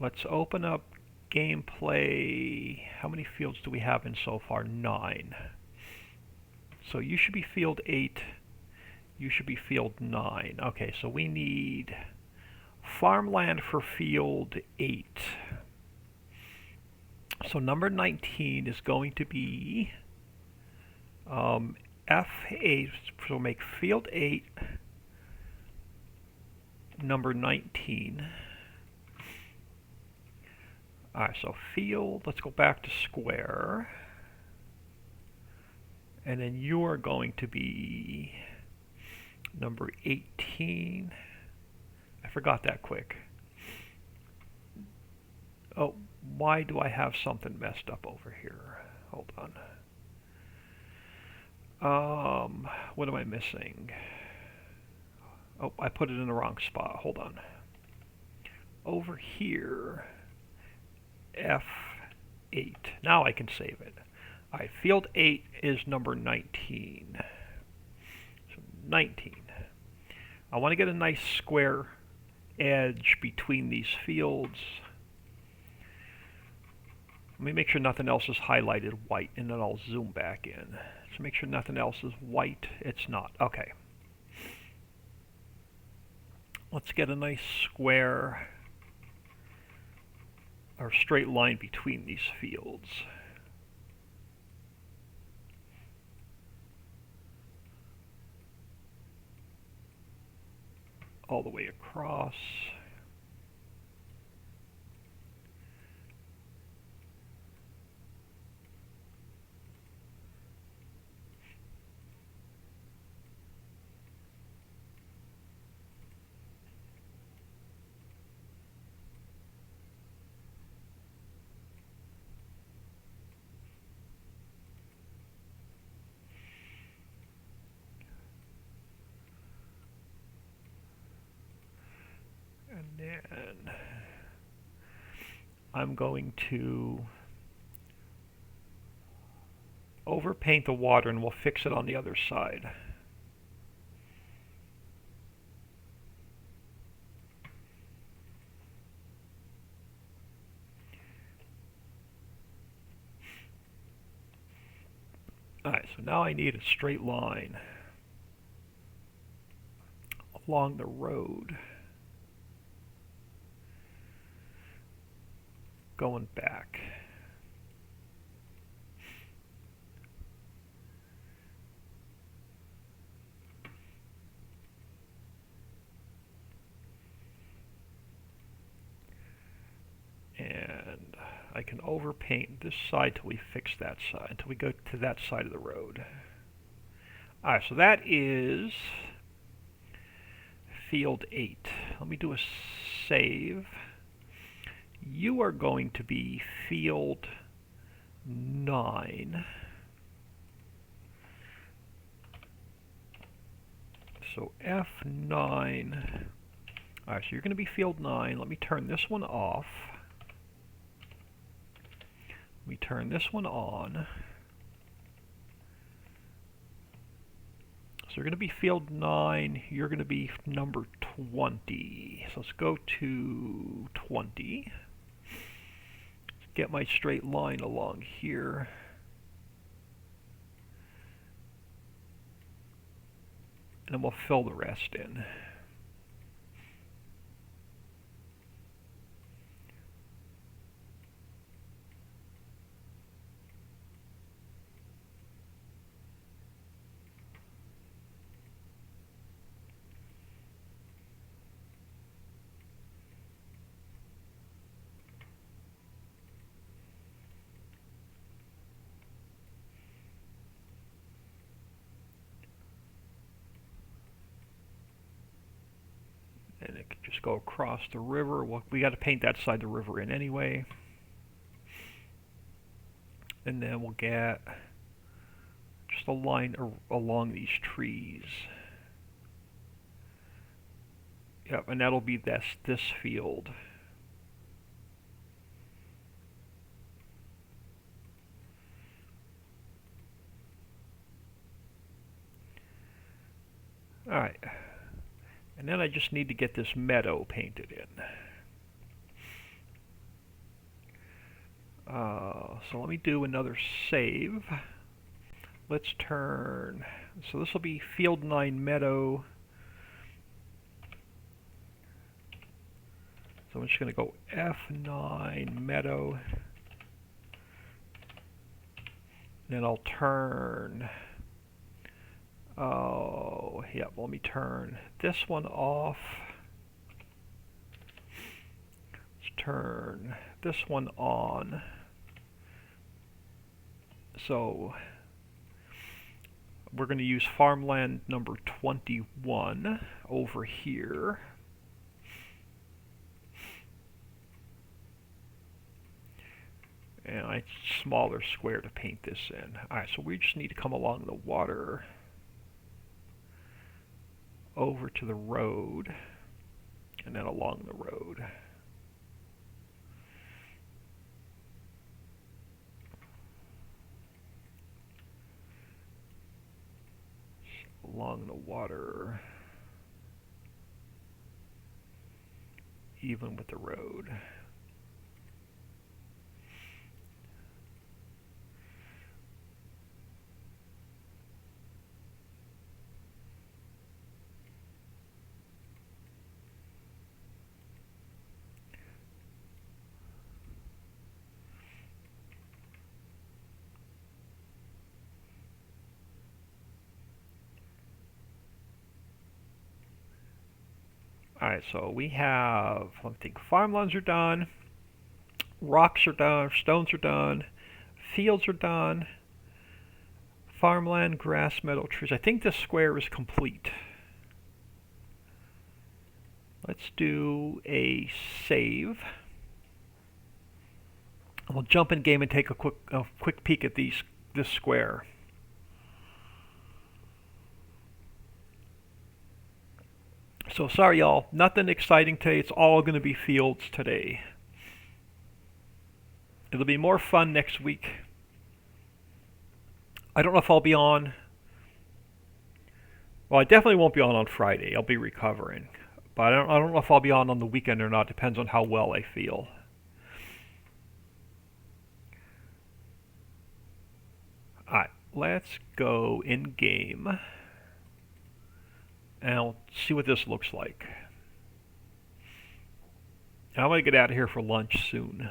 Let's open up gameplay. How many fields do we have in so far? 9. So you should be field 8. You should be field 9. Okay, so we need farmland for field 8. So number 19 is going to be F8, so make field 8 number 19. Alright, so field, let's go back to square. And then you are going to be number 18. I forgot that quick. Oh, why do I have something messed up over here? Hold on. What am I missing? Oh, I put it in the wrong spot. Hold on. Over here, F8. Now I can save it. Alright, field 8 is number 19. So 19. I want to get a nice square edge between these fields. Let me make sure nothing else is highlighted white, and then I'll zoom back in. So make sure nothing else is white. It's not. Okay. Let's get a nice square or straight line between these fields. All the way across. And then I'm going to overpaint the water and we'll fix it on the other side. Alright, so now I need a straight line along the road going back. I can overpaint this side till we fix that side, until we go to that side of the road. Alright, so that is field 8. Let me do a save. You are going to be field 9. So F9. Alright, so you're going to be field 9. Let me turn this one off. Let me turn this one on. So you're going to be field 9. You're going to be number 20. So let's go to 20. Get my straight line along here. And then we'll fill the rest in. And it could just go across the river. Well, we got to paint that side of the river in anyway. And then we'll get just a line along these trees. Yep, and that'll be this field. Alright. And then I just need to get this meadow painted in. So let me do another save. Let's turn, so this will be field 9 meadow. So I'm just going to go F9 meadow. And then I'll turn, oh, yeah, let me turn this one off. Let's turn this one on. So we're going to use farmland number 21 over here. And a smaller square to paint this in. Alright, so we just need to come along the water over to the road, and then along the road. Along the water, even with the road. Alright, so we have, let me think, farmlands are done, rocks are done, stones are done, fields are done, farmland, grass, meadow, trees. I think this square is complete. Let's do a save. We'll jump in game and take a quick peek at this square. So sorry y'all, nothing exciting today. It's all going to be fields today. It'll be more fun next week. I don't know if I'll be on. Well, I definitely won't be on Friday. I'll be recovering. But I don't know if I'll be on the weekend or not. Depends on how well I feel. Alright, let's go in game. And I'll see what this looks like. I'm going to get out of here for lunch soon.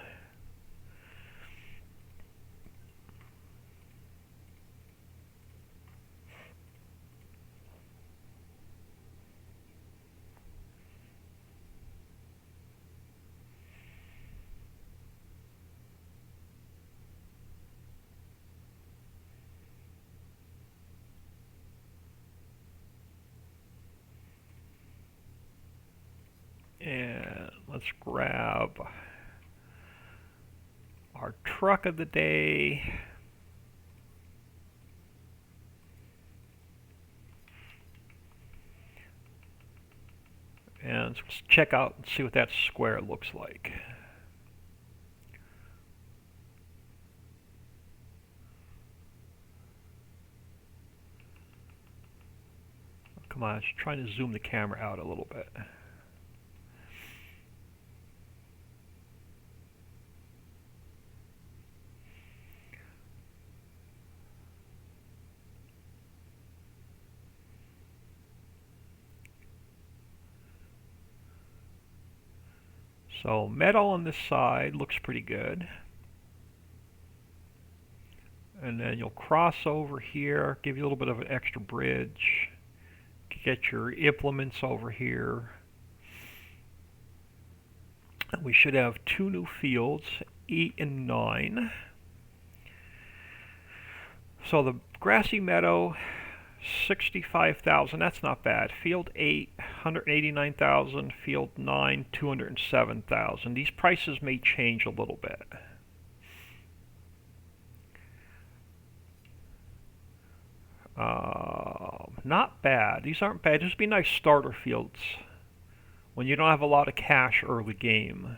And let's grab our truck of the day. And let's check out and see what that square looks like. Come on, I'm trying to zoom the camera out a little bit. So Meadow on this side looks pretty good. And then you'll cross over here, give you a little bit of an extra bridge. Get your implements over here. And we should have 2 new fields, 8 and 9. So the grassy meadow, 65,000, that's not bad. Field 8, 189,000. Field 9, 207,000. These prices may change a little bit. Not bad. These aren't bad. Just be nice starter fields when you don't have a lot of cash early game.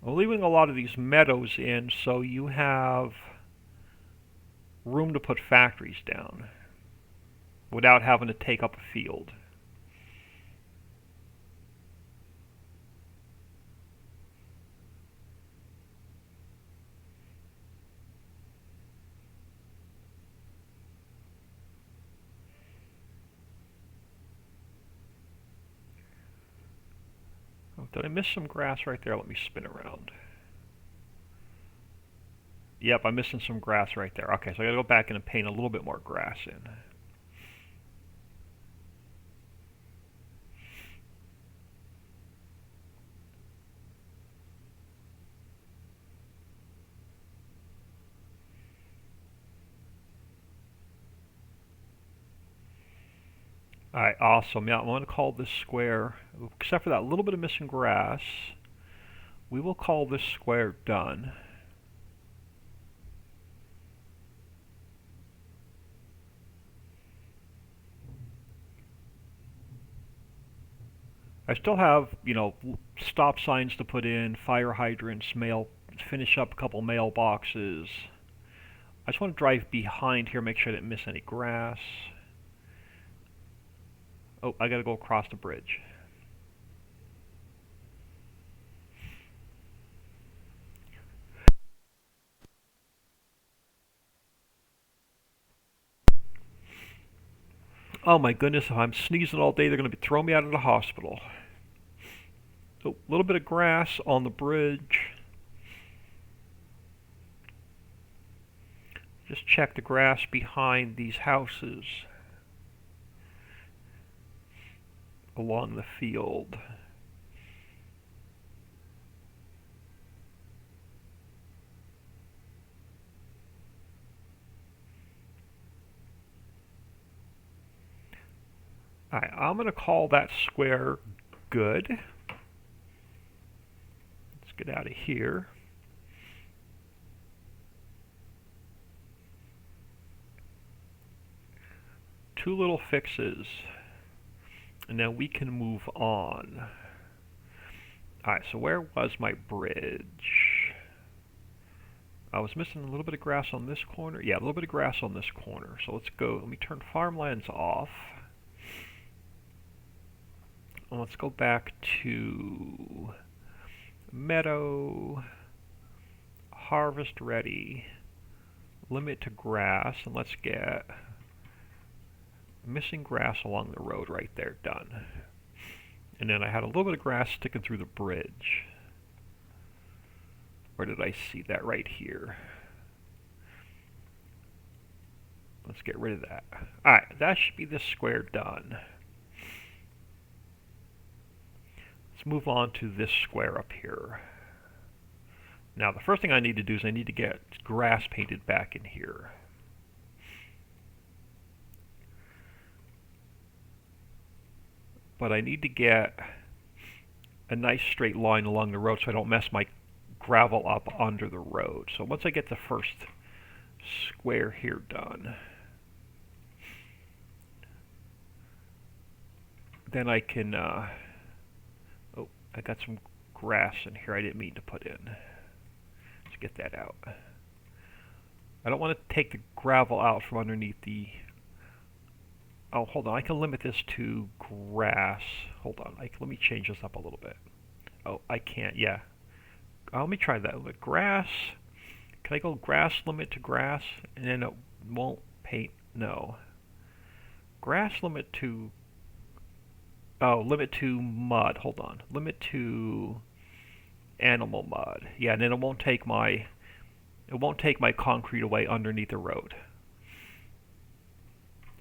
We're leaving a lot of these meadows in so you have room to put factories down without having to take up a field. Oh, did I miss some grass right there? Let me spin around. Yep, I'm missing some grass right there. Okay, so I gotta go back in and paint a little bit more grass in. Alright, awesome. Yeah, I'm going to call this square, except for that little bit of missing grass, we will call this square done. I still have, stop signs to put in, fire hydrants, finish up a couple mailboxes. I just want to drive behind here, make sure I didn't miss any grass. Oh, I gotta go across the bridge. Oh my goodness, if I'm sneezing all day, they're gonna be throwing me out of the hospital. Oh, a little bit of grass on the bridge. Just check the grass behind these houses along the field. Alright, I'm going to call that square good. Let's get out of here. Two little fixes, and then we can move on. Alright, so where was my bridge? I was missing a little bit of grass on this corner. Yeah, a little bit of grass on this corner. So let's go, let me turn Farmlands off. And let's go back to Meadow, Harvest Ready, limit to grass, and let's get missing grass along the road right there done. And then I had a little bit of grass sticking through the bridge. Where did I see that? Right here. Let's get rid of that. Alright, that should be this square done. Let's let's move on to this square up here. Now the first thing I need to do is I need to get grass painted back in here. But I need to get a nice straight line along the road so I don't mess my gravel up under the road. So once I get the first square here done, then I can, oh, I got some grass in here I didn't mean to put in. Let's get that out. I don't want to take the gravel out from underneath the, oh, hold on, I can limit this to grass. Hold on, let me change this up a little bit. Oh, I can't, yeah. Let me try that. With grass, can I go grass limit to grass? And then it won't paint, no. Grass limit to, oh, limit to mud, hold on. Limit to animal mud. Yeah, and then it won't take my concrete away underneath the road.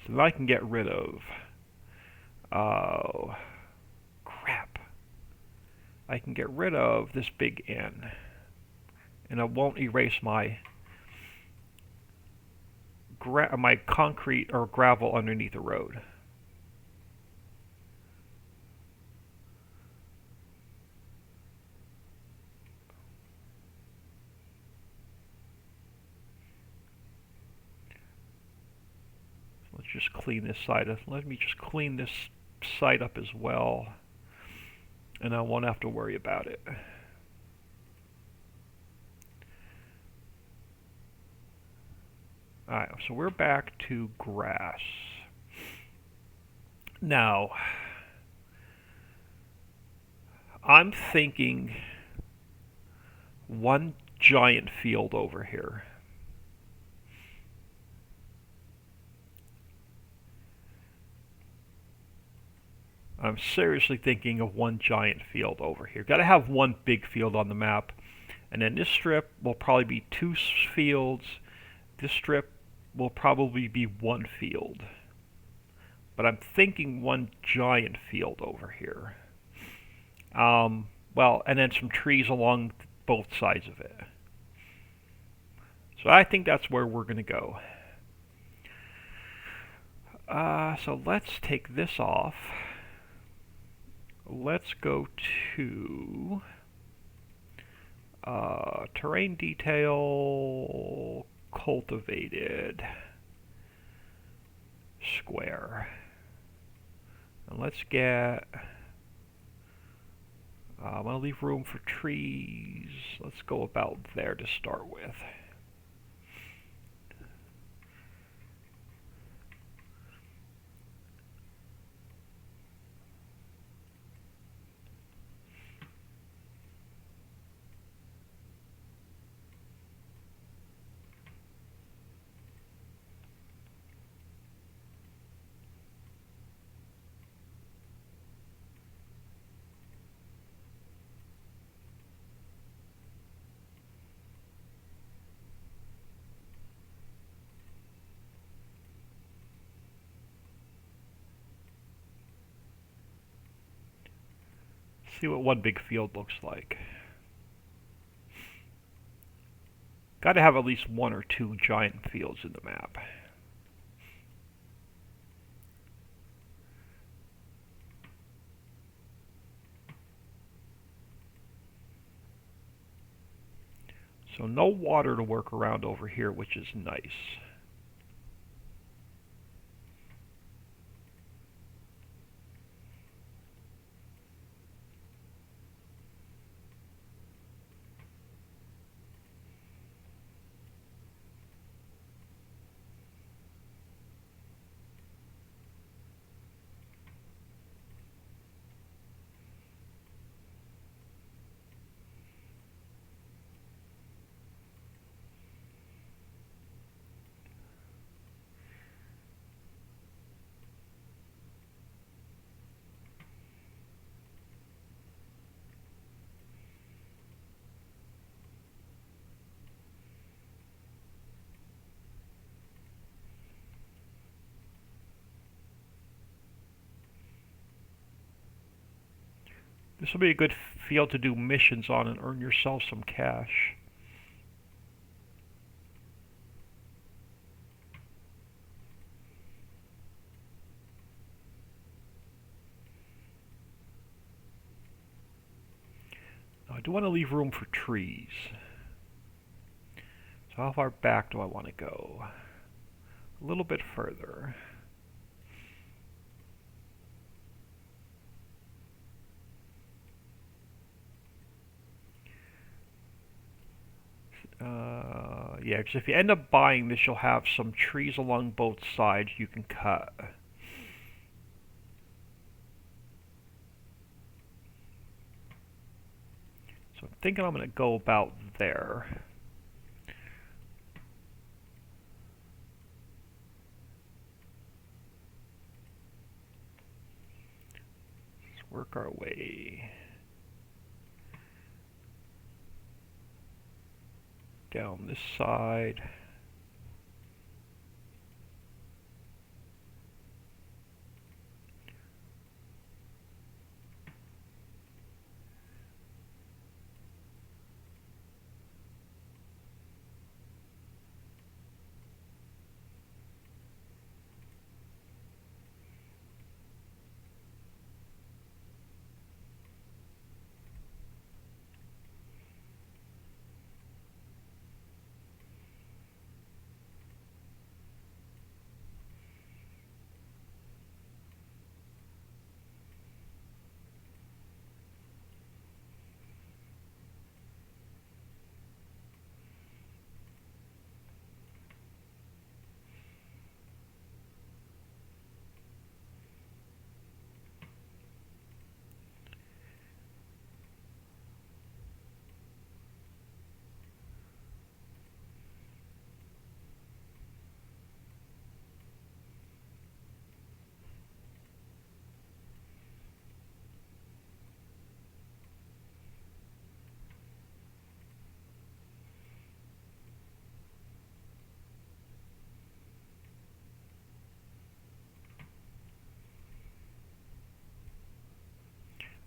So I can get rid of, oh, crap. I can get rid of this big N, and it won't erase my concrete or gravel underneath the road. Let's just clean this side up. Let me just clean this side up as well, and I won't have to worry about it. Alright, so we're back to grass. Now, I'm thinking one giant field over here. I'm seriously thinking of one giant field over here. Got to have one big field on the map. And then this strip will probably be 2 fields. This strip will probably be 1 field. But I'm thinking one giant field over here. Well, and then some trees along both sides of it. So I think that's where we're going to go. So let's take this off. Let's go to terrain detail, cultivated square. And let's get, I'm going to leave room for trees. Let's go about there to start with. See what one big field looks like. Got to have at least 1 or 2 giant fields in the map. So no water to work around over here, which is nice. This will be a good field to do missions on and earn yourself some cash. Now, I do want to leave room for trees. So how far back do I want to go? A little bit further. Yeah, because if you end up buying this, you'll have some trees along both sides you can cut. So I'm thinking I'm going to go about there. Let's work our way down this side.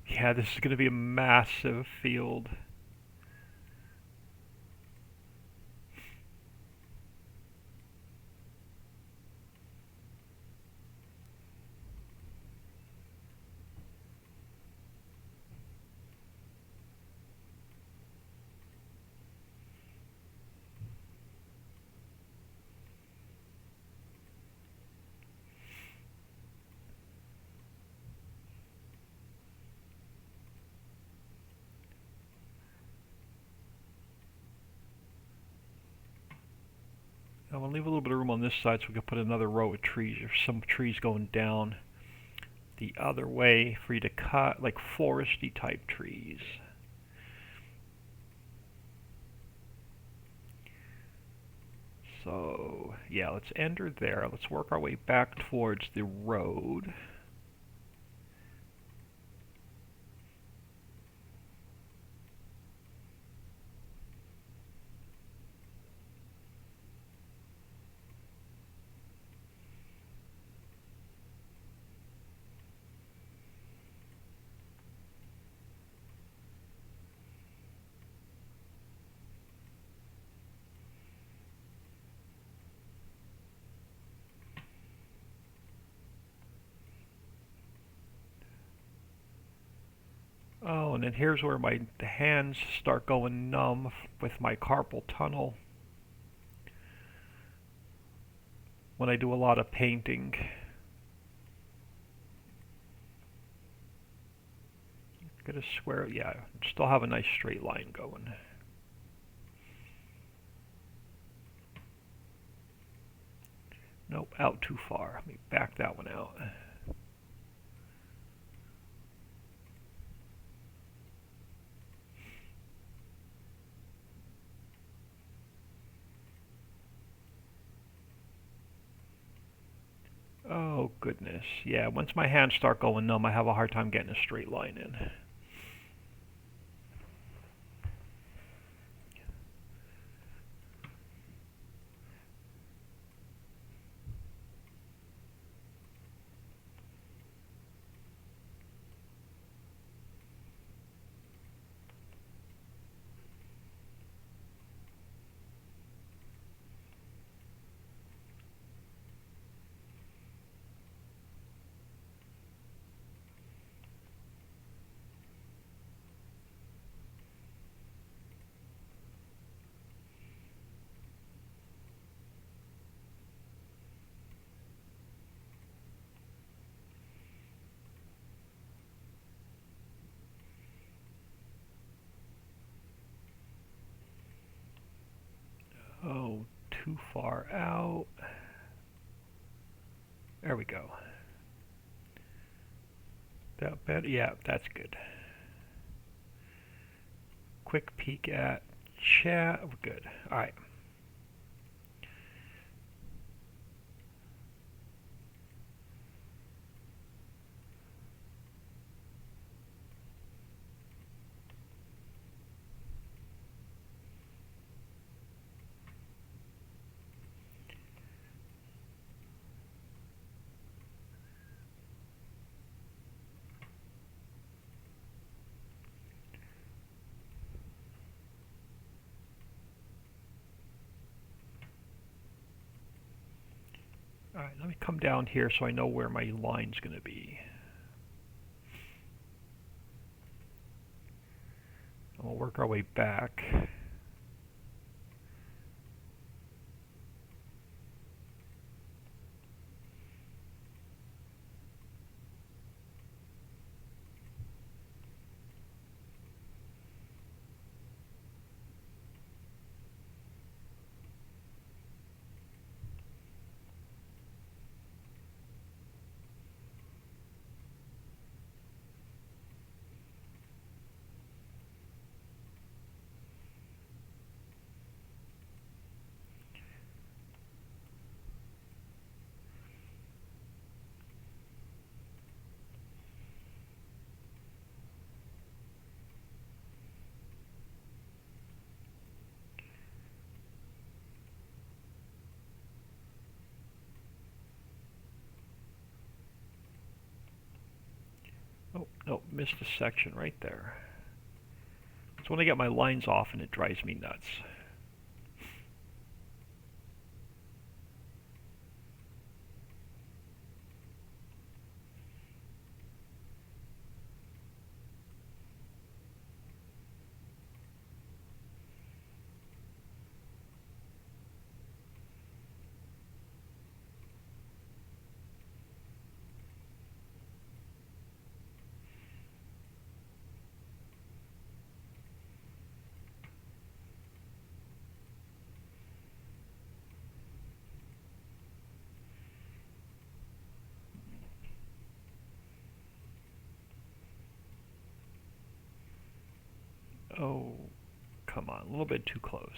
Yeah, this is going to be a massive field. I'm going to leave a little bit of room on this side so we can put another row of trees, or some trees going down the other way for you to cut, like foresty type trees. So, yeah, let's enter there. Let's work our way back towards the road. Oh, and then here's where my hands start going numb with my carpal tunnel when I do a lot of painting. Get a square, yeah, still have a nice straight line going. Nope, out too far. Let me back that one out. Oh, goodness. Yeah, once my hands start going numb, I have a hard time getting a straight line in. too far out. There we go. That better? Yeah, that's good. Quick peek at chat. We're good. All right. All right, let me come down here so I know where my line's going to be. And we'll work our way back. Oh, no, missed a section right there. It's when I get my lines off and it drives me nuts. Oh, come on, a little bit too close.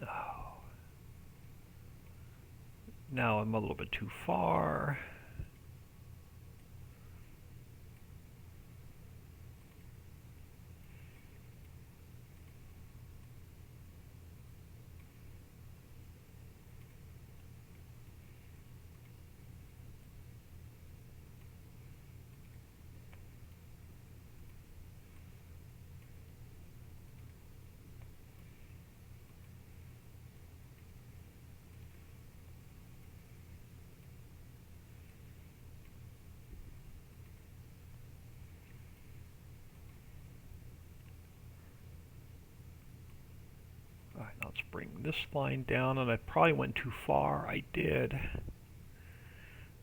Oh. Now I'm a little bit too far. All right, now let's bring this line down, and I probably went too far. I did,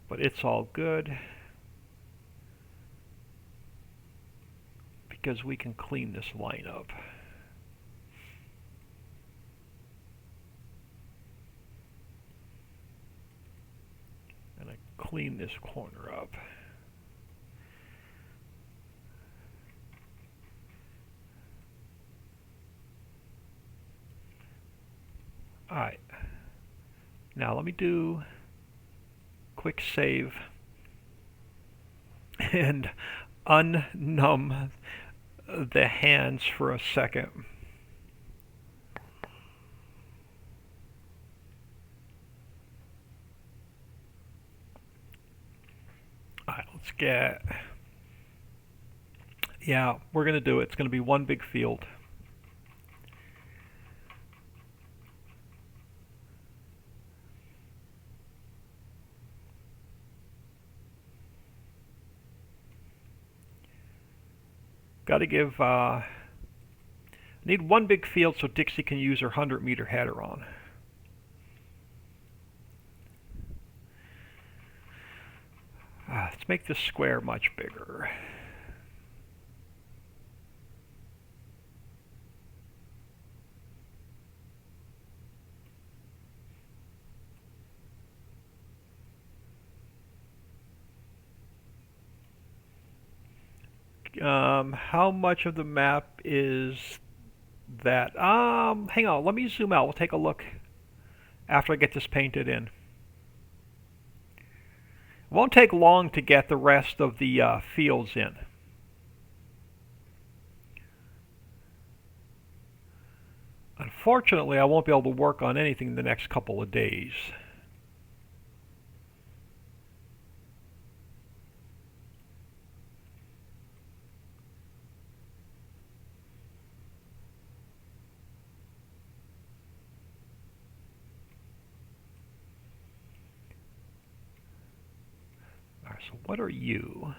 but it's all good because we can clean this line up. And I clean this corner up. Alright, now let me do quick save and unnumb the hands for a second. Alright, let's get, yeah, we're going to do it. It's going to be one big field. Got to give. Need one big field so Dixie can use her 100-meter header on. Let's make this square much bigger. How much of the map is that? Hang on, let me zoom out. We'll take a look after I get this painted in. It won't take long to get the rest of the fields in. Unfortunately, I won't be able to work on anything in the next couple of days. So what are you?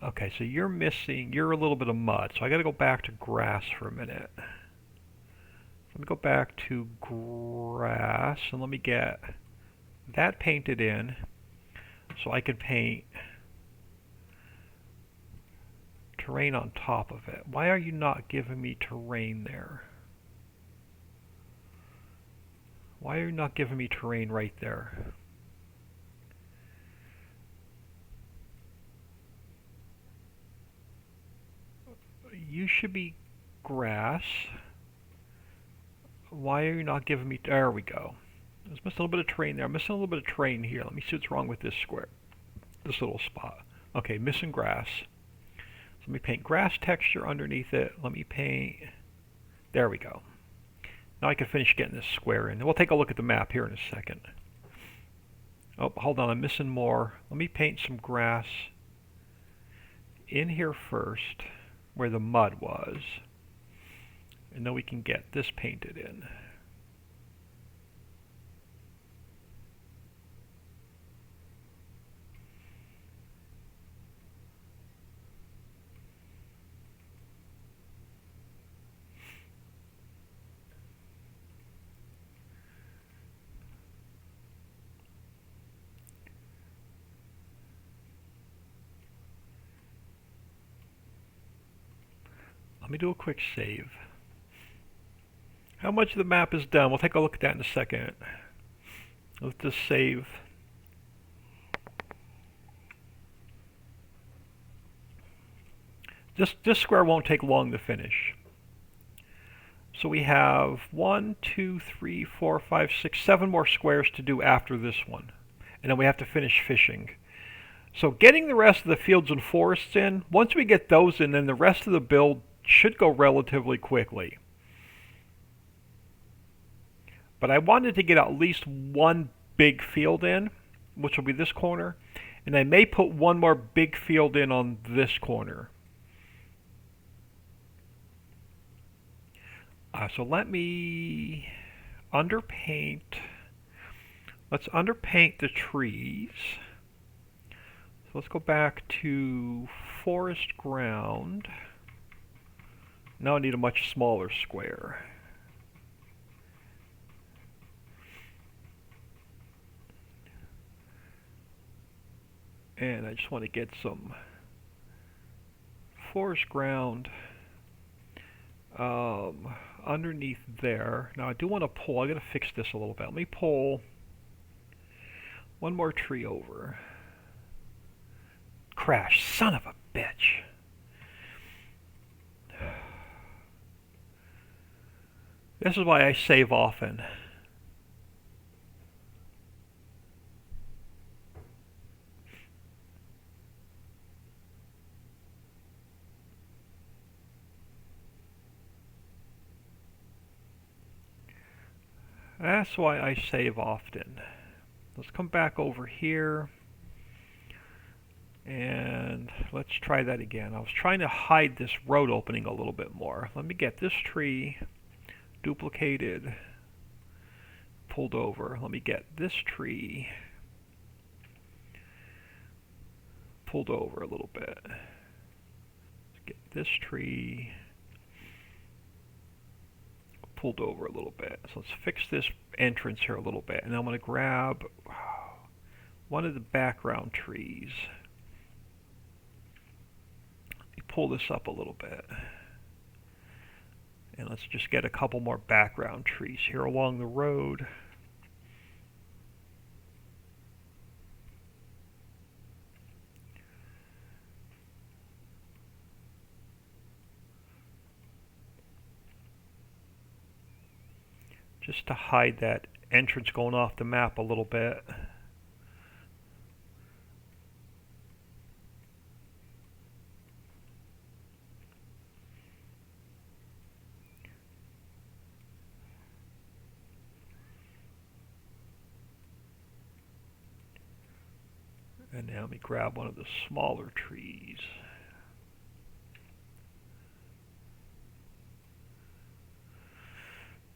Okay, so you're missing, you're a little bit of mud, so I gotta go back to grass for a minute. Let me go back to grass and let me get that painted in so I can paint terrain on top of it. Why are you not giving me terrain there? Why are you not giving me terrain right there? You should be grass. Why are you not giving me... There we go. I was missing a little bit of terrain there. I'm missing a little bit of terrain here. Let me see what's wrong with this square. This little spot. Okay, missing grass. So let me paint grass texture underneath it. Let me paint... There we go. Now I can finish getting this square in. And we'll take a look at the map here in a second. Oh, hold on. I'm missing more. Let me paint some grass in here first, where the mud was, and then we can get this painted in. Let me do a quick save. How much of the map is done? We'll take a look at that in a second. Let's just save. This square won't take long to finish. So we have 1, 2, 3, 4, 5, 6, 7 more squares to do after this one. And then we have to finish fishing. So getting the rest of the fields and forests in, once we get those in, then the rest of the build should go relatively quickly. But I wanted to get at least one big field in, which will be this corner, and I may put one more big field in on this corner. So let me underpaint. Let's underpaint the trees. So let's go back to forest ground. Now I need a much smaller square. And I just want to get some forest ground underneath there. Now I do want to pull, I gotta fix this a little bit. Let me pull one more tree over. Crash, son of a bitch. This is why I save often. That's why I save often. Let's come back over here and let's try that again. I was trying to hide this road opening a little bit more. Let me get this tree duplicated, pulled over. Let me get this tree pulled over a little bit. Get this tree pulled over a little bit. So let's fix this entrance here a little bit. And I'm going to grab one of the background trees. Pull this up a little bit. And let's just get a couple more background trees here along the road. Just to hide that entrance going off the map a little bit. And now let me grab one of the smaller trees.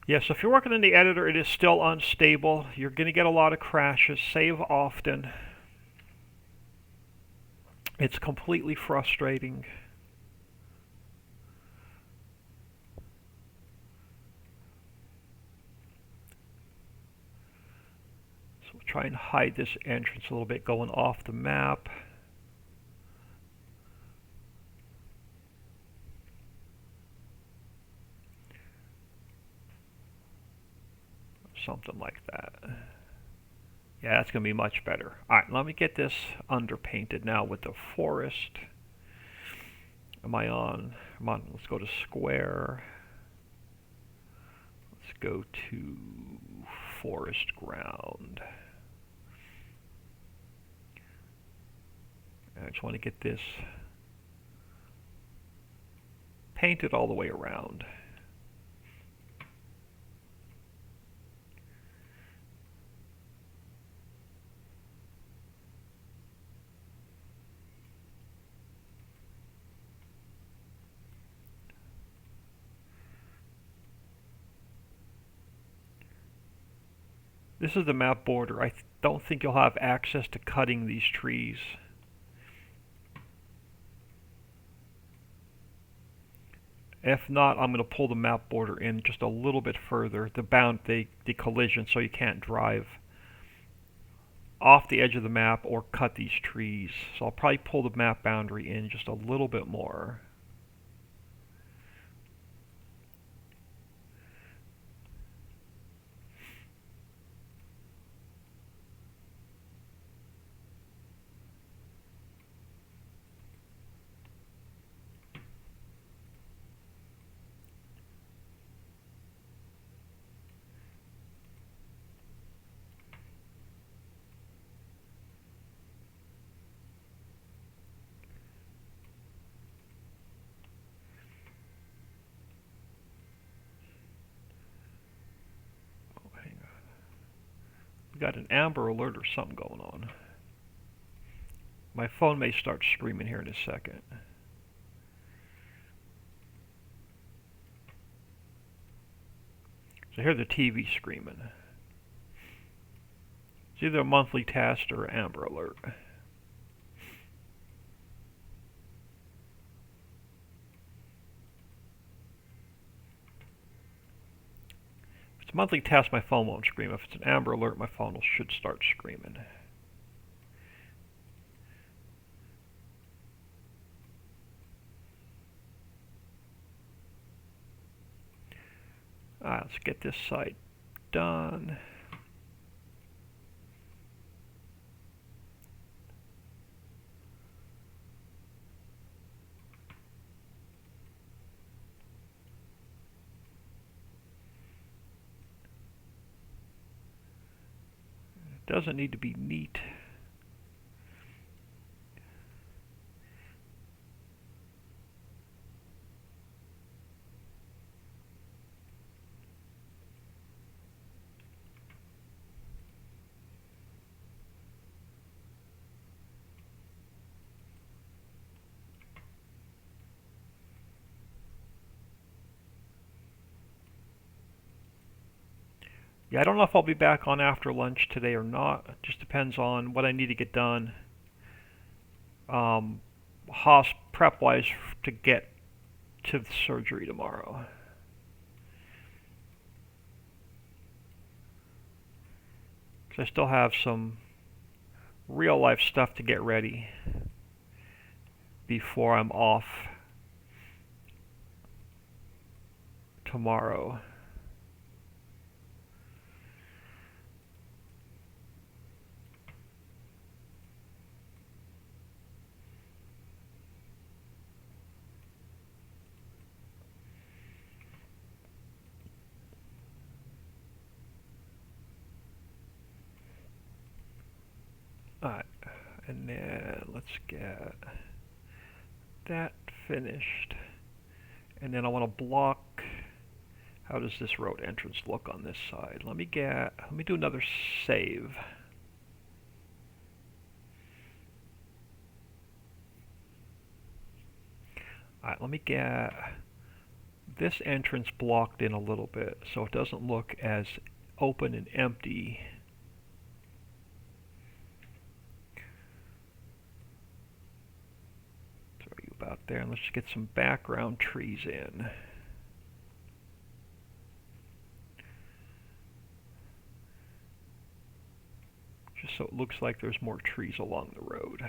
Yes, if you're working in the editor, it is still unstable. You're going to get a lot of crashes. Save often. It's completely frustrating. So we'll try and hide this entrance a little bit going off the map. Something like that. Yeah, that's going to be much better. Alright, let me get this underpainted now with the forest. Am I on? Come on, let's go to square. Let's go to forest ground. I just want to get this painted all the way around. This is the map border. I don't think you'll have access to cutting these trees. If not, I'm going to pull the map border in just a little bit further to bound the collision so you can't drive off the edge of the map or cut these trees. So I'll probably pull the map boundary in just a little bit more. Got an amber alert or something going on. My phone may start screaming here in a second. So here's the TV screaming. It's either a monthly task or amber alert. Monthly task, my phone won't scream. If it's an amber alert, my phone should start screaming. Alright, let's get this side done. Doesn't need to be neat. Yeah, I don't know if I'll be back on after lunch today or not. It just depends on what I need to get done. prep-wise to get to the surgery tomorrow. Because I still have some real-life stuff to get ready before I'm off tomorrow. Alright, and then let's get that finished. And then I want to block. How does this road entrance look on this side? Let me do another save. Alright, let me get this entrance blocked in a little bit so it doesn't look as open and empty. Throw you about there, and let's just get some background trees in. Just so it looks like there's more trees along the road.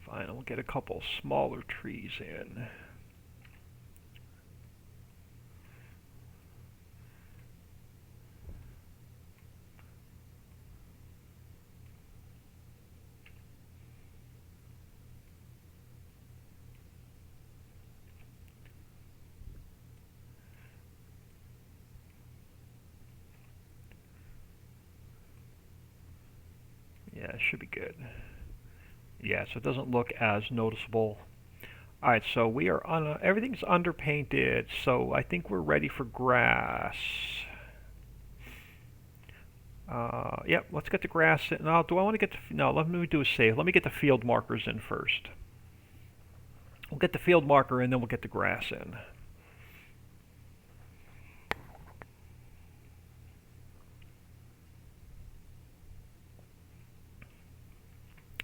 Fine, I'll get a couple smaller trees in. Yeah, it should be good. Yeah, so it doesn't look as noticeable. Alright, so we are on everything's underpainted, so I think we're ready for grass. Yep, let's get the grass in. Now, do I want to get the, no, let me do a save. Let me get the field markers in first. We'll get the field marker in, then we'll get the grass in.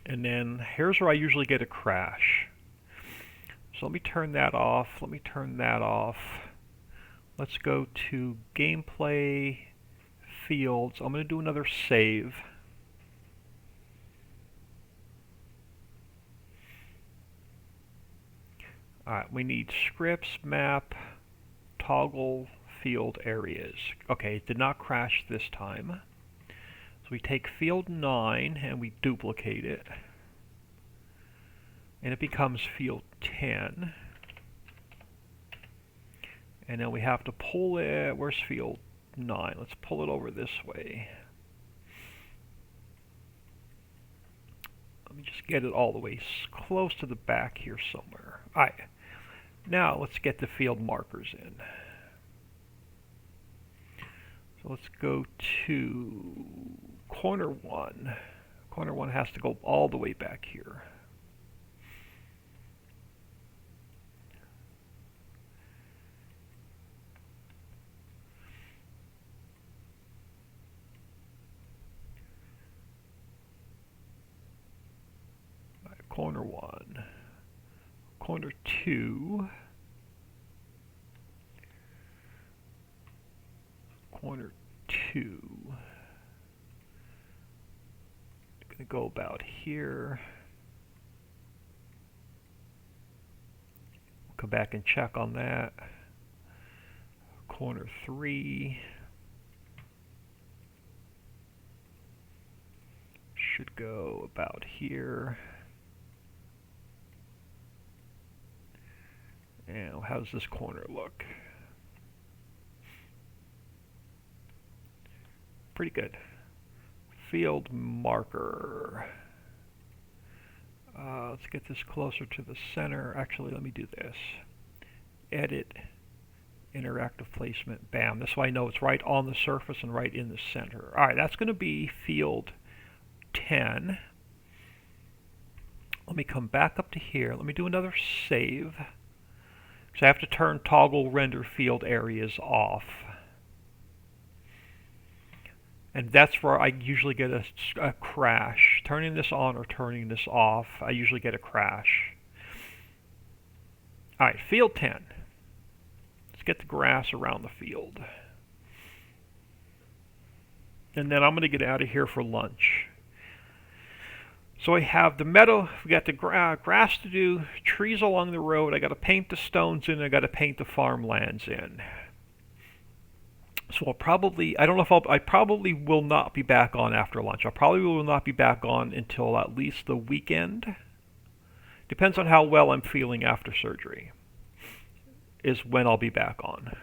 And then here's where I usually get a crash. So let me turn that off. Let me turn that off. Let's go to gameplay fields. I'm going to do another save. Alright, we need scripts, map, toggle field areas. Okay, it did not crash this time. So we take field 9 and we duplicate it. And it becomes field 10. And then we have to pull it, where's field 9? Let's pull it over this way. Let me just get it all the way close to the back here somewhere. Alright, now let's get the field markers in. So let's go to corner 1. Corner 1 has to go all the way back here. Corner 1, corner 2, corner 2. I'm going to go about here. We'll come back and check on that. Corner 3. Should go about here. And how does this corner look? Pretty good. Field marker. Let's get this closer to the center. Actually, let me do this. Edit, Interactive placement. Bam. This way I know it's right on the surface and right in the center. Alright, that's going to be field 10. Let me come back up to here. Let me do another save. So I have to turn toggle render field areas off. And that's where I usually get a crash. Turning this on or turning this off, I usually get a crash. Alright, field 10. Let's get the grass around the field. And then I'm going to get out of here for lunch. So I have the meadow, we got the grass to do, trees along the road, I got to paint the stones in, I got to paint the farmlands in. So I'll probably, I don't know if I probably will not be back on after lunch. I probably will not be back on until at least the weekend. Depends on how well I'm feeling after surgery, is when I'll be back on.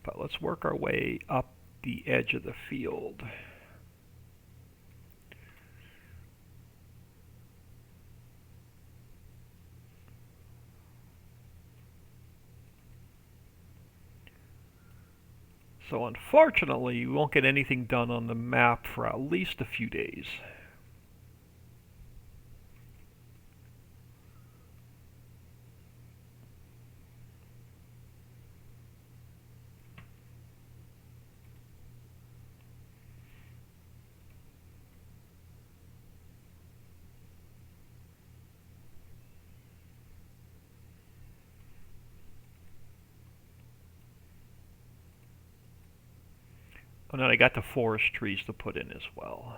But let's work our way up the edge of the field. So unfortunately, we won't get anything done on the map for at least a few days. And then I got the forest trees to put in as well.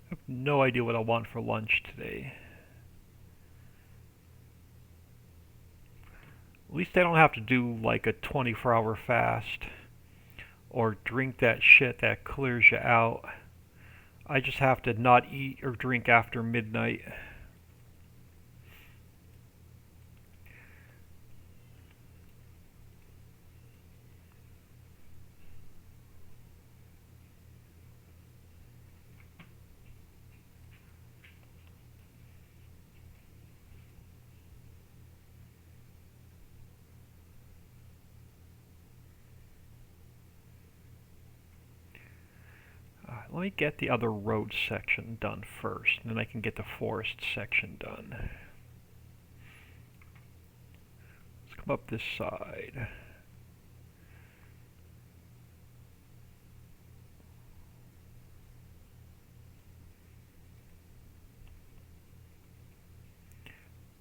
I have no idea what I want for lunch today. At least I don't have to do like a 24-hour fast or drink that shit that clears you out. I just have to not eat or drink after midnight. Let me get the other road section done first, and then I can get the forest section done. Let's come up this side.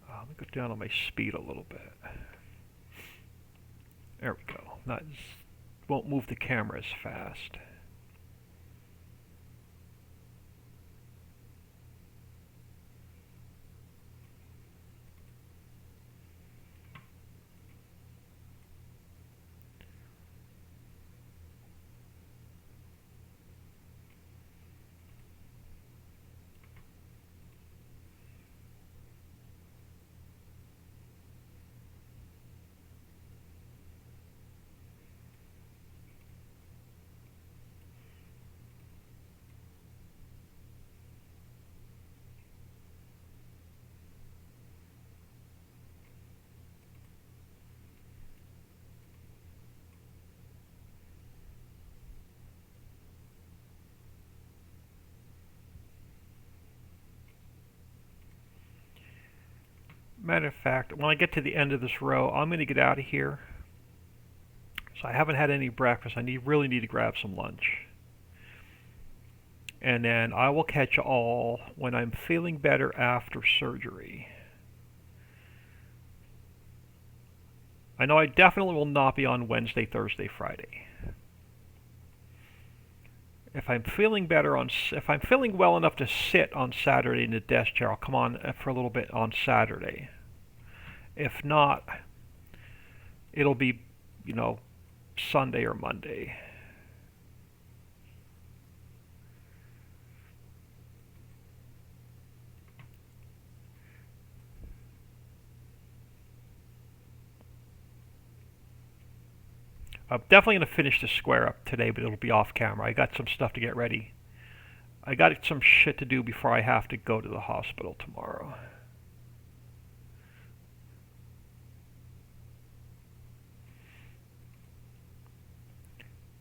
Let me go down on my speed a little bit. There we go. Won't move the camera as fast. Matter of fact, when I get to the end of this row, I'm going to get out of here. So I haven't had any breakfast. I really need to grab some lunch. And then I will catch you all when I'm feeling better after surgery. I know I definitely will not be on Wednesday, Thursday, Friday. If I'm feeling well enough to sit on Saturday in the desk chair, I'll come on for a little bit on Saturday. If not, it'll be, Sunday or Monday. I'm definitely going to finish the square up today, but it'll be off camera. I got some stuff to get ready. I got some shit to do before I have to go to the hospital tomorrow.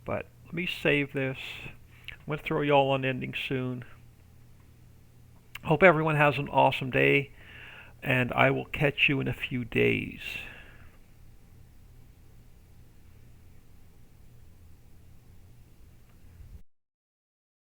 But let me save this. I'm going to throw y'all on ending soon. Hope everyone has an awesome day, and I will catch you in a few days.